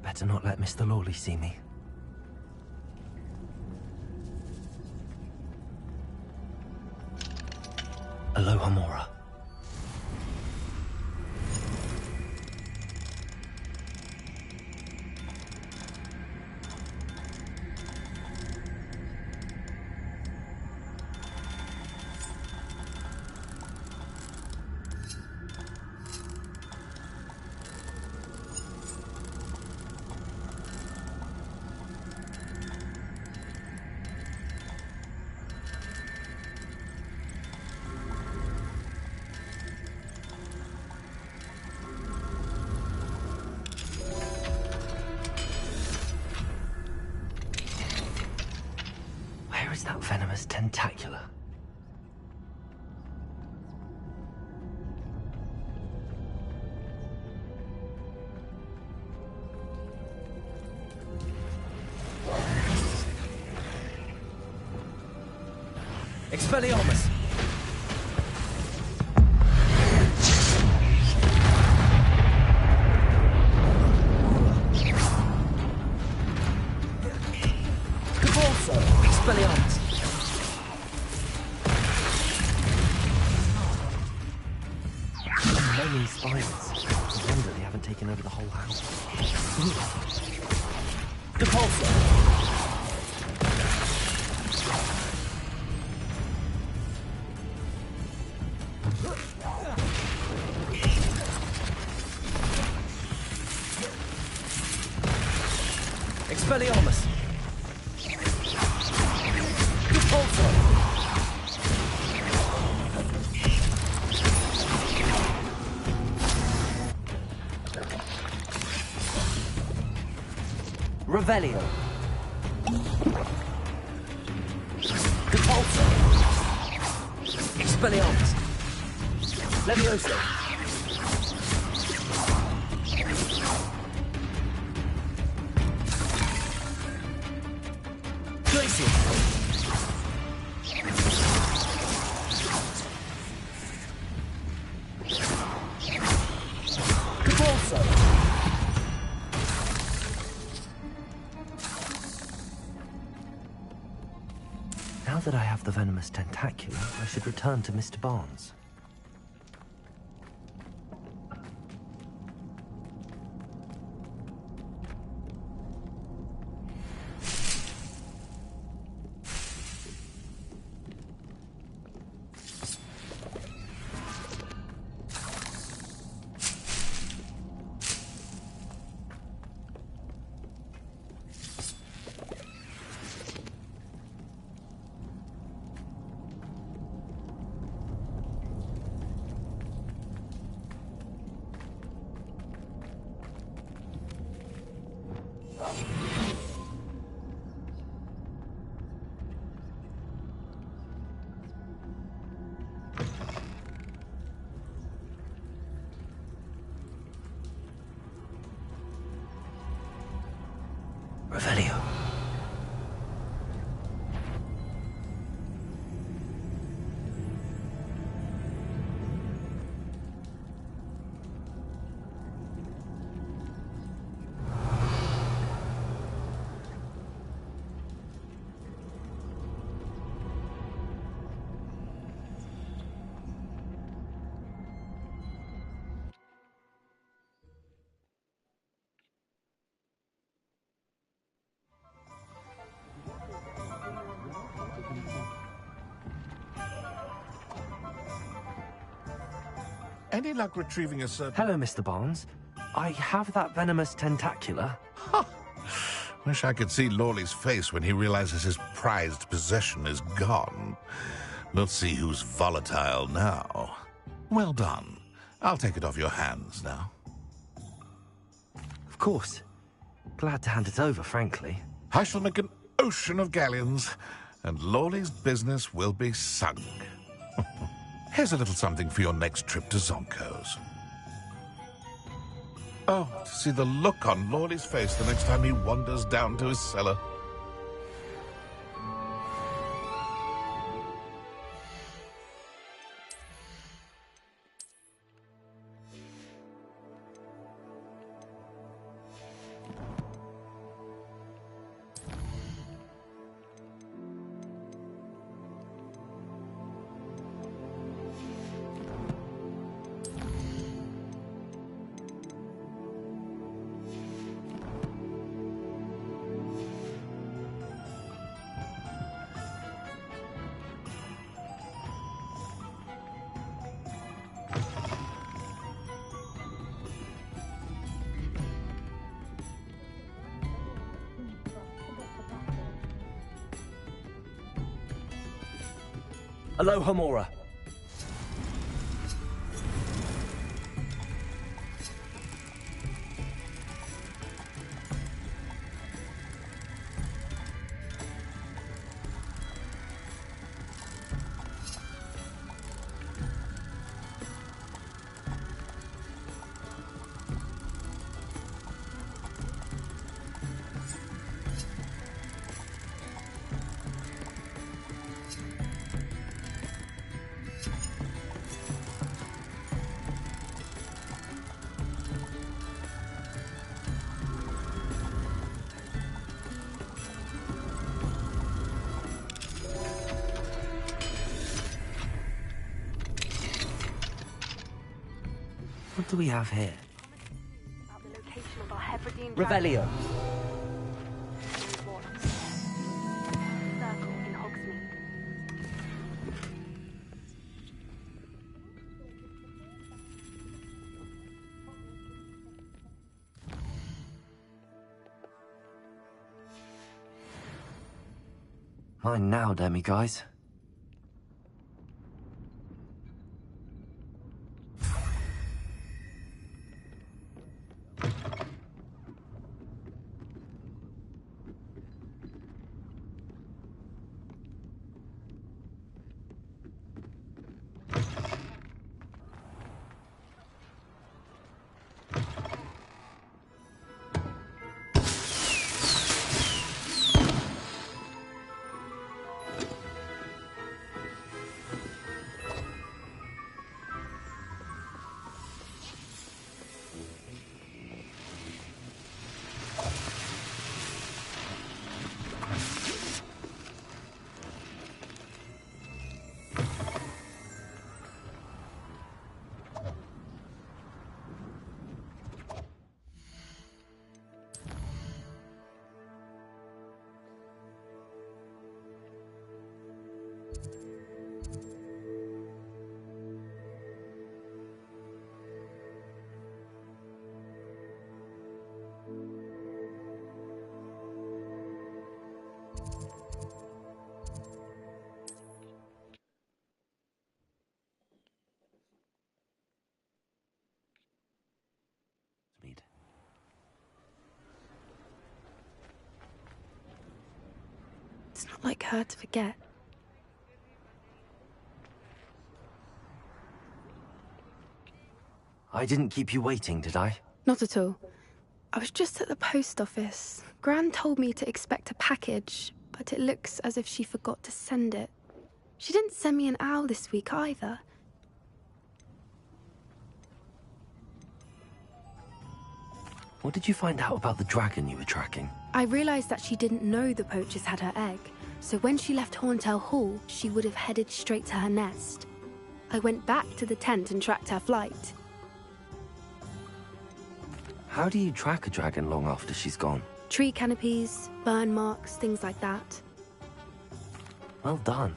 Better not let Mr. Lawley see me. Aloha Mora. Where is that venomous tentacula? Expelliarmus! Depulso! Expelliarmus! Depulso! Revelio! Depulso! Expelliarmus! Levioso! Glacier! Depulso! Now that I have the venomous tentacula, I should return to Mr. Barnes. Revelio. Any luck retrieving a serpent? Hello, Mr. Barnes. I have that venomous tentacula. Wish I could see Lawley's face when he realizes his prized possession is gone. We'll see who's volatile now. Well done. I'll take it off your hands now. Of course. Glad to hand it over, frankly. I shall make an ocean of galleons, and Lawley's business will be sunk. Here's a little something for your next trip to Zonko's. Oh, to see the look on Lawley's face the next time he wanders down to his cellar. Aloha Mora. What do we have here? About the location of our Hebridean Revelio. Mine now, Demi, guys. It's not like her to forget. I didn't keep you waiting, did I? Not at all. I was just at the post office. Gran told me to expect a package, but it looks as if she forgot to send it. She didn't send me an owl this week either. What did you find out about the dragon you were tracking? I realized that she didn't know the poachers had her egg, so when she left Horntail Hall, she would have headed straight to her nest. I went back to the tent and tracked her flight. How do you track a dragon long after she's gone? Tree canopies, burn marks, things like that. Well done.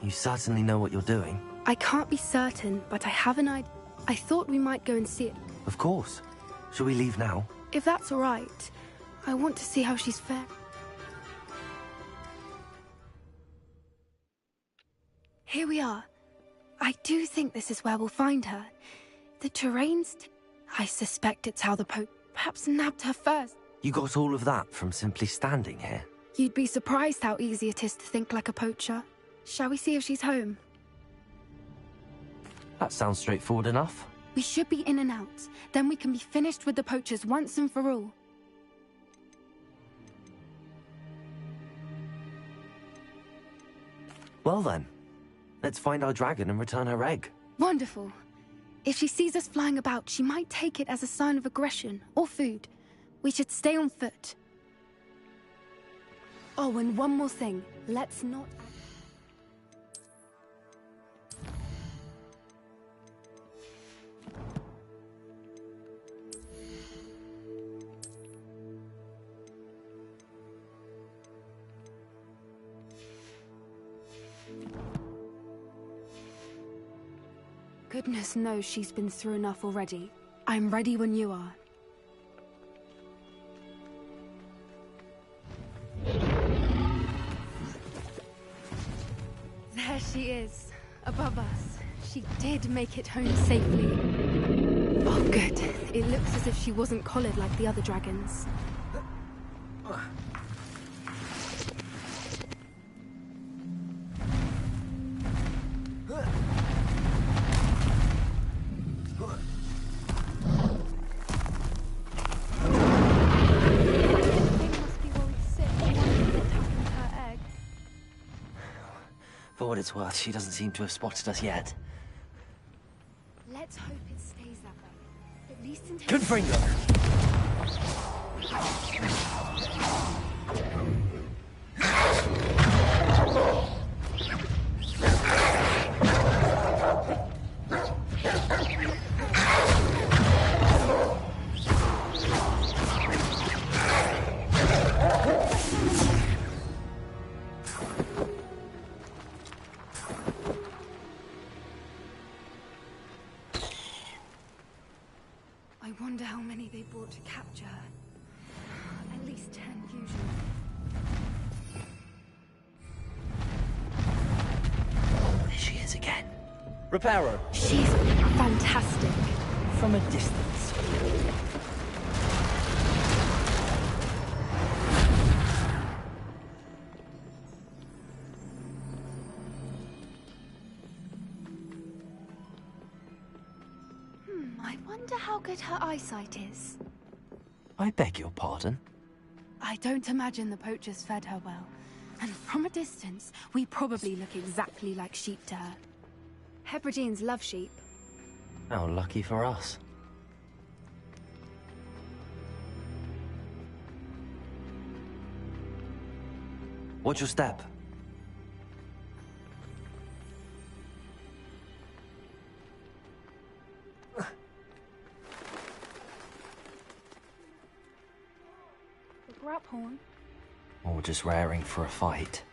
You certainly know what you're doing. I can't be certain, but I have an idea. I thought we might go and see it. Of course. Shall we leave now? If that's all right. I want to see how she's fared. Here we are. I do think this is where we'll find her. The terrain's... I suspect it's how the perhaps nabbed her first. You got all of that from simply standing here? You'd be surprised how easy it is to think like a poacher. Shall we see if she's home? That sounds straightforward enough. We should be in and out. Then we can be finished with the poachers once and for all. Well then, let's find our dragon and return her egg. Wonderful. If she sees us flying about, she might take it as a sign of aggression or food. We should stay on foot. Oh, and one more thing. Let's not... Goodness knows she's been through enough already. I'm ready when you are. There she is, above us. She did make it home safely. Oh, good. It looks as if she wasn't collared like the other dragons. For what it's worth, she doesn't seem to have spotted us yet. Let's hope it stays that way. At least until... Confringo! I wonder how many they brought to capture her. At least 10 usually. Reparo. She's fantastic. From a distance. I wonder how good her eyesight is. I beg your pardon? I don't imagine the poachers fed her well. And from a distance, we probably look exactly like sheep to her. Hebrideans love sheep. How lucky for us. Watch your step. The Graphorn. Or just raring for a fight.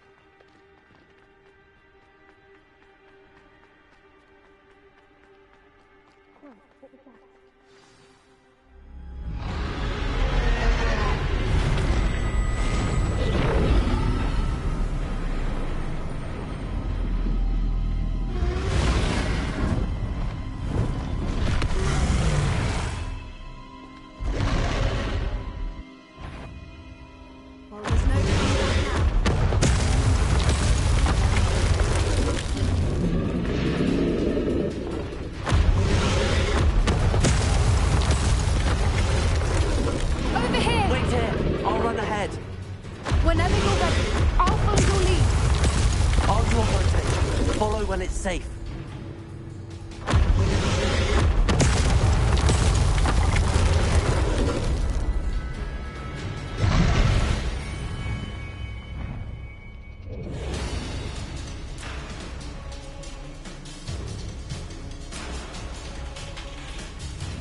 When it's safe.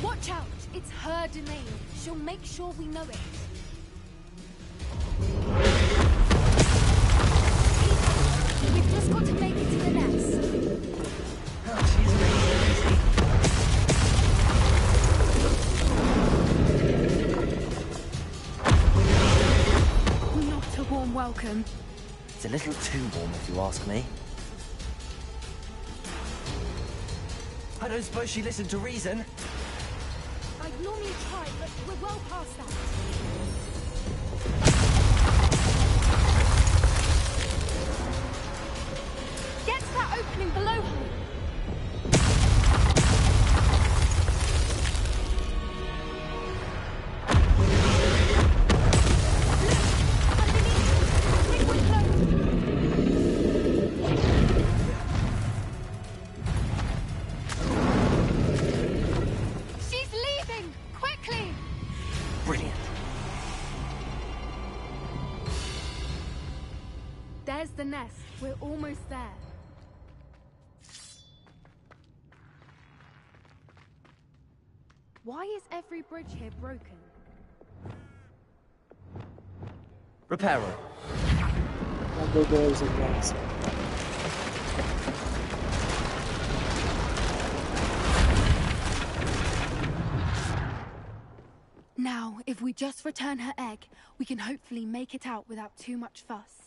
Watch out! It's her domain. She'll make sure we know it. We've just got to make it to the nest. She's making it easy. Not a warm welcome. It's a little too warm, if you ask me. I don't suppose she listened to reason. I'd normally try, but we're well past that. Get to that opening below her. There's the nest. We're almost there. Why is every bridge here broken? Reparo. I'll go those at once. Now, if we just return her egg, we can hopefully make it out without too much fuss.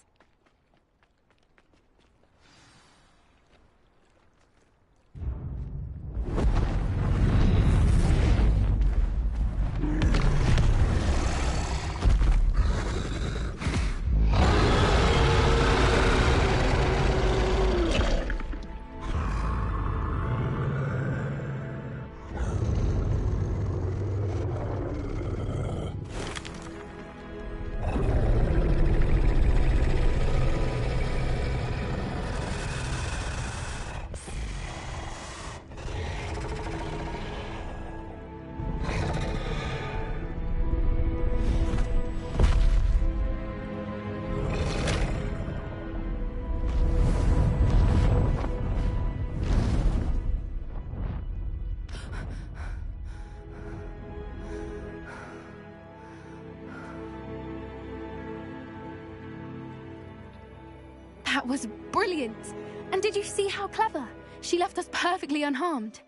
That was brilliant! And did you see how clever? She left us perfectly unharmed.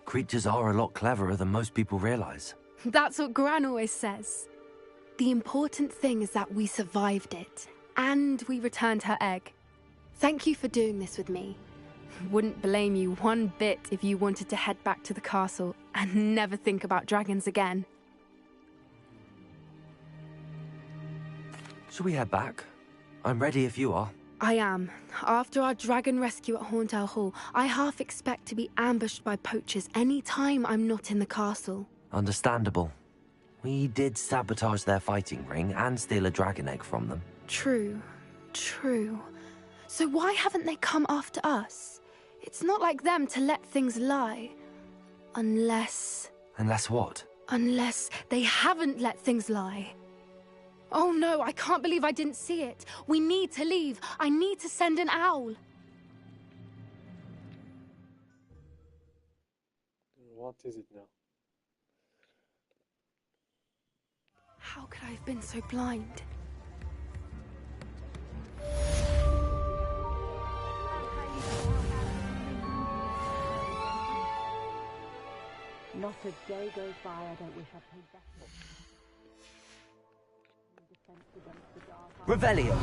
Creatures are a lot cleverer than most people realize. That's what Gran always says. The important thing is that we survived it, and we returned her egg. Thank you for doing this with me. Wouldn't blame you one bit if you wanted to head back to the castle and never think about dragons again. Shall we head back? I'm ready if you are. I am. After our dragon rescue at Horndale Hall, I half expect to be ambushed by poachers any time I'm not in the castle. Understandable. We did sabotage their fighting ring and steal a dragon egg from them. True. So why haven't they come after us? It's not like them to let things lie. Unless what? Unless they haven't let things lie. Oh no, I can't believe I didn't see it. We need to leave. I need to send an owl. What is it now? How could I have been so blind? Not a day goes by I don't wish I'd paid better. Revelio!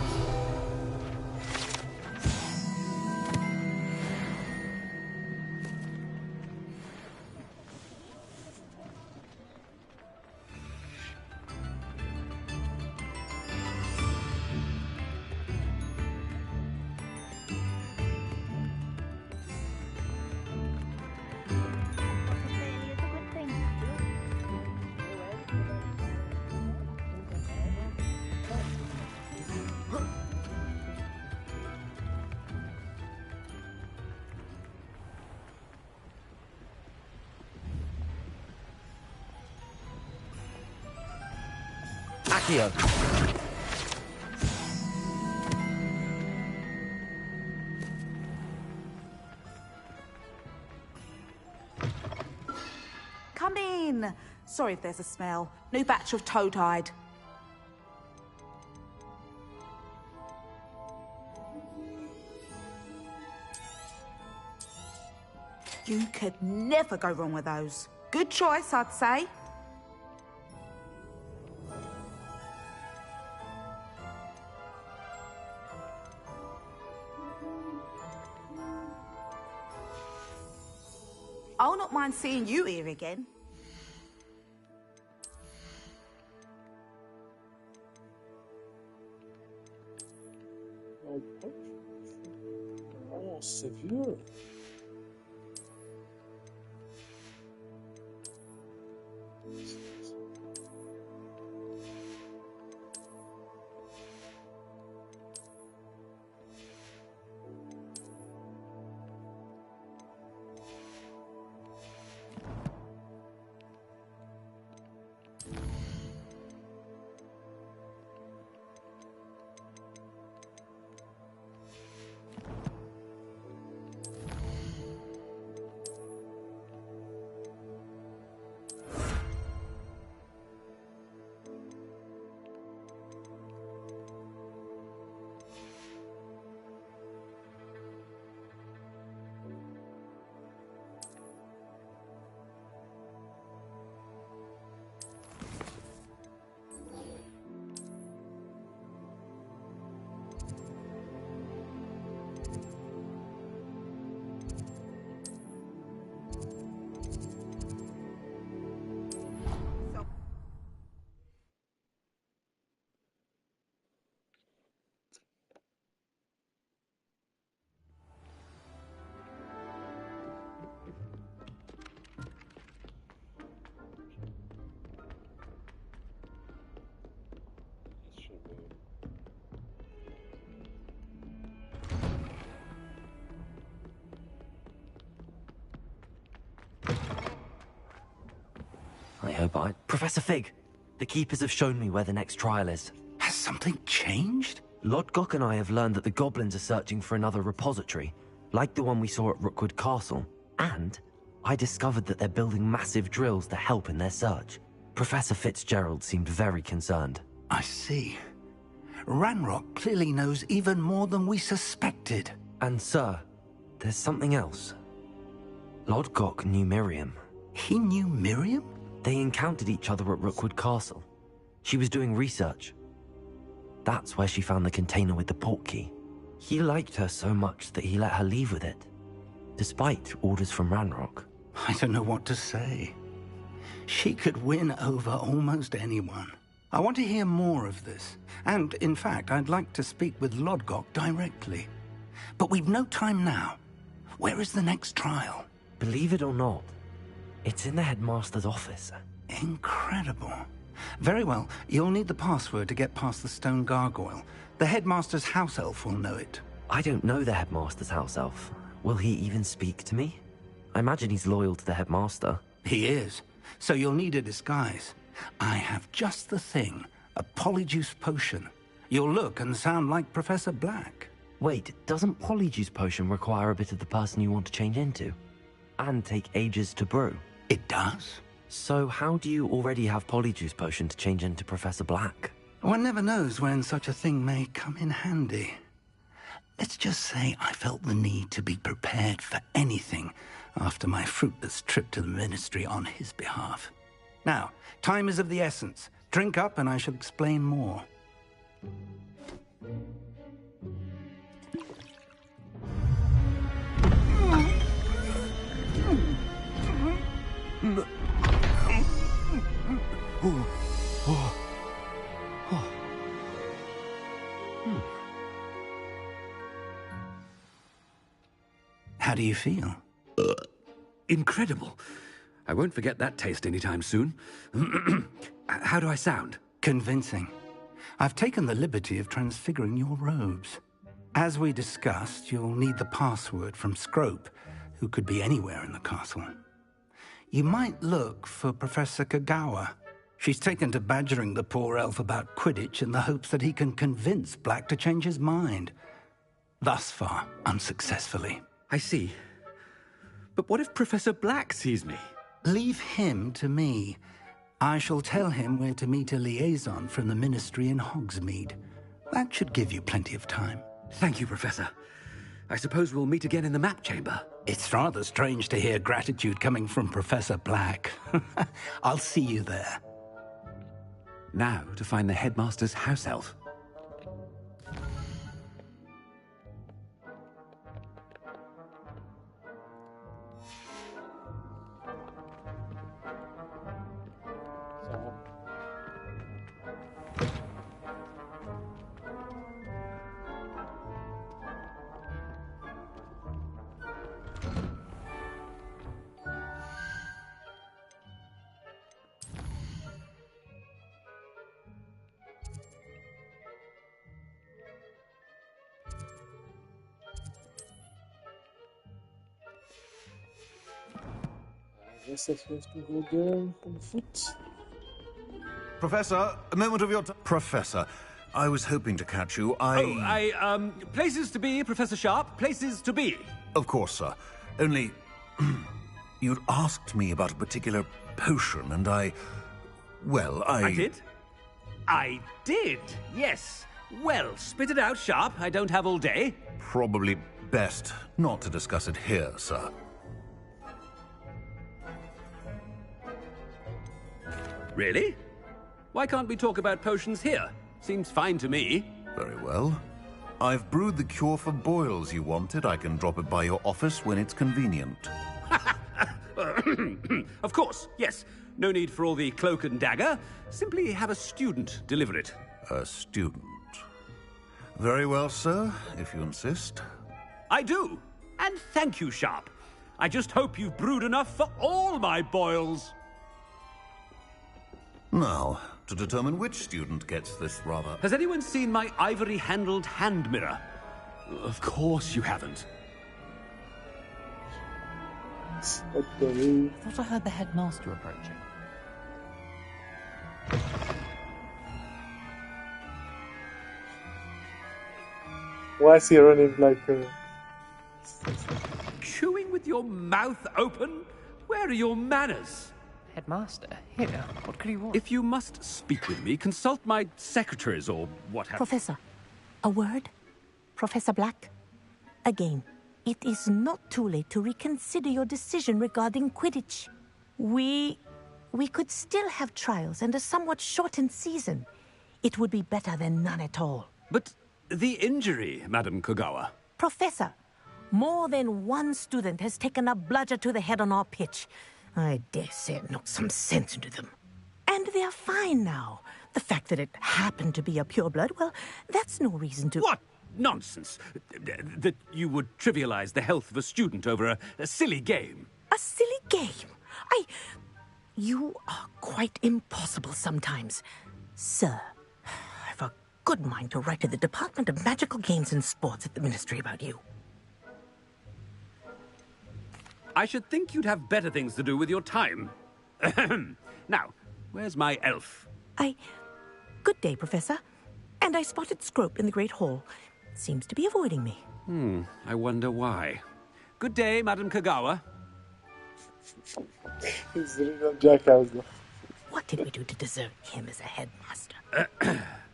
Accio. Come in. Sorry if there's a smell. New batch of toad-hide. You could never go wrong with those. Good choice, I'd say. I'll not mind seeing you here again. Oh, severe. I hope I... Professor Fig, the Keepers have shown me where the next trial is. Has something changed? Lodgok and I have learned that the goblins are searching for another repository, like the one we saw at Rookwood Castle. And I discovered that they're building massive drills to help in their search. Professor Fitzgerald seemed very concerned. I see. Ranrock clearly knows even more than we suspected. And sir, there's something else. Lodgok knew Miriam. He knew Miriam? They encountered each other at Rookwood Castle. She was doing research. That's where she found the container with the portkey. He liked her so much that he let her leave with it, despite orders from Ranrock. I don't know what to say. She could win over almost anyone. I want to hear more of this. And, in fact, I'd like to speak with Lodgok directly. But we've no time now. Where is the next trial? Believe it or not, it's in the headmaster's office. Incredible. Very well. You'll need the password to get past the stone gargoyle. The headmaster's house elf will know it. I don't know the headmaster's house elf. Will he even speak to me? I imagine he's loyal to the headmaster. He is. So you'll need a disguise. I have just the thing. A polyjuice potion. You'll look and sound like Professor Black. Wait, doesn't polyjuice potion require a bit of the person you want to change into? And take ages to brew? It does. So how do you already have polyjuice potion to change into Professor Black? One never knows when such a thing may come in handy. Let's just say I felt the need to be prepared for anything after my fruitless trip to the Ministry on his behalf. Now, time is of the essence. Drink up and I shall explain more. How do you feel? Incredible. I won't forget that taste anytime soon. How do I sound? Convincing. I've taken the liberty of transfiguring your robes. As we discussed, you'll need the password from Scrope, who could be anywhere in the castle. You might look for Professor Kagawa. She's taken to badgering the poor elf about Quidditch in the hopes that he can convince Black to change his mind. Thus far, unsuccessfully. I see. But what if Professor Black sees me? Leave him to me. I shall tell him where to meet a liaison from the Ministry in Hogsmeade. That should give you plenty of time. Thank you, Professor. I suppose we'll meet again in the map chamber. It's rather strange to hear gratitude coming from Professor Black. I'll see you there. Now to find the headmaster's house elf. I guess that we have to go there on foot. Professor, a moment of your time. Professor, I was hoping to catch you. Places to be, Professor Sharp. Places to be. Of course, sir. Only, you'd asked me about a particular potion, and I did? I did, yes. Well, spit it out, Sharp. I don't have all day. Probably best not to discuss it here, sir. Really? Why can't we talk about potions here? Seems fine to me. Very well. I've brewed the cure for boils you wanted. I can drop it by your office when it's convenient. Of course, yes. No need for all the cloak and dagger. Simply have a student deliver it. A student? Very well, sir, if you insist. I do. And thank you, Sharp. I just hope you've brewed enough for all my boils. Now, to determine which student gets this rather... Has anyone seen my ivory-handled hand mirror? Of course you haven't. I thought I heard the headmaster approaching. Why is he running like a... Chewing with your mouth open? Where are your manners? Headmaster, here, what could you want? If you must speak with me, consult my secretaries or what have you. Professor, a word? Professor Black? Again, it is not too late to reconsider your decision regarding Quidditch. We could still have trials and a somewhat shortened season. It would be better than none at all. But The injury, Madam Kogawa. Professor, more than one student has taken a bludger to the head on our pitch. I dare say it knocked some sense into them. And they're fine now. The fact that it happened to be a pureblood, well, that's no reason to... What nonsense! That you would trivialize the health of a student over a silly game. A silly game? You are quite impossible sometimes. Sir, I've a good mind to write to the Department of Magical Games and Sports at the Ministry about you. I should think you'd have better things to do with your time. Now, where's my elf? Good day, Professor. And I spotted Scrope in the Great Hall. Seems to be avoiding me. I wonder why. Good day, Madam Kogawa. What did we do to deserve him as a headmaster?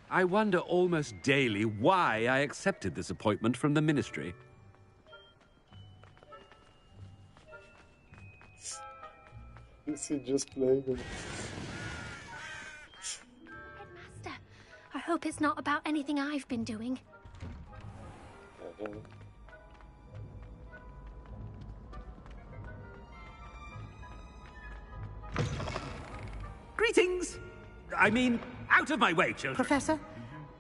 I wonder almost daily why I accepted this appointment from the Ministry. This is just playing. Headmaster, I hope it's not about anything I've been doing. Greetings! I mean, out of my way, children. Professor,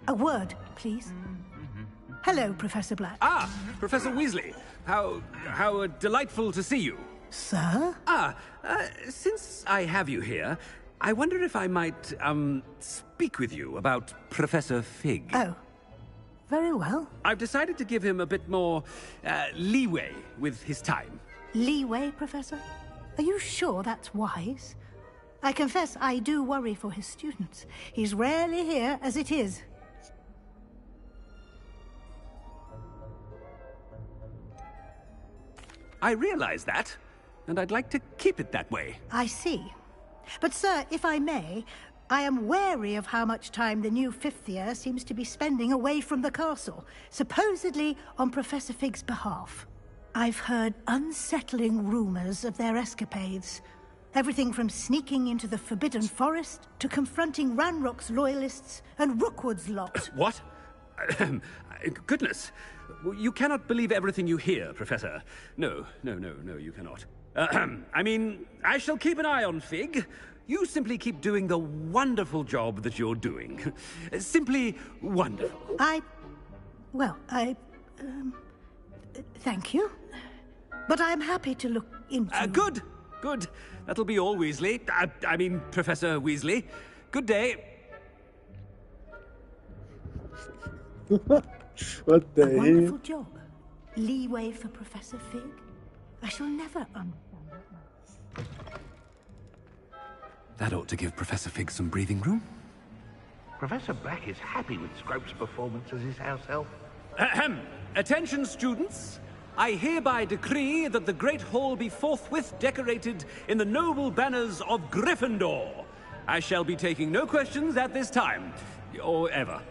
a word, please. Hello, Professor Black. Ah, Professor Weasley. How delightful to see you. Sir? Since I have you here, I wonder if I might, speak with you about Professor Fig. Oh, very well. I've decided to give him a bit more, leeway with his time. Leeway, Professor? Are you sure that's wise? I confess I do worry for his students. He's rarely here as it is. I realize that, and I'd like to keep it that way. I see. But, sir, if I may, I am wary of how much time the new fifth year seems to be spending away from the castle, supposedly on Professor Fig's behalf. I've heard unsettling rumors of their escapades. Everything from sneaking into the Forbidden Forest to confronting Ranrock's loyalists and Rookwood's lot. What? Goodness. You cannot believe everything you hear, Professor. No, you cannot. I mean, I shall keep an eye on Fig. You simply keep doing the wonderful job that you're doing. Simply wonderful. Thank you. But I'm happy to look into... Good. That'll be all, Weasley. I mean, Professor Weasley. Good day. What the hell? Wonderful job. Leeway for Professor Fig. I shall never understand it. That ought to give Professor Fig some breathing room. Professor Black is happy with Scrope's performance as his house elf. Attention, students. I hereby decree that the Great Hall be forthwith decorated in the noble banners of Gryffindor. I shall be taking no questions at this time, or ever.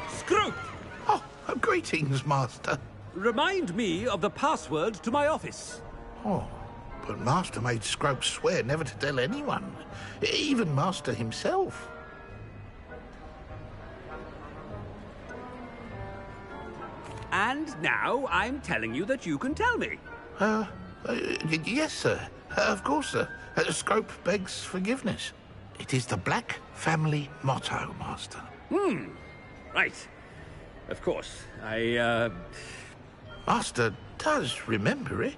Scrope! Oh, greetings, Master. Remind me of the password to my office. Oh, but Master made Scrope swear never to tell anyone, even Master himself. And now I'm telling you that you can tell me. Yes, sir. Of course, sir. Scrope begs forgiveness. It is the Black family motto, Master. Right. Of course. Master does remember it.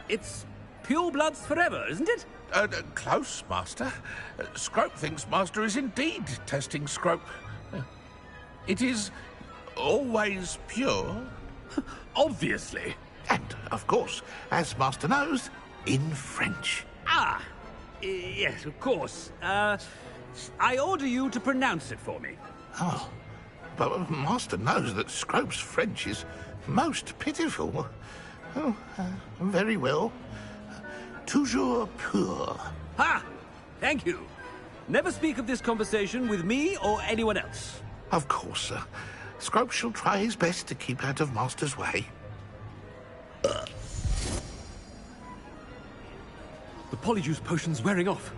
It's purebloods forever, isn't it? Close, Master. Scrope thinks Master is indeed testing Scrope. It is always pure. Obviously. And, of course, as Master knows, in French. Yes, of course. I order you to pronounce it for me. Oh, but Master knows that Scrope's French is most pitiful. Oh, very well. Toujours pur. Ha! Thank you. Never speak of this conversation with me or anyone else. Of course, sir. Scrope shall try his best to keep out of Master's way. The polyjuice potion's wearing off.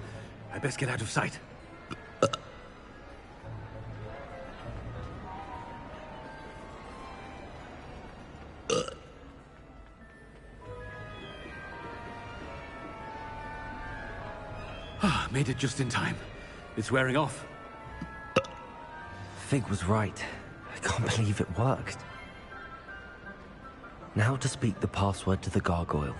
I best get out of sight. Made it just in time. It's wearing off. Fig was right. I can't believe it worked. Now to speak the password to the gargoyle.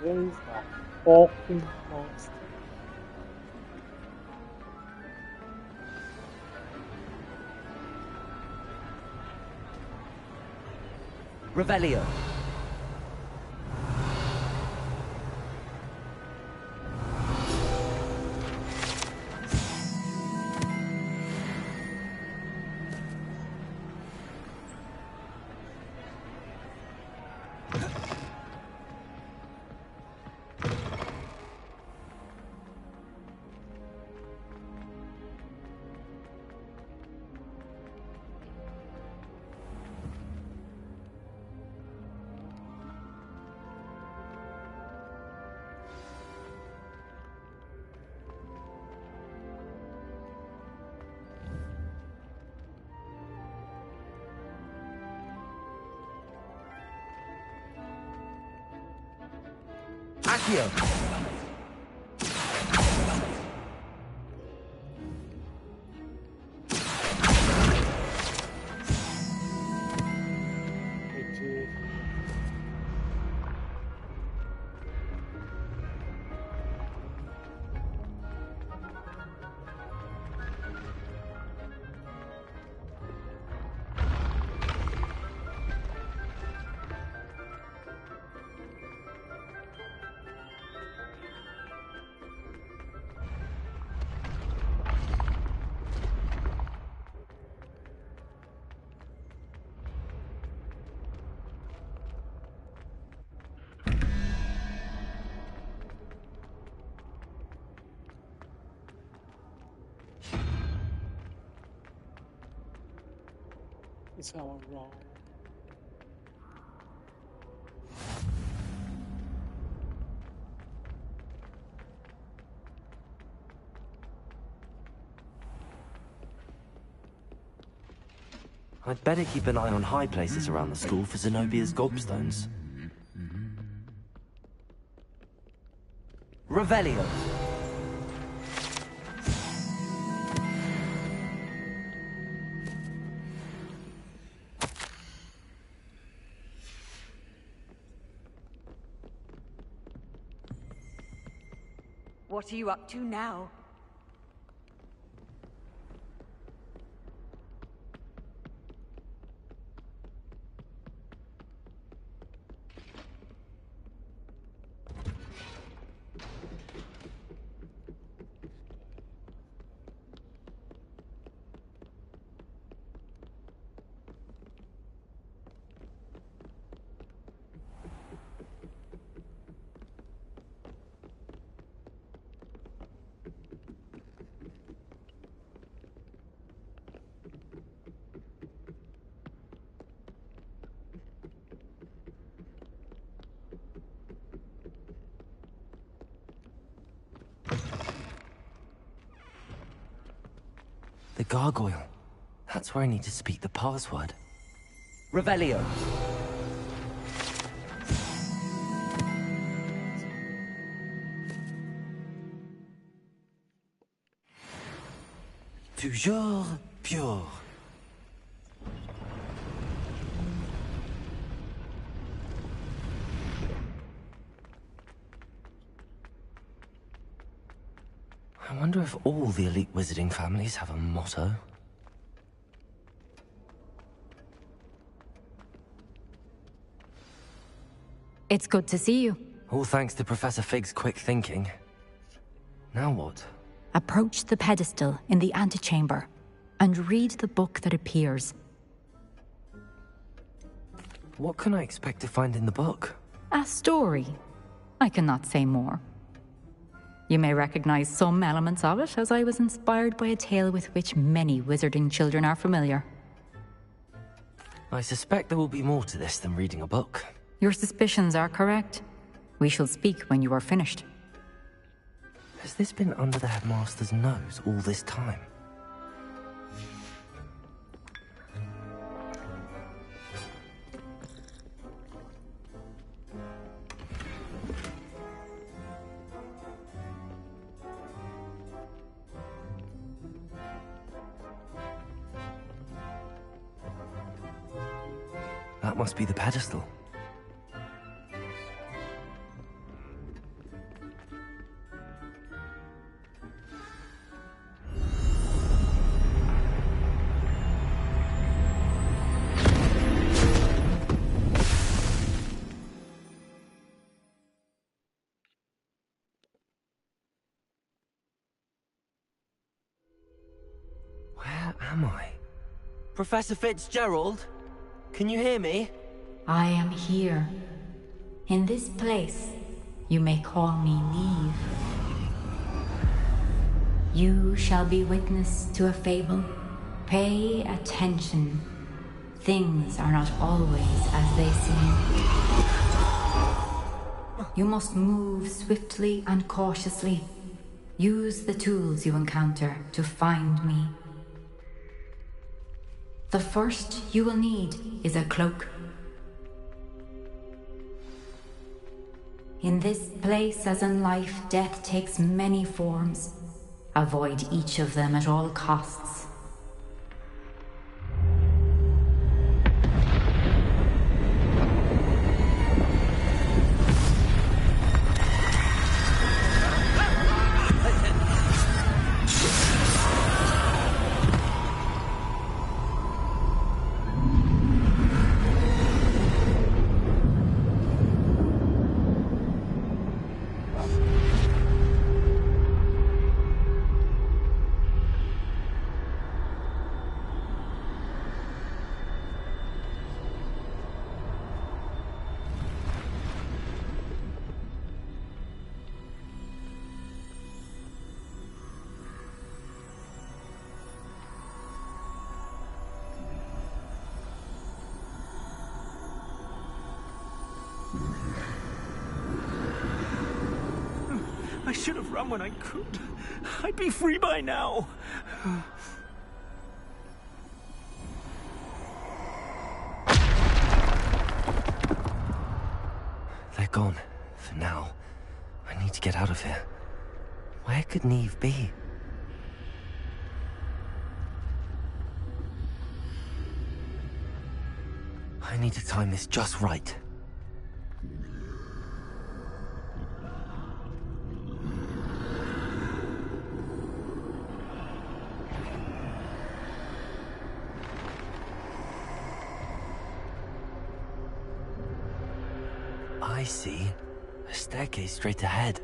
Where is that fucking monster? Revelio. Accio. It's all wrong. I'd better keep an eye on high places around the school for Zenobia's gobstones. Revelio. What are you up to now? The gargoyle. That's where I need to speak the password. Revelio. Toujours pure. I wonder if all the elite wizarding families have a motto. It's good to see you. All thanks to Professor Fig's quick thinking. Now what? Approach the pedestal in the antechamber and read the book that appears. What can I expect to find in the book? A story. I cannot say more. You may recognize some elements of it, as I was inspired by a tale with which many wizarding children are familiar. I suspect there will be more to this than reading a book. Your suspicions are correct. We shall speak when you are finished. Has this been under the headmaster's nose all this time? That must be the pedestal. Where am I? Professor Fitzgerald? Can you hear me? I am here. In this place, you may call me Neve. You shall be witness to a fable. Pay attention. Things are not always as they seem. You must move swiftly and cautiously. Use the tools you encounter to find me. The first you will need is a cloak. In this place, as in life, death takes many forms. Avoid each of them at all costs. I should have run when I could. I'd be free by now. They're gone. For now. I need to get out of here. Where could Neve be? I need to time this just right. I see. A staircase straight ahead.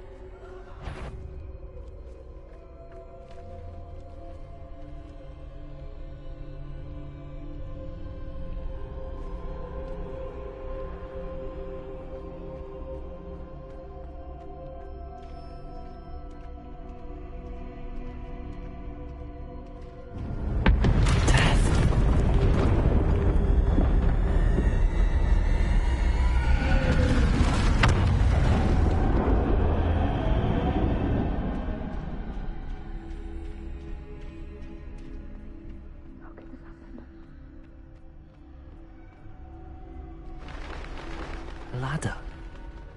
Ladder.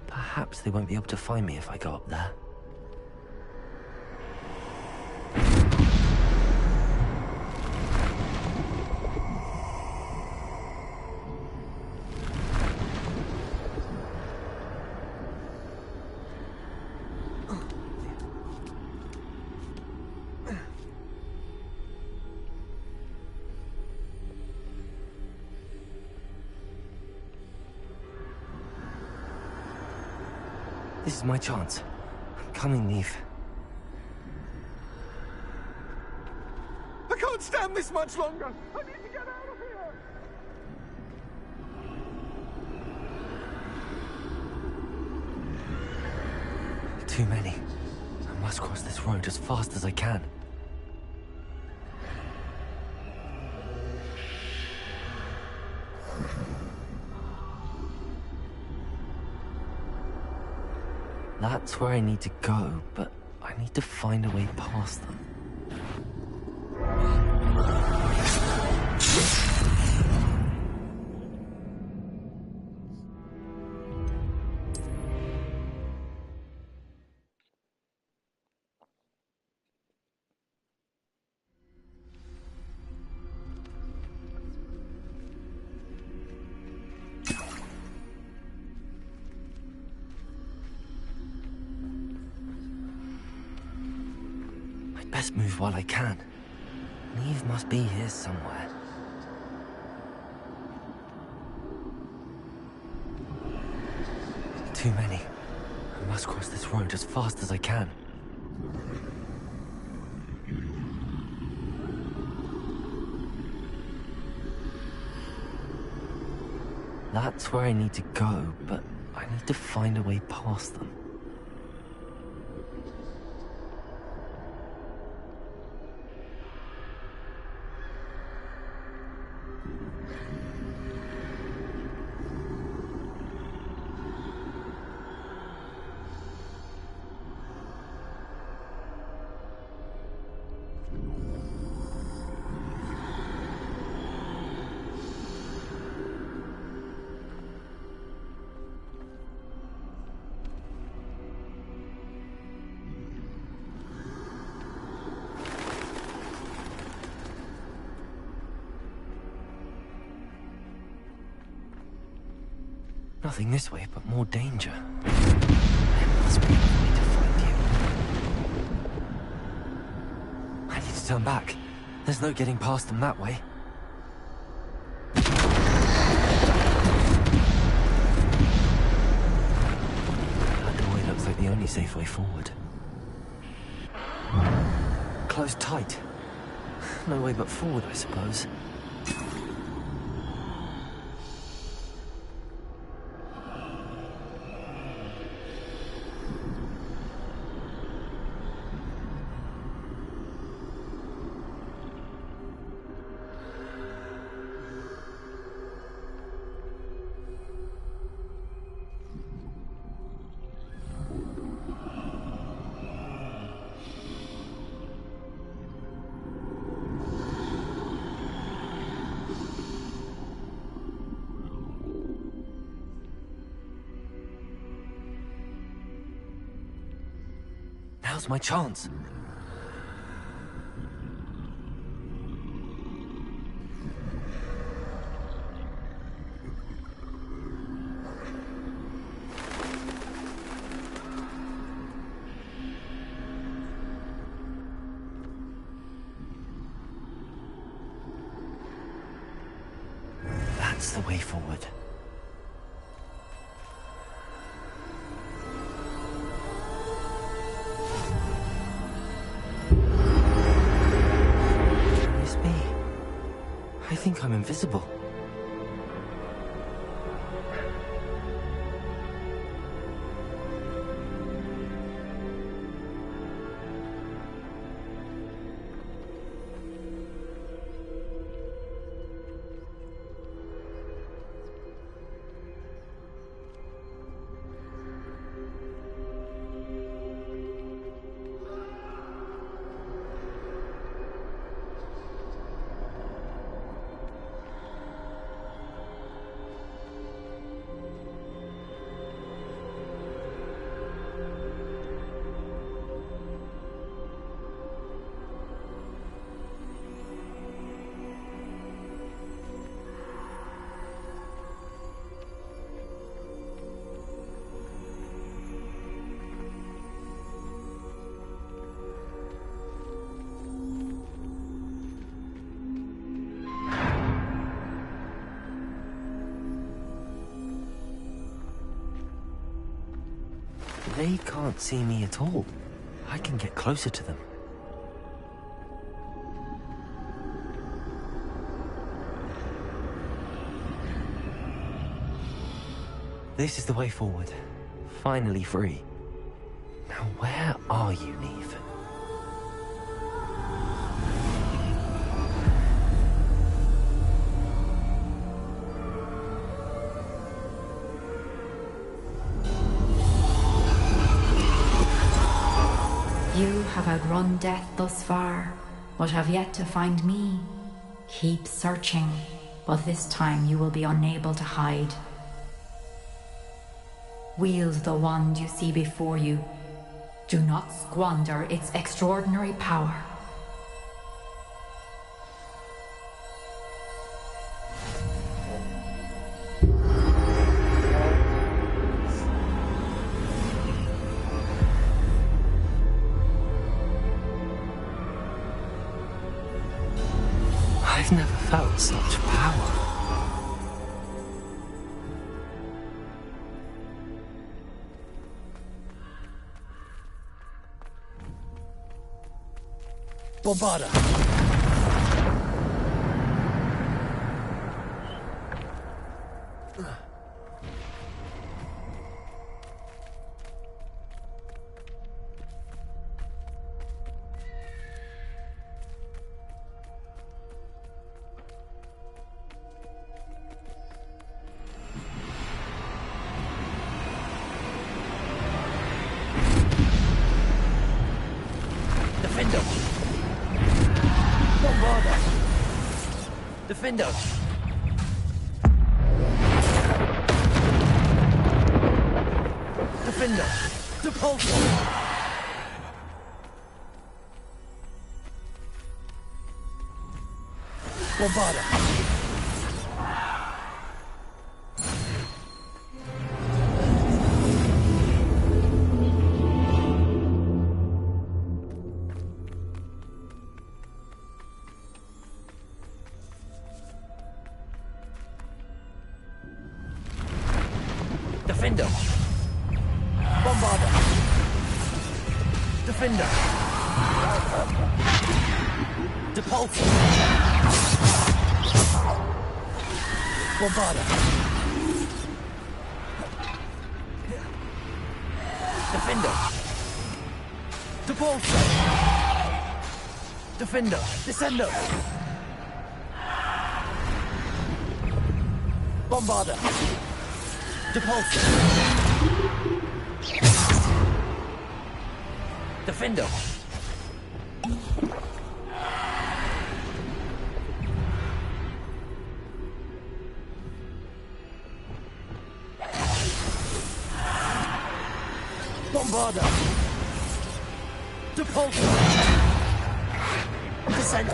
Perhaps they won't be able to find me if I go up there. This is my chance. I'm coming, Neve. I can't stand this much longer. I need to get out of here. Too many. I must cross this road as fast as I can. That's where I need to go, but I need to find a way past them. Best move while I can. Neve must be here somewhere. Too many. I must cross this road as fast as I can. That's where I need to go, but I need to find a way past them. Nothing this way, but more danger. There must be a way to find you. I need to turn back. There's no getting past them that way. That doorway looks like the only safe way forward. Closed tight. No way but forward, I suppose. Now's my chance. That's the way forward. I think I'm invisible. They can't see me at all. I can get closer to them. This is the way forward. Finally free. Now where are you, Neve? You have outrun death thus far, but have yet to find me. Keep searching, but this time you will be unable to hide. Wield the wand you see before you. Do not squander its extraordinary power. I've never felt such power. Bombarda! Defender! Bombarda! Defender! Defender! Depulso! Bombarda! Defender! Bombarda! Defender! Depulso! Bombarda! Defender! Depulso! Defender! Descendo! Bombarda! Depulso! Defender! Bombarda! Depulso! Descent!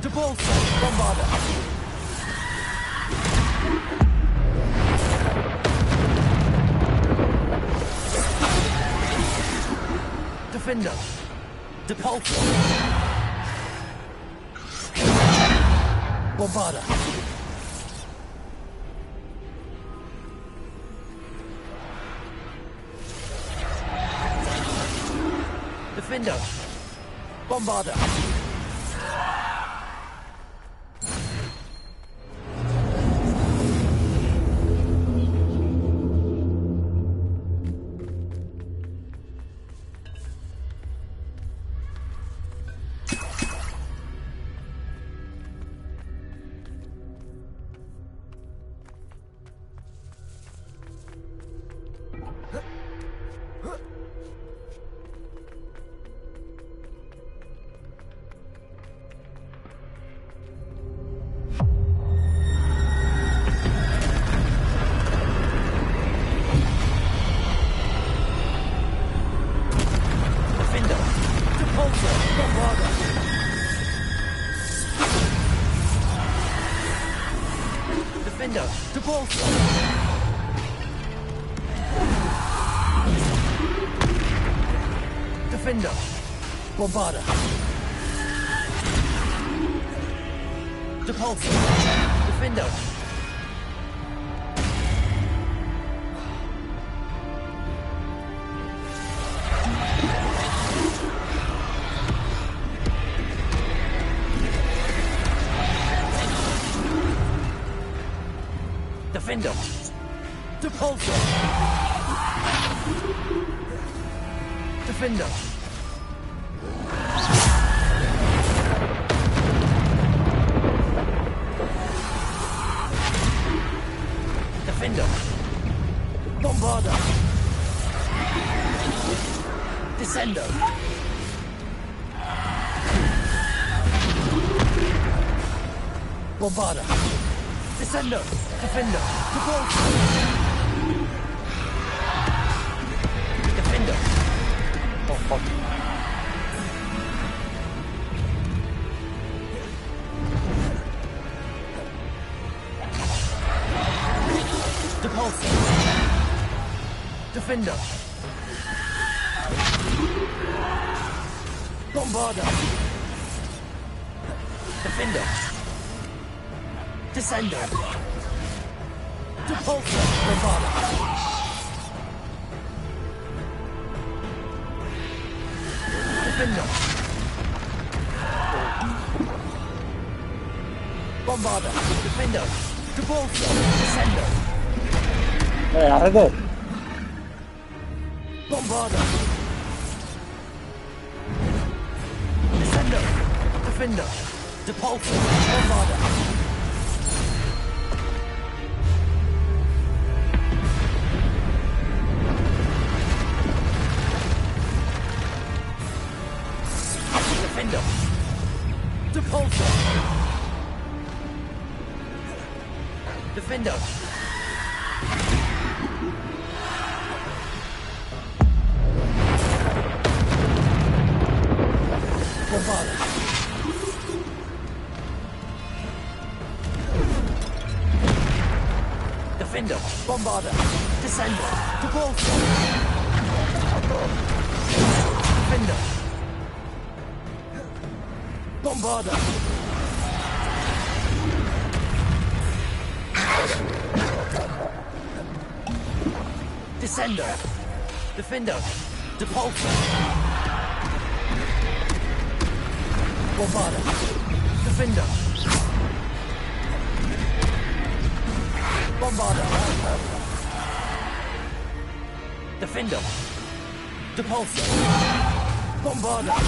Depulso! Bombarda! Defender! Depulso! Bombarda! Defender! Bombarda! Defender! Depulso! Defender! Bombarda! Depulso! Defender! Defender! Depulso! Defender! Defender! Bombarder! Descender! Bombarder! Descender! Defender! Depulso! Defender! Depulso! Defender! Bombarder! Defender! Descender! Depulso! Bombarder! Defender! Bombarder! Defender! Depulso! Descender! Arredor. Bombarder! Descender! Defender! Depulso! Bombarder! Defender! Depulso! Defender! Bombarder! Defender! Bombarder! Descender! Depulso! Defender! Bombarder! Descender! Defender! Depulso! Bombarder! Defender! Bombarder! Defender! Depulso! Bombarder!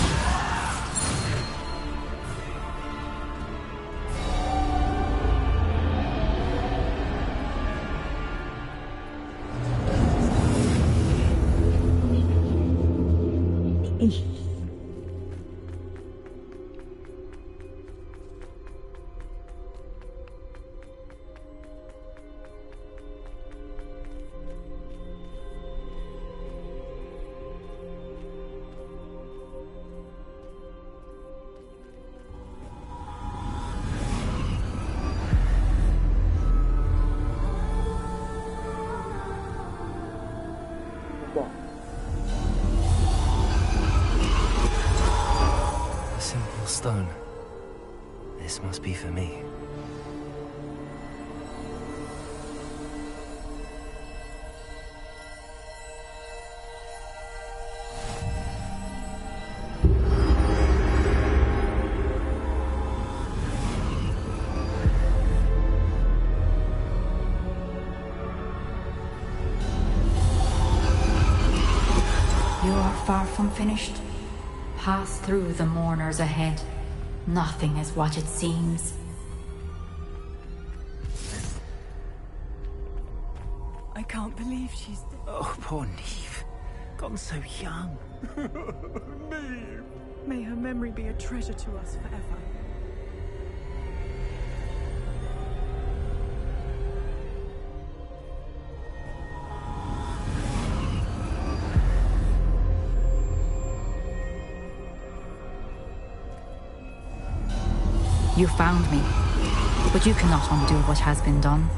A simple stone. This must be for me. You are far from finished. Pass through the mourners ahead. Nothing is what it seems. I can't believe she's dead. Oh, poor Neve. Gone so young. Neve! May her memory be a treasure to us forever. You found me, but you cannot undo what has been done.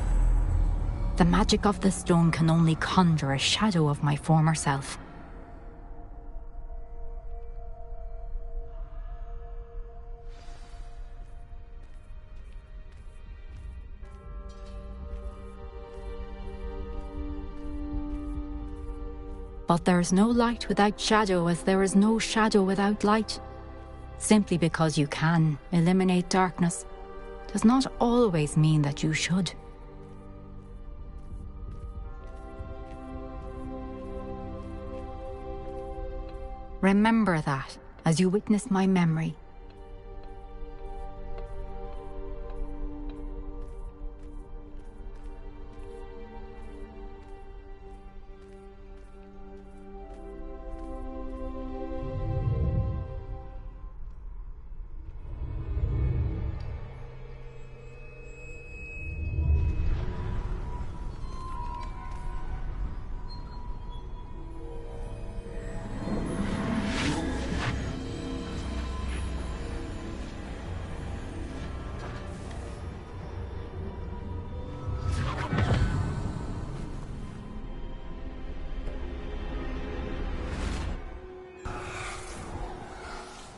The magic of the stone can only conjure a shadow of my former self. But there is no light without shadow, as there is no shadow without light. Simply because you can eliminate darkness does not always mean that you should. Remember that as you witness my memory.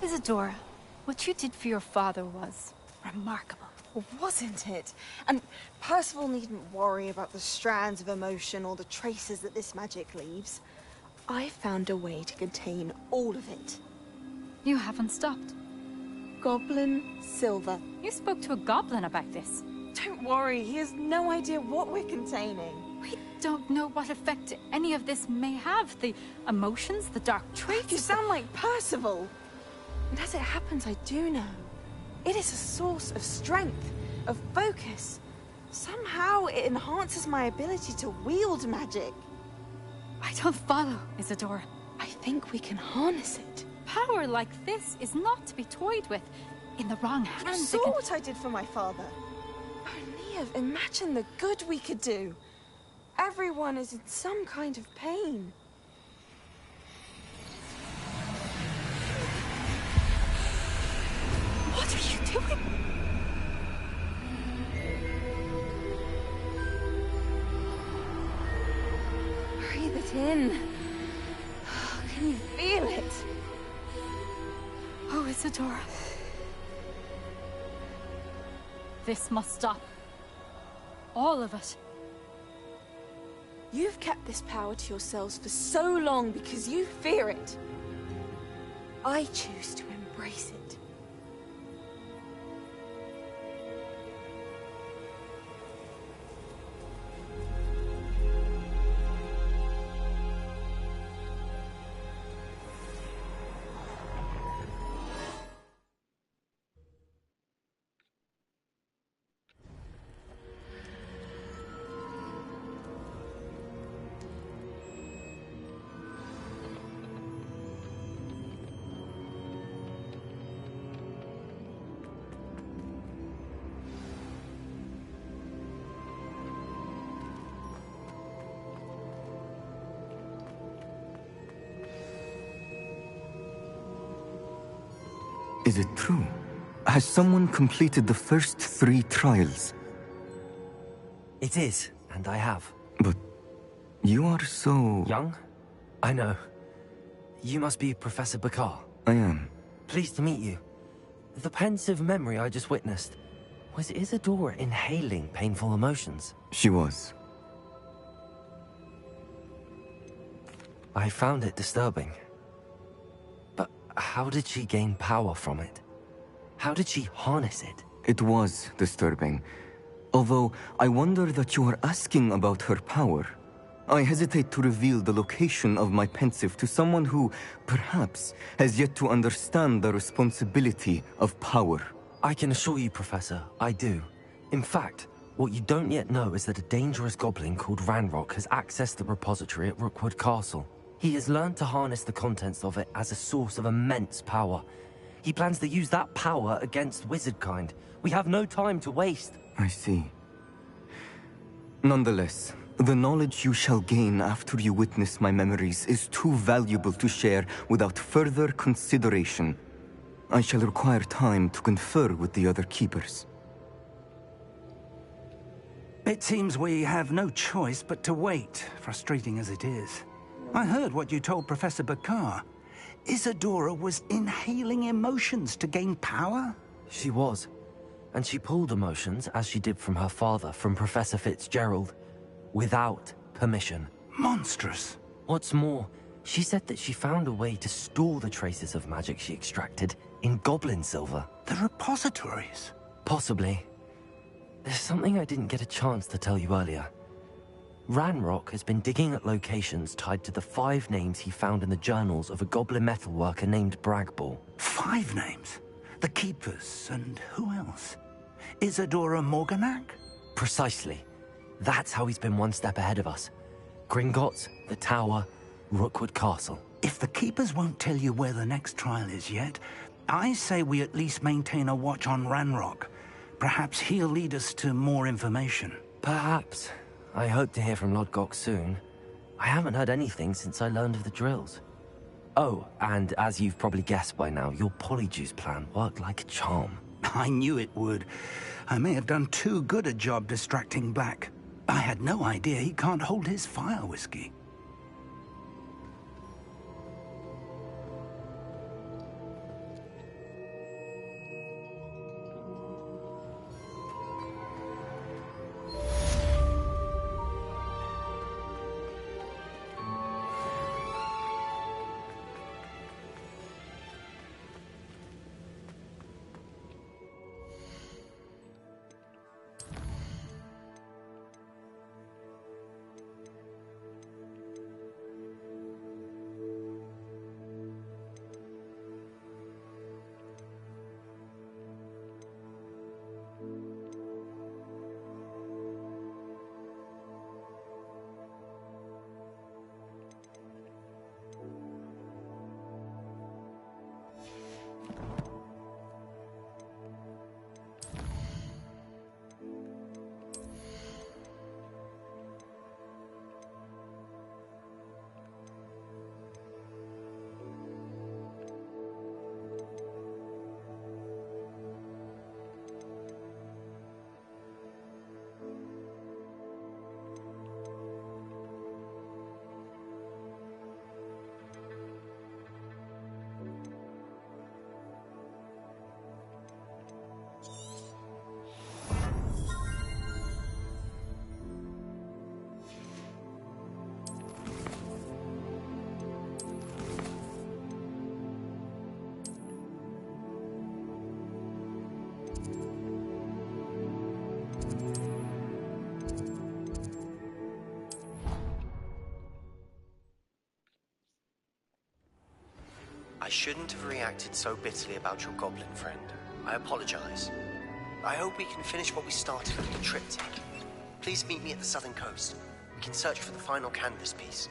Isadora, what you did for your father was remarkable. Wasn't it? And Percival needn't worry about the strands of emotion or the traces that this magic leaves. I found a way to contain all of it. You haven't stopped. Goblin silver. You spoke to a goblin about this. Don't worry, he has no idea what we're containing. We don't know what effect any of this may have. The emotions, the dark traits. You sound like Percival. And as it happens, I do know. It is a source of strength, of focus. Somehow it enhances my ability to wield magic. I don't follow, Isadora. I think we can harness it. Power like this is not to be toyed with. In the wrong hands, You saw what I did for my father. Oh, Neve, imagine the good we could do. Everyone is in some kind of pain. What are you doing? Breathe it in. Can you feel it? Oh, Isadora. This must stop. All of it. You've kept this power to yourselves for so long because you fear it. I choose to embrace it. Is it true? Has someone completed the first 3 trials? It is, and I have. But you are so... Young? I know. You must be Professor Bakar. I am. Pleased to meet you. The pensive memory I just witnessed, was Isadora inhaling painful emotions? She was. I found it disturbing. But how did she gain power from it? How did she harness it? It was disturbing. Although, I wonder that you are asking about her power. I hesitate to reveal the location of my pensive to someone who, perhaps, has yet to understand the responsibility of power. I can assure you, Professor, I do. In fact, what you don't yet know is that a dangerous goblin called Ranrock has accessed the repository at Rookwood Castle. He has learned to harness the contents of it as a source of immense power. He plans to use that power against wizardkind. We have no time to waste. I see. Nonetheless, the knowledge you shall gain after you witness my memories is too valuable to share without further consideration. I shall require time to confer with the other keepers. It seems we have no choice but to wait, frustrating as it is. I heard what you told Professor Bakar. Isadora was inhaling emotions to gain power? She was. And she pulled emotions, as she did from her father, from Professor Fitzgerald, without permission. Monstrous. What's more, she said that she found a way to store the traces of magic she extracted in goblin silver. The repositories? Possibly. There's something I didn't get a chance to tell you earlier. Ranrock has been digging at locations tied to the 5 names he found in the journals of a goblin metalworker named Bragball. 5 names? The Keepers, and who else? Isadora Morganac? Precisely. That's how he's been one step ahead of us. Gringotts, the Tower, Rookwood Castle. If the Keepers won't tell you where the next trial is yet, I say we at least maintain a watch on Ranrock. Perhaps he'll lead us to more information. Perhaps. I hope to hear from Lodgok soon. I haven't heard anything since I learned of the drills. Oh, and as you've probably guessed by now, your Polyjuice plan worked like a charm. I knew it would. I may have done too good a job distracting Black. I had no idea he can't hold his fire whiskey. I shouldn't have reacted so bitterly about your goblin friend. I apologize. I hope we can finish what we started with the triptych. Please meet me at the southern coast. We can search for the final canvas piece.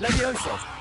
Levioso!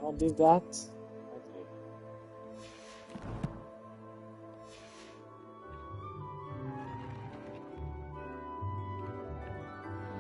I'll do that.